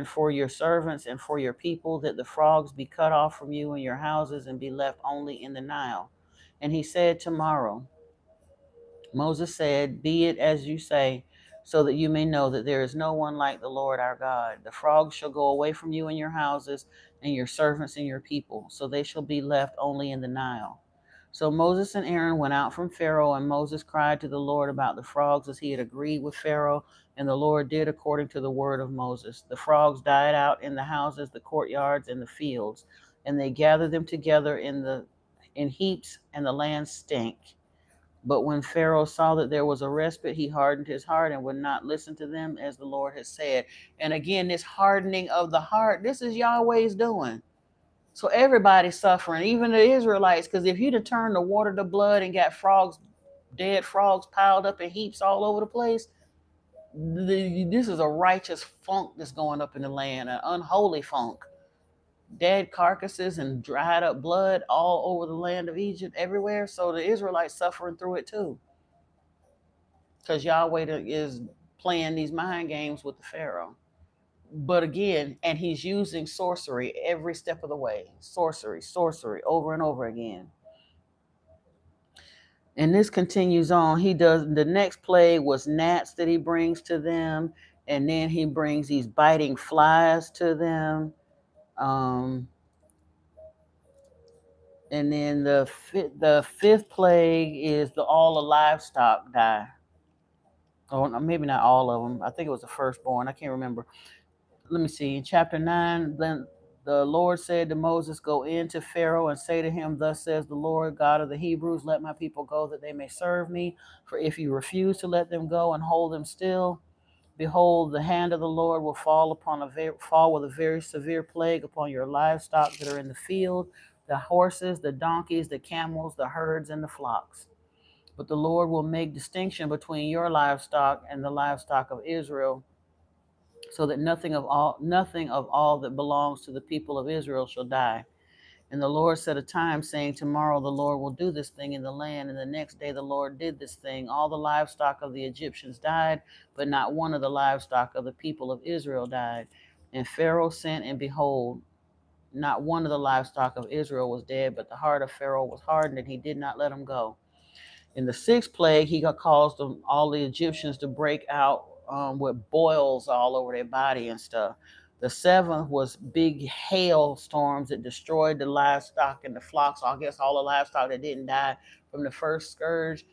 for your servants and for your people, that the frogs be cut off from you and your houses and be left only in the Nile. And he said, tomorrow. Moses said, be it as you say, so that you may know that there is no one like the Lord our God. The frogs shall go away from you and your houses and your servants and your people, so they shall be left only in the Nile. So Moses and Aaron went out from Pharaoh, and Moses cried to the Lord about the frogs as he had agreed with Pharaoh, and the Lord did according to the word of Moses. The frogs died out in the houses, the courtyards, and the fields, and they gathered them together in heaps, and the land stank. But when Pharaoh saw that there was a respite, he hardened his heart and would not listen to them as the Lord had said. And again, this hardening of the heart, this is Yahweh's doing. So everybody's suffering, even the Israelites, because if you'd have turned the water to blood and got dead frogs piled up in heaps all over the place, this is a righteous funk that's going up in the land, an unholy funk. Dead carcasses and dried up blood all over the land of Egypt, everywhere. So the Israelites suffering through it too, because Yahweh is playing these mind games with the Pharaoh. But again, and he's using sorcery every step of the way. Sorcery, over and over again. And this continues on. He does the next plague was gnats that he brings to them, and then he brings these biting flies to them. And then the fifth plague is all the livestock die. Oh, maybe not all of them. I think it was the firstborn. I can't remember. Let me see. In chapter 9, then the Lord said to Moses, "Go in to Pharaoh and say to him, Thus says the Lord God of the Hebrews, let my people go that they may serve me. For if you refuse to let them go and hold them still, behold, the hand of the Lord will fall with a very severe plague upon your livestock that are in the field, the horses, the donkeys, the camels, the herds, and the flocks. But the Lord will make distinction between your livestock and the livestock of Israel, so that nothing of all that belongs to the people of Israel shall die. And the Lord set a time, saying, Tomorrow the Lord will do this thing in the land. And the next day the Lord did this thing. All the livestock of the Egyptians died, but not one of the livestock of the people of Israel died. And Pharaoh sent, and behold, not one of the livestock of Israel was dead, but the heart of Pharaoh was hardened, and he did not let them go. In the sixth plague, he caused all the Egyptians to break out with boils all over their body and stuff. The seventh was big hail storms that destroyed the livestock and the flocks. I guess all the livestock that didn't die from the first scourge.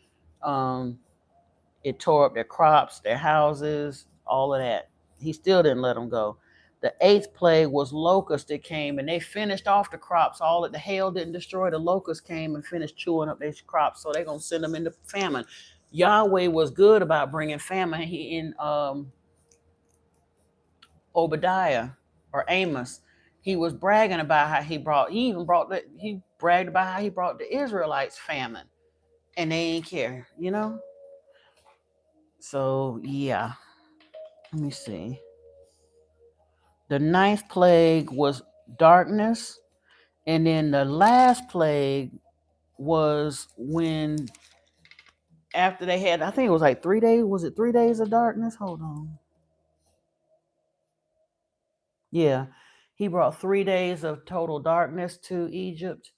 It tore up their crops, their houses, all of that. He still didn't let them go. The eighth plague was locusts that came, and they finished off the crops. All that the hail didn't destroy, the locusts came and finished chewing up their crops. So they're going to send them into famine. Yahweh was good about bringing famine. He in Obadiah or Amos, he was bragging about how he bragged about how he brought the Israelites famine, and they ain't care, you know? So yeah. Let me see. The ninth plague was darkness. And then the last plague was when, after they had, I think it was like 3 days. Was it 3 days of darkness? Hold on. Yeah. He brought 3 days of total darkness to Egypt,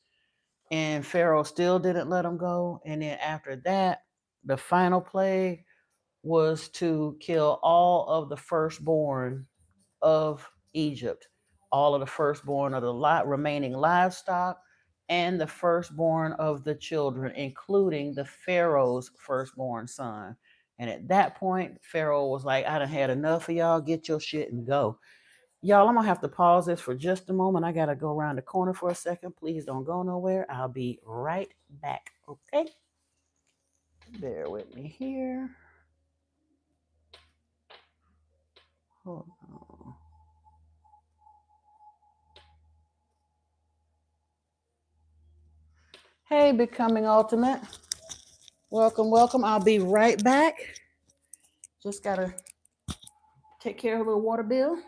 and Pharaoh still didn't let them go. And then after that, the final plague was to kill all of the firstborn of Egypt, all of the firstborn of the remaining livestock, and the firstborn of the children, including the Pharaoh's firstborn son. And at that point, Pharaoh was like, I done had enough of y'all. Get your shit and go. Y'all, I'm going to have to pause this for just a moment. I got to go around the corner for a second. Please don't go nowhere. I'll be right back. Okay? Bear with me here. Hold on. Hey, Becoming Ultimate. Welcome, welcome. I'll be right back. Just got to take care of a little water bill.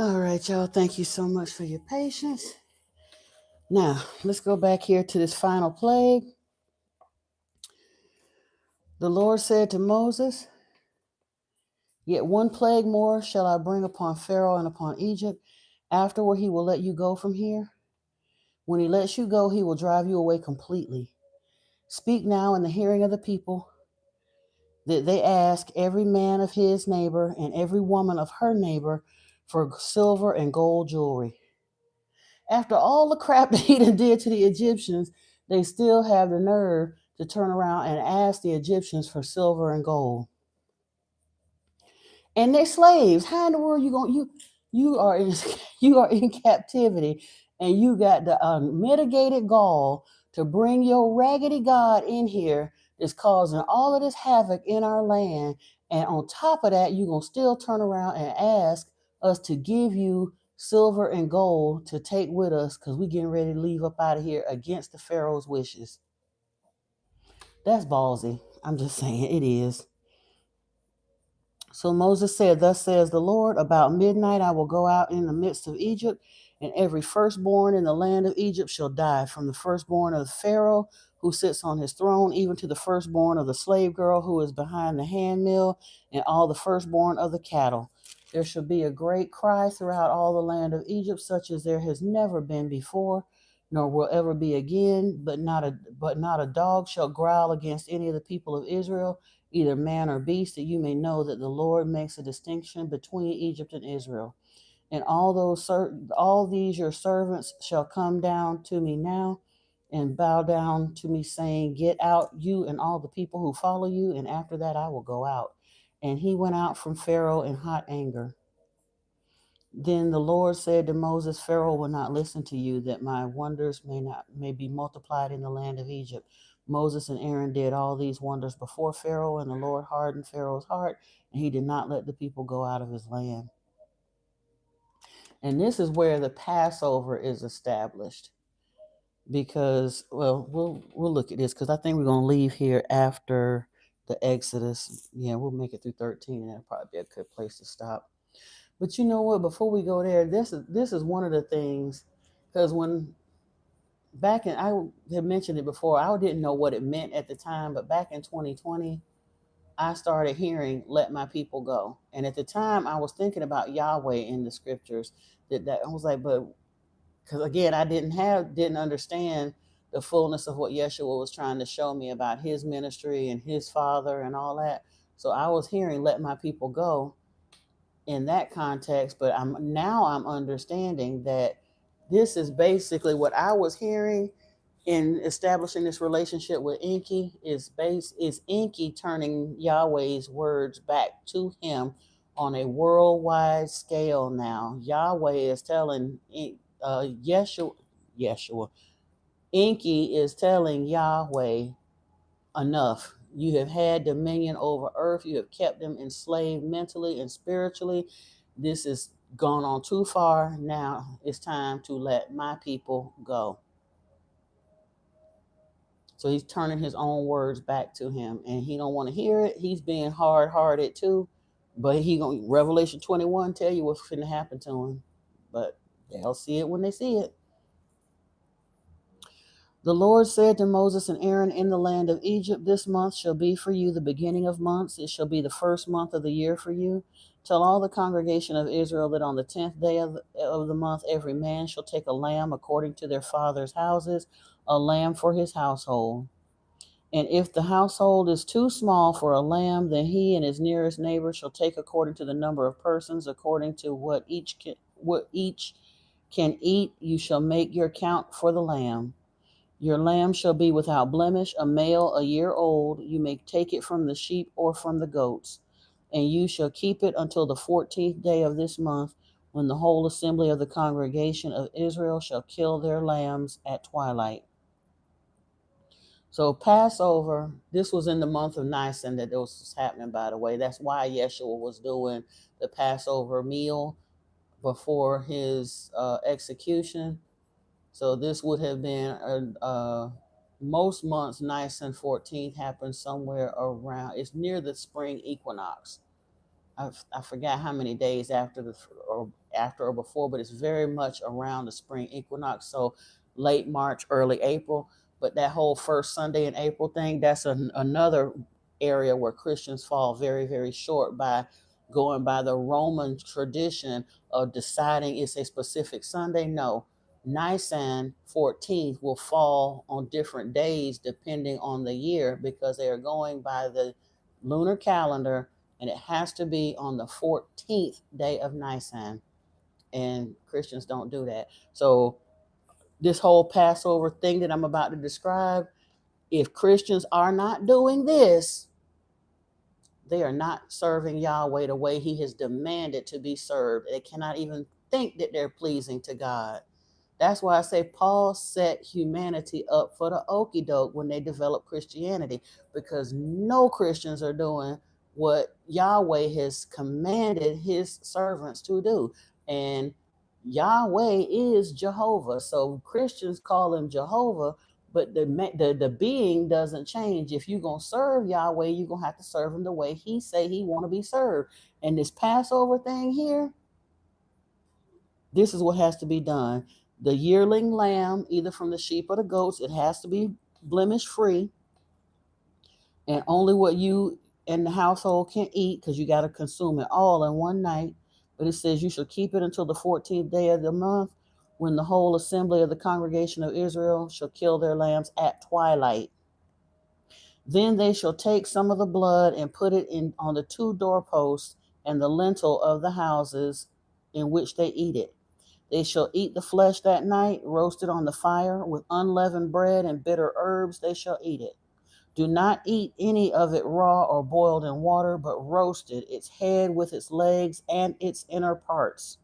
All right, y'all. Thank you so much for your patience. Now, let's go back here to this final plague. The Lord said to Moses, "Yet one plague more shall I bring upon Pharaoh and upon Egypt. Afterward, he will let you go from here. When he lets you go, he will drive you away completely. Speak now in the hearing of the people that they ask every man of his neighbor and every woman of her neighbor for silver and gold jewelry." After all the crap that he did to the Egyptians, they still have the nerve to turn around and ask the Egyptians for silver and gold. And they're slaves. How in the world you are in you are in captivity, and you got the unmitigated gall to bring your raggedy God in here that's causing all of this havoc in our land, and on top of that, you're gonna still turn around and ask us to give you silver and gold to take with us because we're getting ready to leave up out of here against the Pharaoh's wishes. That's ballsy. I'm just saying it is. So Moses said, "Thus says the Lord, about midnight I will go out in the midst of Egypt, and every firstborn in the land of Egypt shall die, from the firstborn of Pharaoh who sits on his throne, even to the firstborn of the slave girl who is behind the handmill, and all the firstborn of the cattle. There shall be a great cry throughout all the land of Egypt, such as there has never been before, nor will ever be again, but not a dog shall growl against any of the people of Israel, either man or beast, that you may know that the Lord makes a distinction between Egypt and Israel. And all these your servants shall come down to me now and bow down to me, saying, Get out, you and all the people who follow you, and after that I will go out." And he went out from Pharaoh in hot anger. Then the Lord said to Moses, "Pharaoh will not listen to you, that my wonders may be multiplied in the land of Egypt." Moses and Aaron did all these wonders before Pharaoh, and the Lord hardened Pharaoh's heart, and he did not let the people go out of his land. And this is where the Passover is established, because, well, we'll look at this, because I think we're going to leave here after the Exodus. Yeah, we'll make it through 13, and that'll probably be a good place to stop. But you know what? Before we go there, this is one of the things, because when back in, I had mentioned it before, I didn't know what it meant at the time, but back in 2020, I started hearing "Let my people go," and at the time, I was thinking about Yahweh in the scriptures. That I was like, but because again, I didn't understand the fullness of what Yeshua was trying to show me about his ministry and his father and all that. So I was hearing "Let my people go" in that context, but I'm understanding that this is basically what I was hearing in establishing this relationship with Enki is Enki turning Yahweh's words back to him on a worldwide scale now. Yahweh is telling Yeshua, Enki is telling Yahweh, enough. You have had dominion over earth. You have kept them enslaved mentally and spiritually. This has gone on too far. Now it's time to let my people go. So he's turning his own words back to him, and he don't want to hear it. He's being hard-hearted too, but he going Revelation 21 tell you what's going to happen to him. But they'll see it when they see it. The Lord said to Moses and Aaron in the land of Egypt, "This month shall be for you the beginning of months. It shall be the first month of the year for you. Tell all the congregation of Israel that on the 10th day of the month, every man shall take a lamb according to their father's houses, a lamb for his household. And if the household is too small for a lamb, then he and his nearest neighbor shall take according to the number of persons, according to what each can eat. You shall make your count for the lamb. Your lamb shall be without blemish, a male a year old. You may take it from the sheep or from the goats. And you shall keep it until the 14th day of this month, when the whole assembly of the congregation of Israel shall kill their lambs at twilight." So Passover, this was in the month of Nisan that this was happening, by the way. That's why Yeshua was doing the Passover meal before his execution. So this would have been most months. Nisan 14th happens somewhere around. It's near the spring equinox. I forgot how many days after after or before, but it's very much around the spring equinox. So late March, early April. But that whole first Sunday in April thing, that's another area where Christians fall very, very short by going by the Roman tradition of deciding it's a specific Sunday. No, Nisan 14th will fall on different days depending on the year because they are going by the lunar calendar, and it has to be on the 14th day of Nisan. And Christians don't do that. So this whole Passover thing that I'm about to describe, if Christians are not doing this, they are not serving Yahweh the way he has demanded to be served. They cannot even think that they're pleasing to God. That's why I say Paul set humanity up for the okie doke when they developed Christianity, because no Christians are doing what Yahweh has commanded his servants to do. And Yahweh is Jehovah. So Christians call him Jehovah, but the being doesn't change. If you're going to serve Yahweh, you're going to have to serve him the way he say he want to be served. And this Passover thing here, this is what has to be done. The yearling lamb, either from the sheep or the goats, it has to be blemish free. And only what you and the household can eat, because you got to consume it all in one night. But it says you shall keep it until the 14th day of the month, when the whole assembly of the congregation of Israel shall kill their lambs at twilight. Then they shall take some of the blood and put it in on the two doorposts and the lintel of the houses in which they eat it. They shall eat the flesh that night, roasted on the fire, with unleavened bread and bitter herbs they shall eat it. Do not eat any of it raw or boiled in water, but roasted, its head with its legs and its inner parts.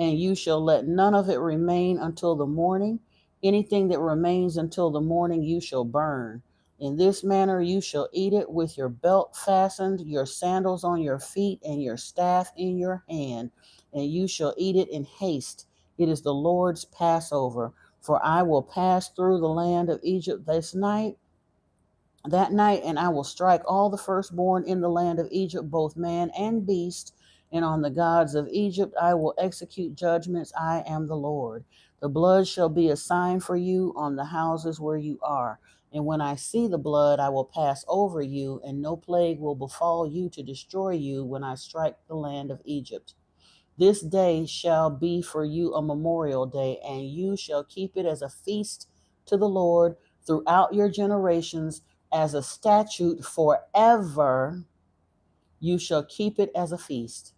And you shall let none of it remain until the morning. Anything that remains until the morning you shall burn. In this manner you shall eat it with your belt fastened, your sandals on your feet, and your staff in your hand. And you shall eat it in haste. It is the Lord's Passover. For I will pass through the land of Egypt that night, and I will strike all the firstborn in the land of Egypt, both man and beast, and on the gods of Egypt I will execute judgments. I am the Lord. The blood shall be a sign for you on the houses where you are. And when I see the blood, I will pass over you, and no plague will befall you to destroy you when I strike the land of Egypt. This day shall be for you a memorial day, and you shall keep it as a feast to the Lord throughout your generations, as a statute forever. You shall keep it as a feast.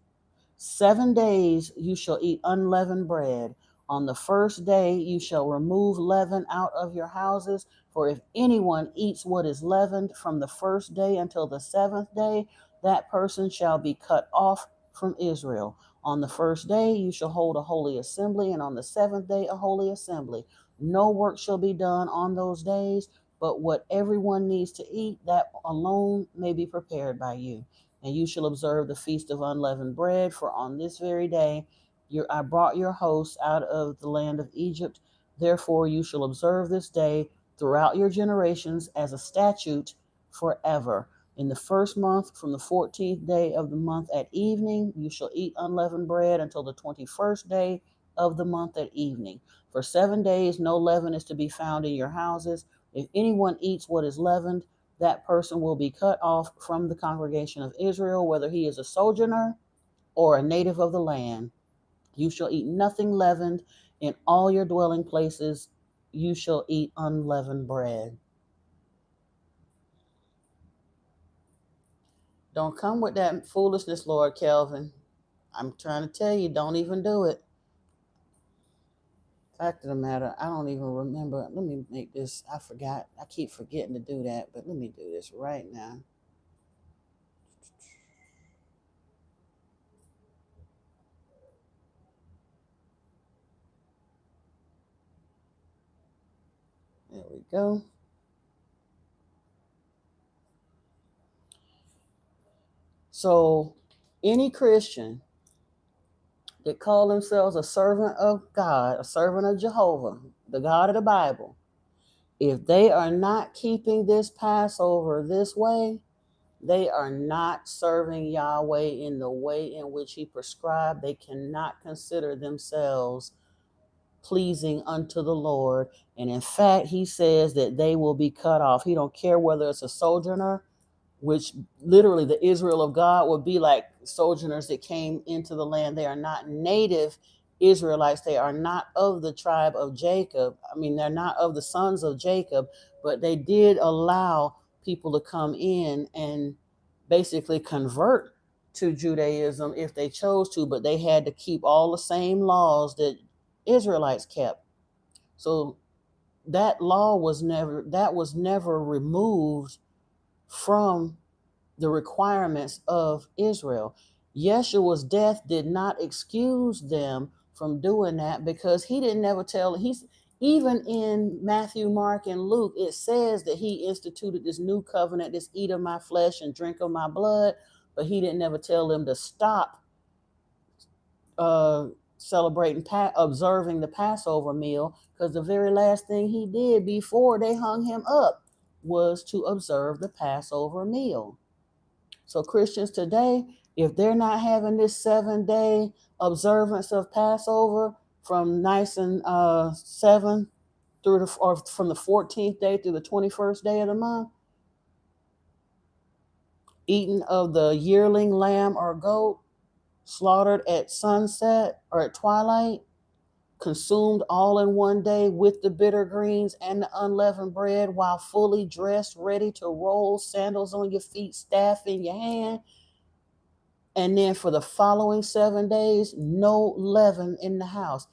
7 days you shall eat unleavened bread. On the first day you shall remove leaven out of your houses. For if anyone eats what is leavened from the first day until the seventh day, that person shall be cut off from Israel. On the first day you shall hold a holy assembly, and on the seventh day a holy assembly. No work shall be done on those days, but what everyone needs to eat, that alone may be prepared by you. And you shall observe the feast of unleavened bread, for on this very day I brought your hosts out of the land of Egypt. Therefore you shall observe this day throughout your generations as a statute forever. In the first month, from the 14th day of the month at evening, you shall eat unleavened bread until the 21st day of the month at evening. For 7 days no leaven is to be found in your houses. If anyone eats what is leavened, that person will be cut off from the congregation of Israel, whether he is a sojourner or a native of the land. You shall eat nothing leavened. In all your dwelling places you shall eat unleavened bread. Don't come with that foolishness, Lord Kelvin. I'm trying to tell you, don't even do it. Fact of the matter, I don't even remember. Let me make this. I forgot. I keep forgetting to do that, but let me do this right now. There we go. So, any Christian that call themselves a servant of God, a servant of Jehovah, the God of the Bible, if they are not keeping this Passover this way, They are not serving Yahweh in the way in which he prescribed. They cannot consider themselves pleasing unto the Lord. And in fact, he says that they will be cut off. He don't care whether it's a sojourner, which literally the Israel of God would be like sojourners that came into the land. They are not native Israelites. They are not of the tribe of Jacob. I mean, they're not of the sons of Jacob, but they did allow people to come in and basically convert to Judaism if they chose to, but they had to keep all the same laws that Israelites kept. So that law was never removed from the requirements of Israel. Yeshua's death did not excuse them from doing that, because he didn't never tell. He's even in Matthew, Mark, and Luke, it says that he instituted this new covenant, this eat of my flesh and drink of my blood, but he didn't never tell them to stop celebrating, observing the Passover meal, because the very last thing he did before they hung him up was to observe the Passover meal. So Christians today, if they're not having this 7-day observance of Passover from Nisan 7 through or from the 14th day through the 21st day of the month, eating of the yearling lamb or goat slaughtered at sunset or at twilight, consumed all in one day with the bitter greens and the unleavened bread, while fully dressed, ready to roll, sandals on your feet, staff in your hand. And then for the following 7 days, no leaven in the house.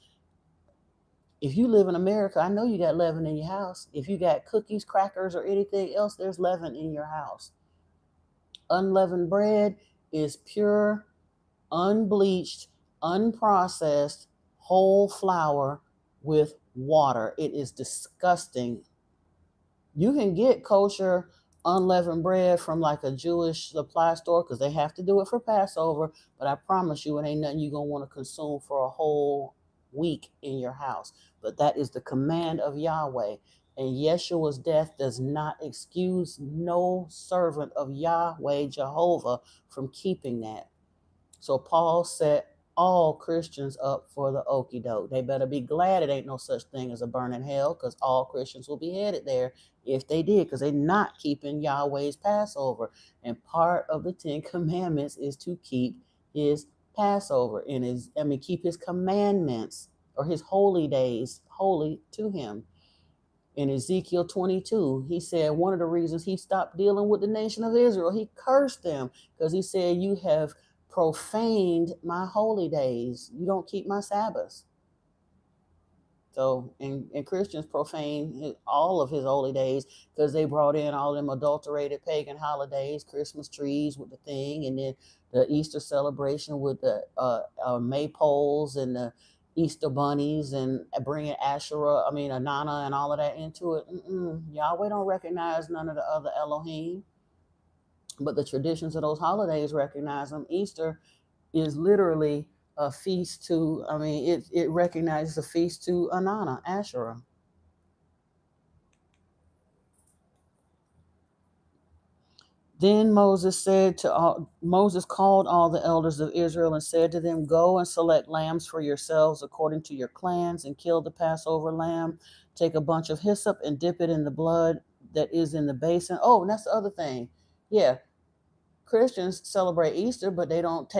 If you live in America, I know you got leaven in your house. If you got cookies, crackers, or anything else, there's leaven in your house. Unleavened bread is pure, unbleached, unprocessed, whole flour with water. It is disgusting. You can get kosher unleavened bread from like a Jewish supply store, because they have to do it for Passover, but I promise you it ain't nothing you're going to want to consume for a whole week in your house. But that is the command of Yahweh. And Yeshua's death does not excuse no servant of Yahweh, Jehovah, from keeping that. So Paul set all Christians up for the okie doke. They better be glad it ain't no such thing as a burning hell, because all Christians will be headed there if they did, because they're not keeping Yahweh's Passover. And part of the 10 Commandments is to keep his Passover and keep his commandments or his holy days holy to him. In Ezekiel 22, he said one of the reasons he stopped dealing with the nation of Israel, he cursed them because he said, you have profaned my holy days. You don't keep my Sabbaths. So, and Christians profane all of his holy days, because they brought in all them adulterated pagan holidays, Christmas trees with the thing, and then the Easter celebration with the maypoles and the Easter bunnies, and bringing Anana and all of that into it. Yahweh don't recognize none of the other Elohim, but the traditions of those holidays recognize them. Easter is literally a feast to, it recognizes a feast to Anana, Asherah. Then Moses called all the elders of Israel and said to them, go and select lambs for yourselves according to your clans, and kill the Passover lamb. Take a bunch of hyssop and dip it in the blood that is in the basin. Oh, and that's the other thing. Yeah, Christians celebrate Easter, but they don't,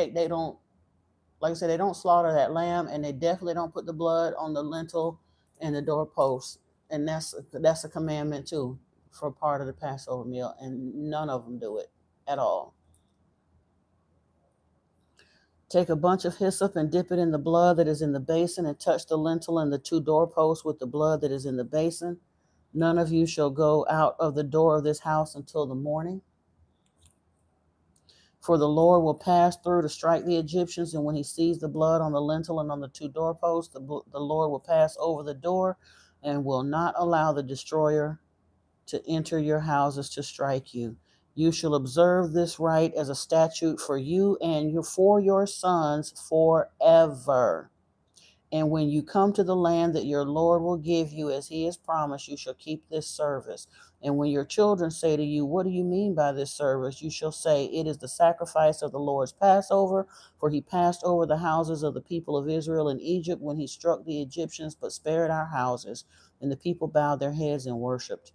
like I said, they don't slaughter that lamb, and they definitely don't put the blood on the lintel and the doorpost. And that's a commandment too, for part of the Passover meal, and none of them do it at all. Take a bunch of hyssop and dip it in the blood that is in the basin, and touch the lintel and the 2 doorposts with the blood that is in the basin. None of you shall go out of the door of this house until the morning. For the Lord will pass through to strike the Egyptians, and when he sees the blood on the lintel and on the 2 doorposts, the Lord will pass over the door and will not allow the destroyer to enter your houses to strike you. You shall observe this rite as a statute for you and for your sons forever. And when you come to the land that your Lord will give you, as he has promised, you shall keep this service. And when your children say to you, what do you mean by this service? You shall say, it is the sacrifice of the Lord's Passover, for he passed over the houses of the people of Israel in Egypt when he struck the Egyptians, but spared our houses. And the people bowed their heads and worshipped.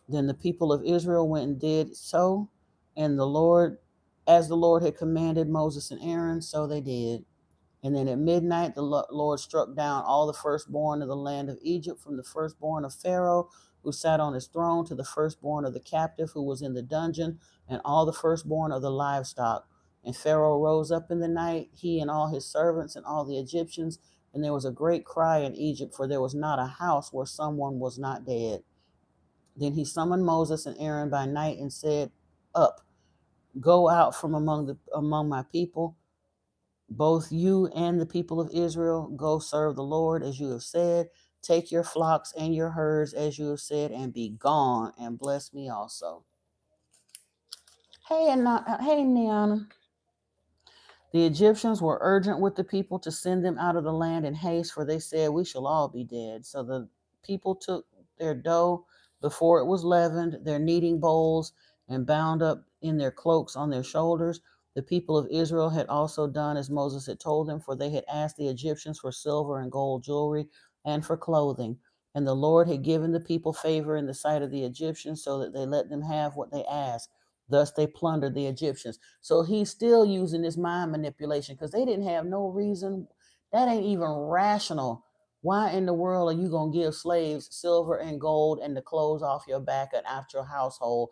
Then the people of Israel went and did so, and the Lord, as the Lord had commanded Moses and Aaron, so they did. And then at midnight, the Lord struck down all the firstborn of the land of Egypt, from the firstborn of Pharaoh, who sat on his throne, to the firstborn of the captive who was in the dungeon, and all the firstborn of the livestock. And Pharaoh rose up in the night, he and all his servants and all the Egyptians, and there was a great cry in Egypt, for there was not a house where someone was not dead. Then he summoned Moses and Aaron by night and said, up, go out from among my people, both you and the people of Israel. Go serve the Lord as you have said. Take your flocks and your herds as you have said, and be gone, and bless me also. Hey, Niana. The Egyptians were urgent with the people to send them out of the land in haste, for they said, we shall all be dead. So the people took their dough before it was leavened, their kneading bowls, and bound up in their cloaks on their shoulders. The people of Israel had also done as Moses had told them, for they had asked the Egyptians for silver and gold jewelry and for clothing. And the Lord had given the people favor in the sight of the Egyptians, so that they let them have what they asked. Thus they plundered the Egyptians. So he's still using this mind manipulation, because they didn't have no reason. That ain't even rational. Why in the world are you going to give slaves silver and gold and the clothes off your back and out your household,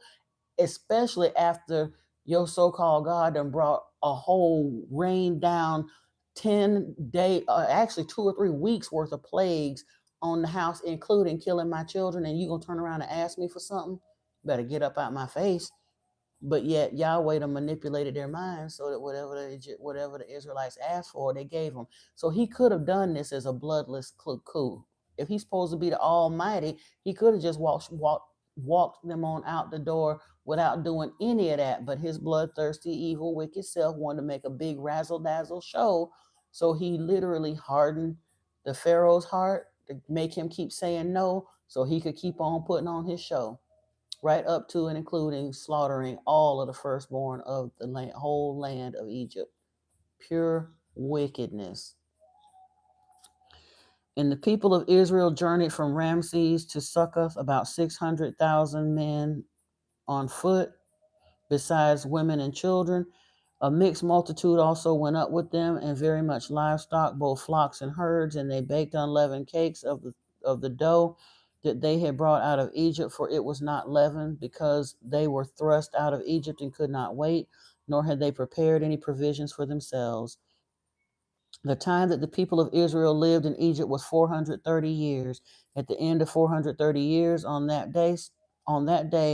especially after your so-called God done brought a whole rain down 10 day, actually 2 or 3 weeks worth of plagues on the house, including killing my children, and you going to turn around and ask me for something? Better get up out my face. But yet Yahweh manipulated their minds so that whatever the Israelites asked for, they gave them. So he could have done this as a bloodless coup. If he's supposed to be the Almighty, he could have just walked them on out the door without doing any of that. But his bloodthirsty, evil, wicked self wanted to make a big razzle-dazzle show. So he literally hardened the Pharaoh's heart to make him keep saying no, so he could keep on putting on his show, right up to and including slaughtering all of the firstborn of the whole land of Egypt. Pure wickedness. And the people of Israel journeyed from Ramses to Succoth, about 600,000 men on foot, besides women and children. A mixed multitude also went up with them, and very much livestock, both flocks and herds, and they baked unleavened cakes of the dough that they had brought out of Egypt, for it was not leavened, because they were thrust out of Egypt and could not wait, nor had they prepared any provisions for themselves. The time that the people of Israel lived in Egypt was 430 years. At the end of 430 years, on that day,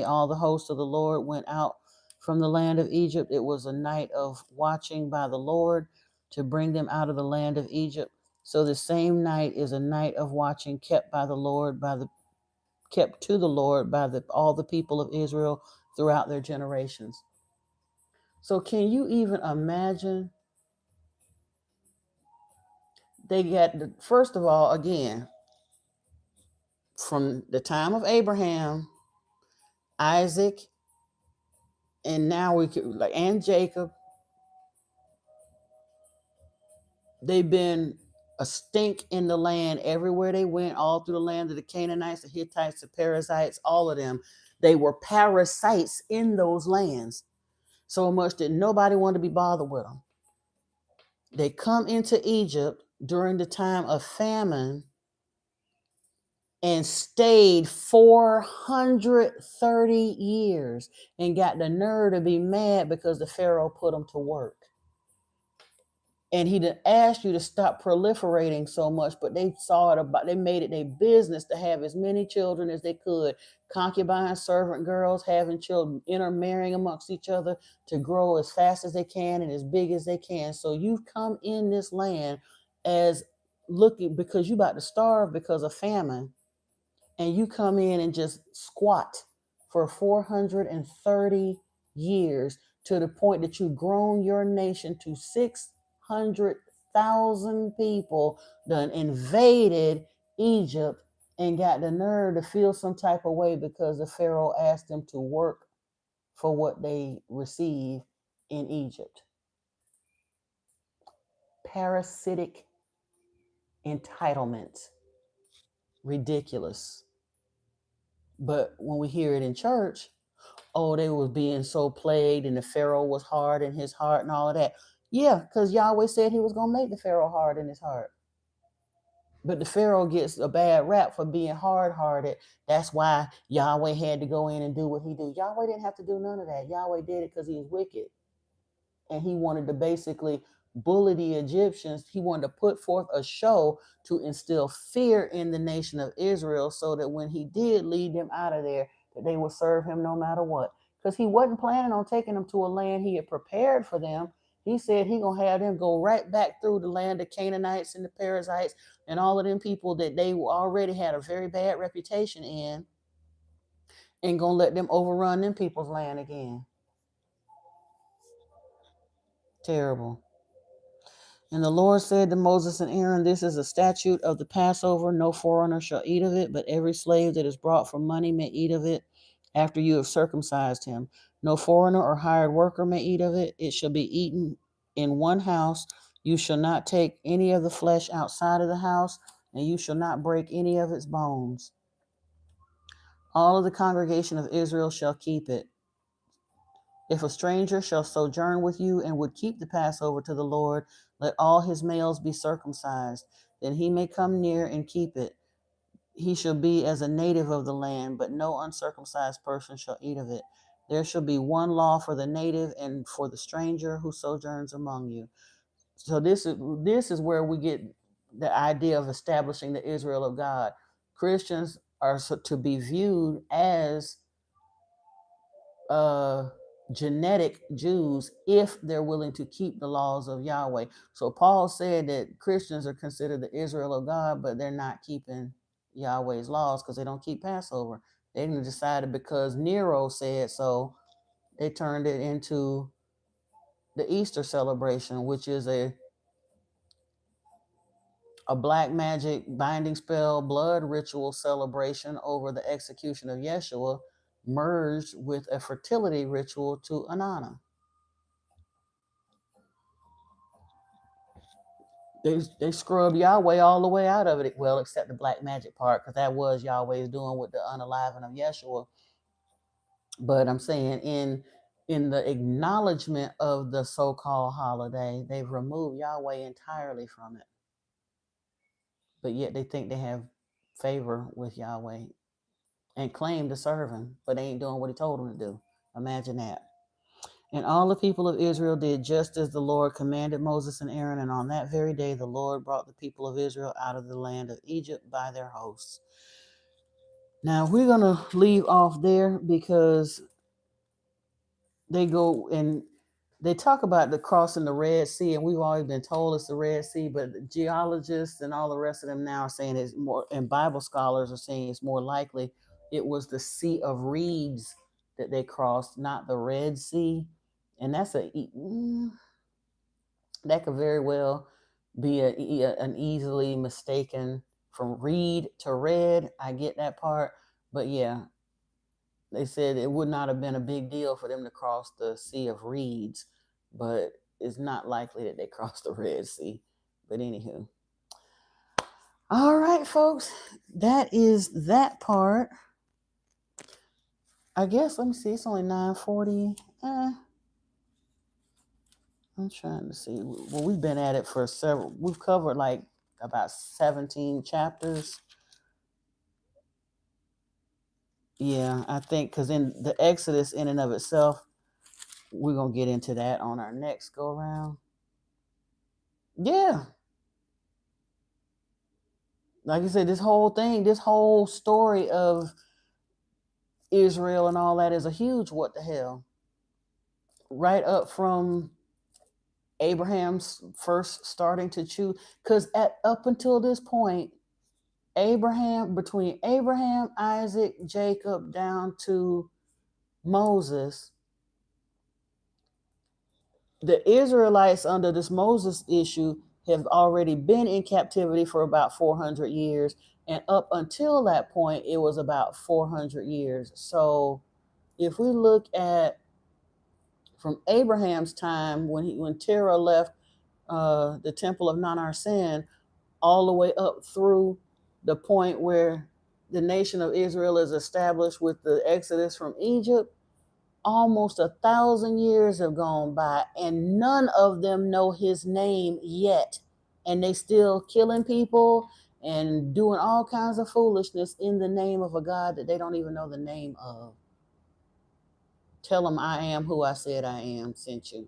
all the hosts of the Lord went out from the land of Egypt. It was a night of watching by the Lord to bring them out of the land of Egypt. So the same night is a night of watching kept by the Lord, kept to the Lord by all the people of Israel throughout their generations. So can you even imagine? They got, first of all, again, from the time of Abraham, Isaac, and now and Jacob, they've been a stink in the land everywhere they went, all through the land of the Canaanites, the Hittites, the Perizzites, all of them. They were parasites in those lands, so much that nobody wanted to be bothered with them. They come into Egypt during the time of famine and stayed 430 years and got the nerve to be mad because the Pharaoh put them to work. And he didn't ask you to stop proliferating so much, but they made it their business to have as many children as they could. Concubines, servant girls, having children, intermarrying amongst each other to grow as fast as they can and as big as they can. So you've come in this land as looking, because you're about to starve because of famine, and you come in and just squat for 430 years, to the point that you've grown your nation to 600,000 people, done invaded Egypt and got the nerve to feel some type of way because the Pharaoh asked them to work for what they receive in Egypt. Parasitic entitlement. Ridiculous. But when we hear it in church, oh, they was being so plagued and the Pharaoh was hard in his heart and all of that. Yeah, because Yahweh said he was going to make the Pharaoh hard in his heart. But the Pharaoh gets a bad rap for being hard-hearted. That's why Yahweh had to go in and do what he did. Yahweh didn't have to do none of that. Yahweh did it because he was wicked. And he wanted to basically bully the Egyptians. He wanted to put forth a show to instill fear in the nation of Israel so that when he did lead them out of there, that they would serve him no matter what. Because he wasn't planning on taking them to a land he had prepared for them. He said he gonna have them go right back through the land of Canaanites and the Perizzites and all of them people that they already had a very bad reputation in, and gonna let them overrun them people's land again. Terrible. And the Lord said to Moses and Aaron, this is a statute of the Passover. No foreigner shall eat of it, but every slave that is brought for money may eat of it after you have circumcised him. No foreigner or hired worker may eat of it. It shall be eaten in one house. You shall not take any of the flesh outside of the house, and you shall not break any of its bones. All of the congregation of Israel shall keep it. If a stranger shall sojourn with you and would keep the Passover to the Lord, let all his males be circumcised, that he may come near and keep it. He shall be as a native of the land, but no uncircumcised person shall eat of it. There shall be one law for the native and for the stranger who sojourns among you. So this is where we get the idea of establishing the Israel of God. Christians are to be viewed as genetic Jews if they're willing to keep the laws of Yahweh. So Paul said that Christians are considered the Israel of God, but they're not keeping Yahweh's laws because they don't keep Passover. They decided because Nero said so, they turned it into the Easter celebration, which is a black magic binding spell blood ritual celebration over the execution of Yeshua, merged with a fertility ritual to Anana. They scrubbed Yahweh all the way out of it. Well, except the black magic part, because that was Yahweh's doing with the unaliving of Yeshua. But I'm saying in the acknowledgement of the so-called holiday, they've removed Yahweh entirely from it. But yet they think they have favor with Yahweh and claim to serve him, but they ain't doing what he told them to do. Imagine that. And all the people of Israel did just as the Lord commanded Moses and Aaron. And on that very day, the Lord brought the people of Israel out of the land of Egypt by their hosts. Now, we're going to leave off there because they go and they talk about the crossing the Red Sea. And we've always been told it's the Red Sea, but the geologists and all the rest of them now are saying it's more, and Bible scholars are saying it's more likely it was the Sea of Reeds that they crossed, not the Red Sea. And that's that could very well be an easily mistaken from reed to red. I get that part, but yeah, they said it would not have been a big deal for them to cross the Sea of Reeds, but it's not likely that they crossed the Red Sea. But anywho, all right, folks, that is that part. I guess, let me see, it's only 9:40. I'm trying to see. Well, we've been at it for we've covered like about 17 chapters. Yeah, I think because in the Exodus in and of itself, we're going to get into that on our next go around. Yeah. Like I said, this whole story of Israel and all that is a huge what the hell. Right up from Abraham's first starting to choose, because up until this point, between Abraham, Isaac, Jacob, down to Moses, the Israelites under this Moses issue have already been in captivity for about 400 years. And up until that point, it was about 400 years. So if we look at from Abraham's time when Terah left the temple of Nanarsan, all the way up through the point where the nation of Israel is established with the Exodus from Egypt, almost 1,000 years have gone by, and none of them know his name yet. And they still killing people and doing all kinds of foolishness in the name of a God that they don't even know the name of. Tell them I am who I said I am sent you.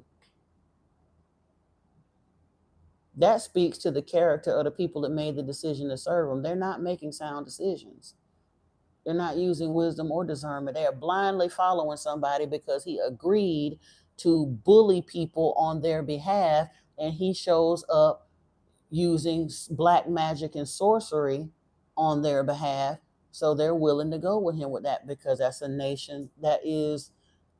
That speaks to the character of the people that made the decision to serve him. They're not making sound decisions. They're not using wisdom or discernment. They are blindly following somebody because he agreed to bully people on their behalf, and he shows up using black magic and sorcery on their behalf. So they're willing to go with him with that because that's a nation that is,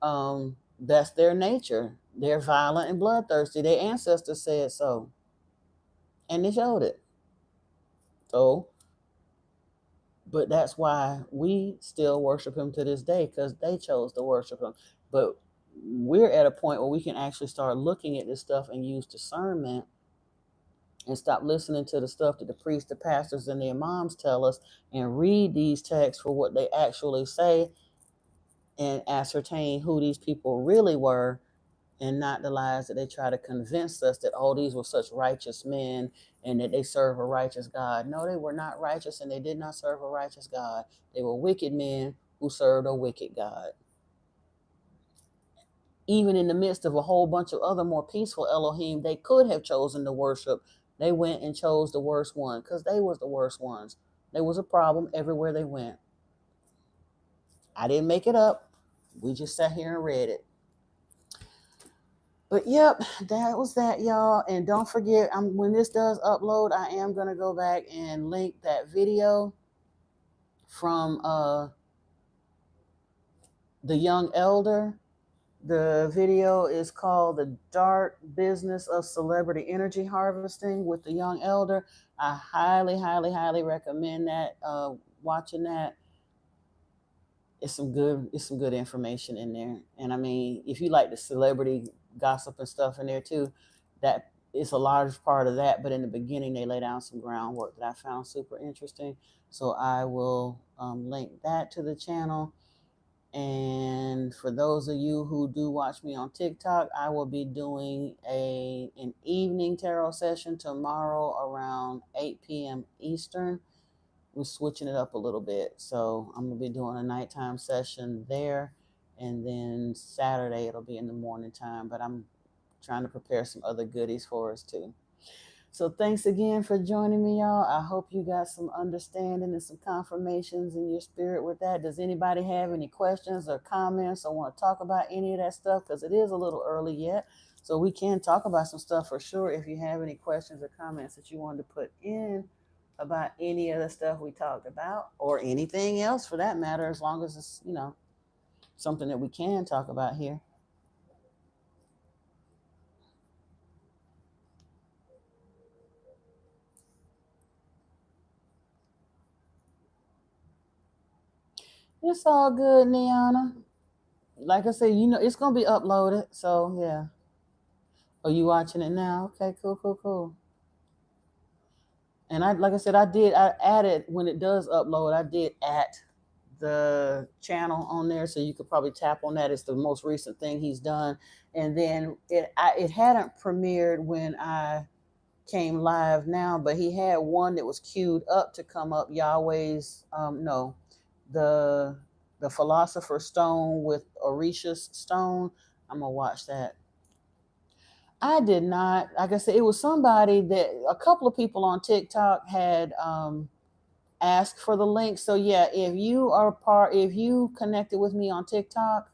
that's their nature. They're violent and bloodthirsty. Their ancestors said so, and they showed it. So, but that's why we still worship him to this day, because they chose to worship him. But we're at a point where we can actually start looking at this stuff and use discernment and stop listening to the stuff that the priests, the pastors, and the imams tell us, and read these texts for what they actually say and ascertain who these people really were, and not the lies that they try to convince us that, oh, these were such righteous men and that they serve a righteous God. No, they were not righteous, and they did not serve a righteous God. They were wicked men who served a wicked God. Even in the midst of a whole bunch of other more peaceful Elohim they could have chosen to worship, they went and chose the worst one because they was the worst ones. There was a problem everywhere they went. I didn't make it up. We just sat here and read it. But yep, that was that, y'all. And don't forget, when this does upload, I am going to go back and link that video from The Young Elder. The video is called The Dark Business of Celebrity Energy Harvesting with The Young Elder. I highly, highly, highly recommend that, watching that. It's some good information in there. And I mean, if you like the celebrity gossip and stuff in there too, that is a large part of that. But in the beginning, they lay down some groundwork that I found super interesting. So I will link that to the channel. And for those of you who do watch me on TikTok, I will be doing an evening tarot session tomorrow around 8 p.m. Eastern. We're switching it up a little bit. So I'm going to be doing a nighttime session there. And then Saturday, it'll be in the morning time. But I'm trying to prepare some other goodies for us too. So thanks again for joining me, y'all. I hope you got some understanding and some confirmations in your spirit with that. Does anybody have any questions or comments or want to talk about any of that stuff? Because it is a little early yet. So we can talk about some stuff for sure. If you have any questions or comments that you wanted to put in about any of the stuff we talked about, or anything else for that matter, as long as it's, something that we can talk about here. It's all good, Niana. Like I said, it's gonna be uploaded. So yeah. Are you watching it now? Okay, cool. And like I said, I added, when it does upload, I did at the channel on there, so you could probably tap on that. It's the most recent thing he's done. And then it hadn't premiered when I came live now, but he had one that was queued up to come up, Yahweh's no, the Philosopher's Stone with Orish's Stone. I'm gonna watch that. I did not. Like I said, it was somebody that a couple of people on TikTok had asked for the link. So yeah, if you connected with me on TikTok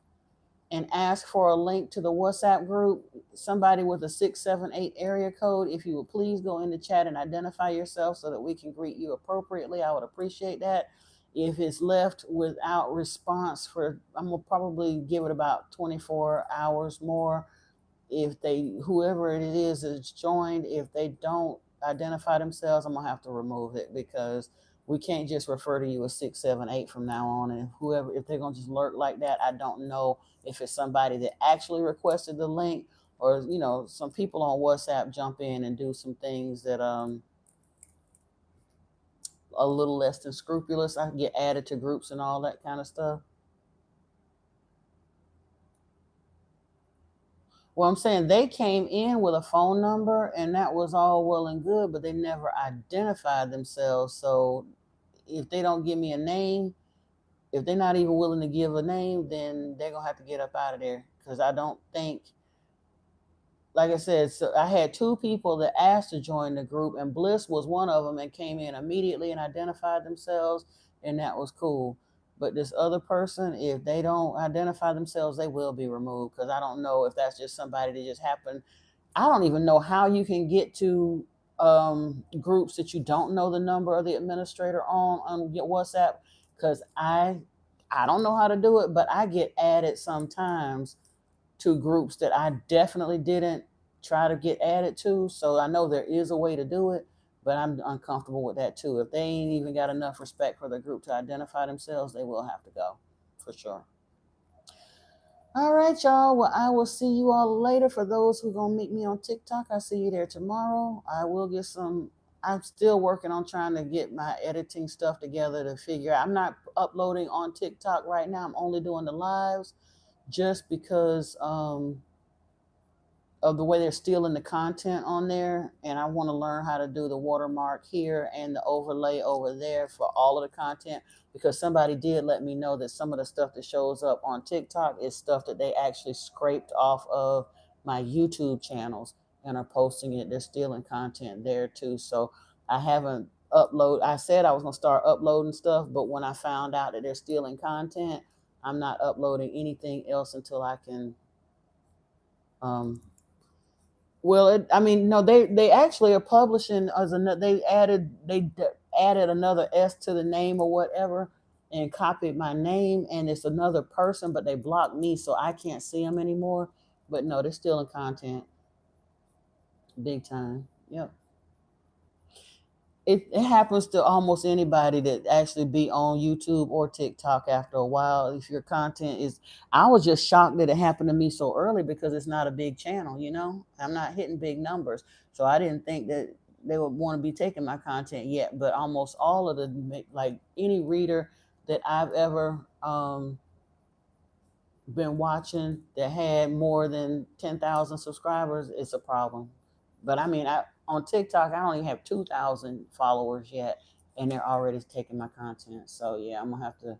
and asked for a link to the WhatsApp group, somebody with a 678 area code, if you would please go in the chat and identify yourself so that we can greet you appropriately, I would appreciate that. If it's left without response I'm gonna probably give it about 24 hours more. if they, whoever it is that's joined, if they don't identify themselves, I'm gonna have to remove it, because we can't just refer to you as 678 from now on. And whoever, if they're gonna just lurk like that, I don't know if it's somebody that actually requested the link, or some people on WhatsApp jump in and do some things that a little less than scrupulous. I get added to groups and all that kind of stuff. Well, I'm saying they came in with a phone number, and that was all well and good, but they never identified themselves. So if they don't give me a name, if they're not even willing to give a name, then they're gonna have to get up out of there, because I don't think, like I said, so I had two people that asked to join the group, and Bliss was one of them and came in immediately and identified themselves, and that was cool. But this other person, if they don't identify themselves, they will be removed, because I don't know if that's just somebody that just happened. I don't even know how you can get to groups that you don't know the number of the administrator on your WhatsApp, because I don't know how to do it, but I get added sometimes to groups that I definitely didn't try to get added to. So I know there is a way to do it, but I'm uncomfortable with that too. If they ain't even got enough respect for the group to identify themselves, they will have to go for sure. All right, y'all. Well, I will see you all later. For those who gonna meet me on TikTok, I see you there tomorrow. I will get some. I'm still working on trying to get my editing stuff together to figure out. I'm not uploading on TikTok right now. I'm only doing the lives, just because of the way they're stealing the content on there, and I want to learn how to do the watermark here and the overlay over there for all of the content, because somebody did let me know that some of the stuff that shows up on TikTok is stuff that they actually scraped off of my YouTube channels and are posting it. They're stealing content there too. So I haven't I said I was going to start uploading stuff, but when I found out that they're stealing content, I'm not uploading anything else until I can um, well, I mean, no, they actually are publishing as another. They added another S to the name or whatever, and copied my name, and it's another person, but they blocked me, so I can't see them anymore. But no, they're still in content, big time. Yep. It happens to almost anybody that actually be on YouTube or TikTok after a while. If your content is, I was just shocked that it happened to me so early, because it's not a big channel, I'm not hitting big numbers. So I didn't think that they would want to be taking my content yet. But almost all of the, like any reader that I've ever been watching that had more than 10,000 subscribers, it's a problem. But I mean, on TikTok, I only have 2,000 followers yet, and they're already taking my content. So yeah, I'm gonna have to.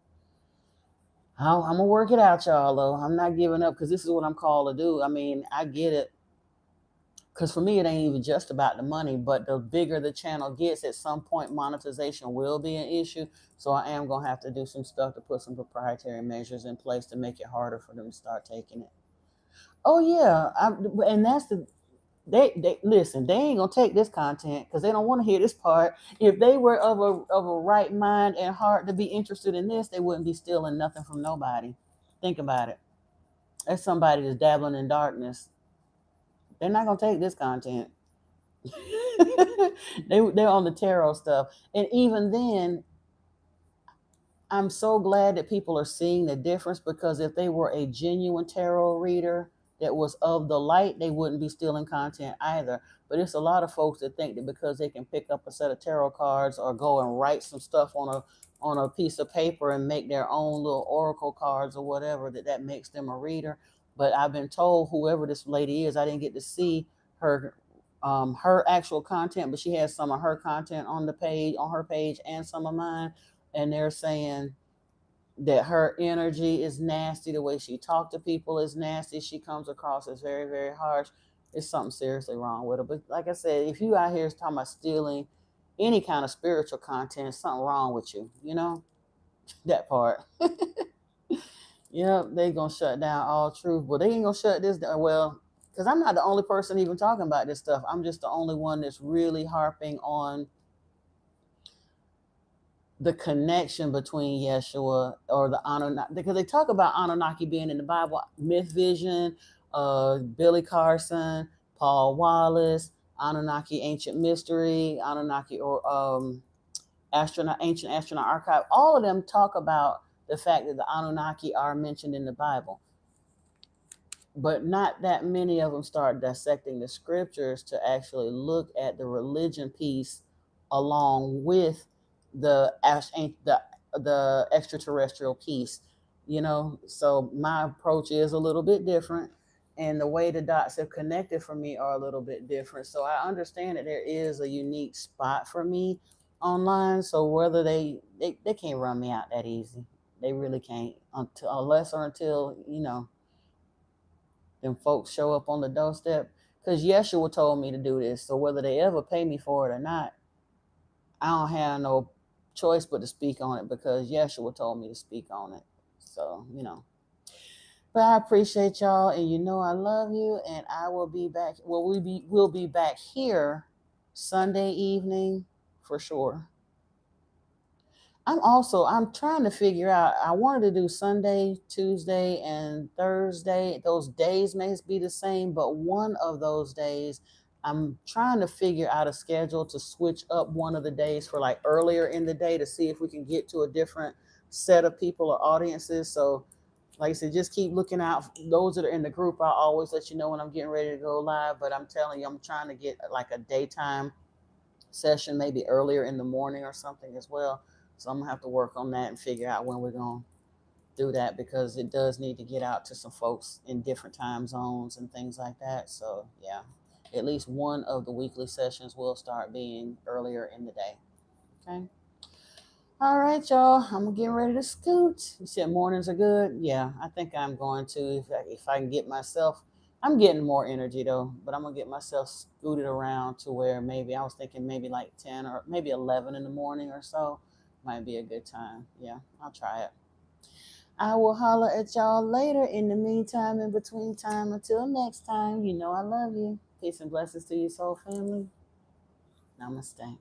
I'm gonna work it out, y'all. Though I'm not giving up, because this is what I'm called to do. I mean, I get it, because for me, it ain't even just about the money. But the bigger the channel gets, at some point, monetization will be an issue. So I am gonna have to do some stuff to put some proprietary measures in place to make it harder for them to start taking it. Oh yeah, and that's they listen. They ain't gonna take this content, because they don't want to hear this part. If they were of a right mind and heart to be interested in this, they wouldn't be stealing nothing from nobody. Think about it. That's somebody that's dabbling in darkness. They're not gonna take this content. They're on the tarot stuff, and even then, I'm so glad that people are seeing the difference, because if they were a genuine tarot reader that was of the light, they wouldn't be stealing content either. But it's a lot of folks that think that because they can pick up a set of tarot cards or go and write some stuff on a piece of paper and make their own little oracle cards or whatever, that makes them a reader. But I've been told, whoever this lady is, I didn't get to see her her actual content, but she has some of her content on the page, on her page, and some of mine, and they're saying that her energy is nasty. The way she talks to people is nasty. She comes across as very, very harsh. There's something seriously wrong with her. But like I said, if you out here talking about stealing any kind of spiritual content, something wrong with you, that part. Yeah, they gonna shut down all truth. But they ain't gonna shut this down. Well, because I'm not the only person even talking about this stuff. I'm just the only one that's really harping on the connection between Yeshua or the Anunnaki, because they talk about Anunnaki being in the Bible, myth, vision, Billy Carson, Paul Wallace, Anunnaki Ancient Mystery, Anunnaki or Ancient Astronaut Archive. All of them talk about the fact that the Anunnaki are mentioned in the Bible, but not that many of them start dissecting the scriptures to actually look at the religion piece along with the the extraterrestrial piece, you know. So my approach is a little bit different, and the way the dots have connected for me are a little bit different. So I understand that there is a unique spot for me online. So whether they can't run me out that easy, they really can't, until unless or until, you know, them folks show up on the doorstep. Because Yeshua told me to do this. So whether they ever pay me for it or not, I don't have no choice but to speak on it because Yeshua told me to speak on it. So, you know. But I appreciate y'all, and you know I love you, and I will be back. Well, we'll be back here Sunday evening for sure. I'm trying to figure out. I wanted to do Sunday, Tuesday, and Thursday. Those days may be the same, but one of those days I'm trying to figure out a schedule to switch up one of the days for like earlier in the day to see if we can get to a different set of people or audiences. So like I said, just keep looking out. Those that are in the group, I'll always let you know when I'm getting ready to go live. But I'm telling you, I'm trying to get like a daytime session, maybe earlier in the morning or something as well. So I'm gonna have to work on that and figure out when we're gonna do that because it does need to get out to some folks in different time zones and things like that. So yeah, at least one of the weekly sessions will start being earlier in the day. Okay. All right, y'all. I'm getting ready to scoot. You said mornings are good. Yeah, I think I'm going to if I can get myself. I'm getting more energy though, but I'm gonna get myself scooted around to where maybe I was thinking maybe like 10 or maybe 11 in the morning or so might be a good time. Yeah, I'll try it. I will holler at y'all later. In the meantime, in between time, until next time, you know I love you. Peace and blessings to you, soul family. Namaste.